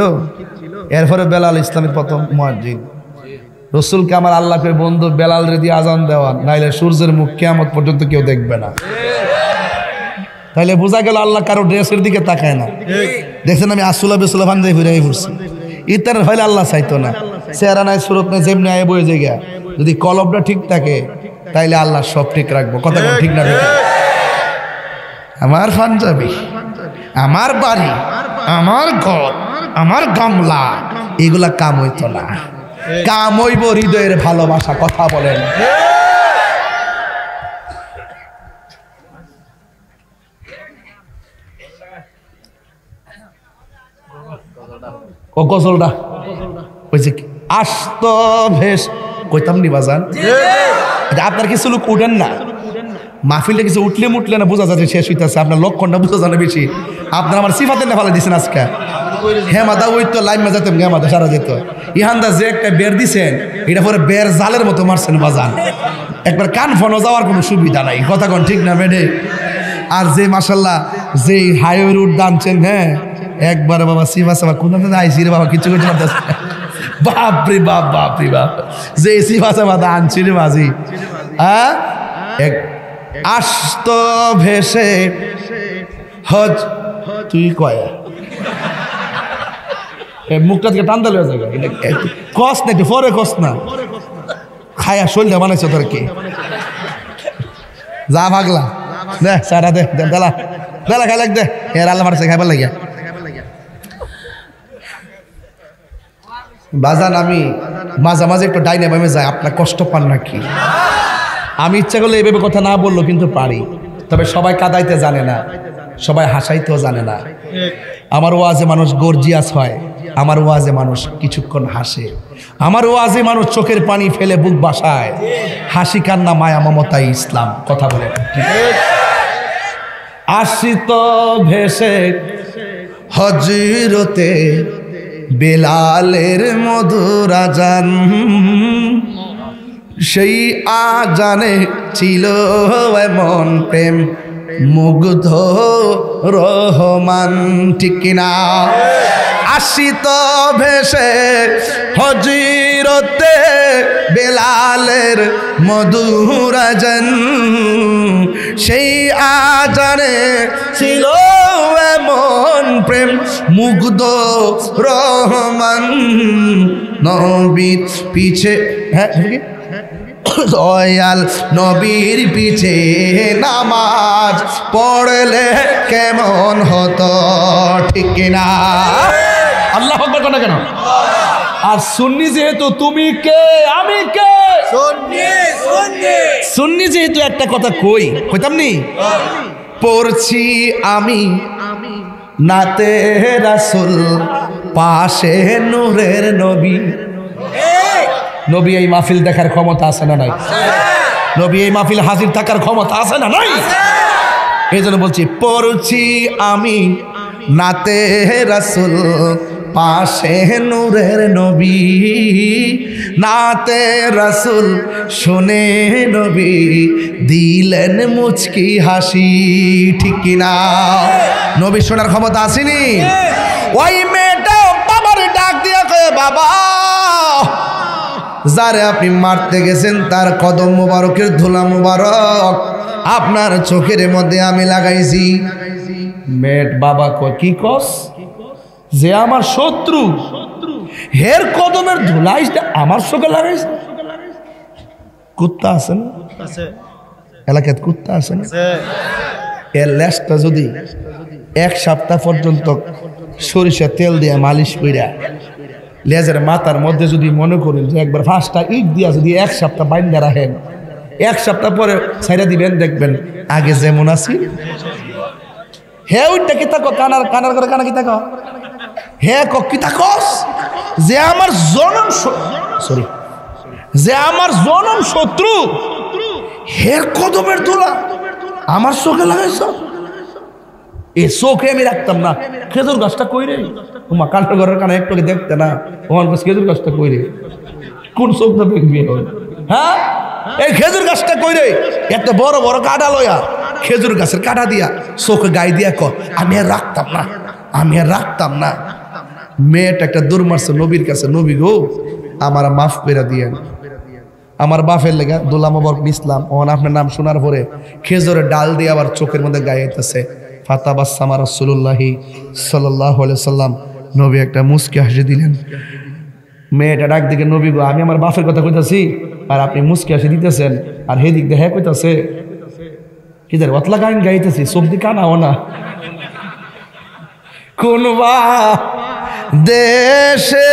এরপরে বেলাল ইসলামের প্রথম মুয়াজ্জিন। রসুলকে আমার আল্লাহকে বন্ধু বেলাল রেদি আজান দেওয়া, নাইলে সূর্যের মুখ কিয়ামত পর্যন্ত কেউ দেখবে না। তাইলে বোঝা গেল আল্লাহ কারো ড্রেসের দিকে তাকায় না। দেখছেন আমি আসুলা বেসুলা ভান্ডাই ঘুরে ঘুরছি, ইতার হইলে আল্লাহ চাইতো না। চেহারা নাই, সুরত নাই, যেমনি আয় বয়ে জায়গা, যদি কলবটা ঠিক থাকে তাইলে আল্লাহ সব ঠিক রাখবো। কথা ঠিক না? আমার পাঞ্জাবি, আমার বাড়ি, আমার ঘর, আমার গামলা, এগুলা কাম হইতো না। কাম হইব হৃদয়ের ভালোবাসা। কথা বলেন। ও গজলটা ওই যে আসত ভেস কইতাম নি বাজান, আপনার কিছু লোক উঠেন না মাহফিলে, কিছু উঠলে মুটলে না বোঝা যাচ্ছে শেষ হইতেছে, আপনার লক্ষণটা বোঝা জানে বেশি। আপনার আমার সিফাতের না ফেলা দিচ্ছেন আজকে। হেমাদা ওই তো লাইন যেতাম, হেমাদা সারা যেত। ইহানদা যে একটা বের দিছেন, এটা পরে বের জালের মতো মারছেন বাজান, একবার কান ফনো যাওয়ার কোনো সুবিধা নাই। কথা কোন ঠিক না বেডে? আর যে মাসাল্লাহ যে হাইওয়ে রুট দানছেন, হ্যাঁ একবার বাবা সিফা সাবা কোন আইসি রে বাবা, কিছু কিছু বাপরে বাপ, বাপরে বাপ, যে সিফা সাবা দানছি রে বাজি। হ্যাঁ এক আসত ভেসে হজ, তুই কয় মুখটা থেকে টান দিলে কস না, একটু পরে কস না, খায়া শৈলটা বানাইছ তোর কি? যা ভাগলা দে সারা দে দেলা দেলা খাই লাগ দে, এর আল্লাহ মারছে খাইবার লাগিয়া। বাজান আমি মাঝে মাঝে একটু ডাইনে বামে যাই, আপনার কষ্ট পান নাকি? আমি ইচ্ছা করলে এইভাবে কথা না বললো কিন্তু পারি, তবে সবাই কাদাইতে জানে না, সবাই হাসাইতেও জানে না। আমার ওয়াজে মানুষ গর্জিয়াস হয়, আমার ওয়াজে মানুষ কিছুক্ষণ হাসে, আমার ওয়াজে মানুষ চোখের পানি ফেলে বুক বাসায়। হাসি কান্না মায়া মমতাই ইসলাম। কথা বলে আসিত ভেসে হজরতে বেলালের মধুর আজান, সেই আজানে ছিল এমন প্রেম মুগ্ধ রহমান। ঠিক কিনা? আসিত ভেসে হজরতে বেলালের মধুর আজান, সেই আজানে ছিল এমন প্রেম মুগ্ধ রহমান। নবীর পিছে, হ্যাঁ দয়াল নবীর পিছে নামাজ পড়লে কেমন হতো। ঠিক কিনা? আল্লাহু আকবার কথা কেন? আর সুন্নি যেহেতু, তুমি কে আমি কে? সুন্নি যেহেতু একটা কথা কইতাম নি, পড়ছি আমি নাতে রাসূল, পাশে নূরের নবী। নবী এই মাহফিল দেখার ক্ষমতা আছে না নাই? নবী এই মাহফিল হাজির থাকার ক্ষমতা আছে না নাই? এই জন্য বলছি পড়ছি আমি নাতে রাসূল, পাশে নূরের নবী। নাতে রাসূল শুনে নবী দিলেন মুচকি হাসি। ঠিক কিনা? নবী শোনার ক্ষমতা আসেনি? ওই মেয়েটা বাবার ডাক দিয়ে কয়ে, বাবা যারে আপনি মারতে গেছেন তার কদম মুবারকের ধুলা মুবারক আপনার চোখের মধ্যে আমি লাগাইছি। মেয়ের বাবা কয় কি কস, যে আমার শত্রু হের কদমের ধুলাইটা আমার চোখে লাগাইছে। কুত্তা আছে না এলাকায়, কুত্তা আছে না, এর লেজটা যদি 1 সপ্তাহ পর্যন্ত সরিষা তেল দিয়ে মালিশ কইরা লেজের মাথার মধ্যে যদি মনে করেন যে একবার 5টা ইট দিয়া যদি 1 সপ্তাহ বাইন্দা রাখেন, 1 সপ্তাহ পরে ছাইরা দিবেন, দেখবেন আগে যেমন আছি। হে ওইটা কি থাকো কানার কানার করে কানা কি থাকো, হে কি থাকস, যে আমার জনম সরি যে আমার জনম শত্রু হের কদমের ধুলা আমার চোখে লাগাইছ। এ চোখে আমি রাখতাম না। খেজুর গাছটা কই রে, তোমা কান্নার ঘরের কানা একটু দেখতে না, ওখান খেজুর গাছটা কই রে, কোন চোখটা দেখবি? হ্যাঁ, এই খেজুর গাছটা কই রে, একটা বড় বড় কাঁটা লয়া খেজুর গাছের কাঁটা দিয়া চোখে গায়ে দিয়া ক আমি আর রাখতাম না, আমি আর রাখতাম না। মেয়েটা একটা দূর মারছে নবীর কাছে, নবী গো আমার মাফ করে দিয়েন, আমার বাপের লেগা দুলা মোবারক ইসলাম ওখানে আপনার নাম শোনার পরে খেজুরের ডাল দিয়ে আবার চোখের মধ্যে গাইতেছে। ফাতাবাসসামা রাসূলুল্লাহি সাল্লাল্লাহু আলাইহি সাল্লাম, নবী একটা মুস্কি হাসি দিলেন। মেয়েটা ডাক দিকে, নবী গো আমি আমার বাপের কথা কইতাছি আর আপনি মুস্কি হাসি দিতেছেন, আর হেদিক দিয়ে হ্যাঁ কইতাছে কি জানি অতলা গান গাইতেছি, সবদি কানাও না। কোন বা দেশে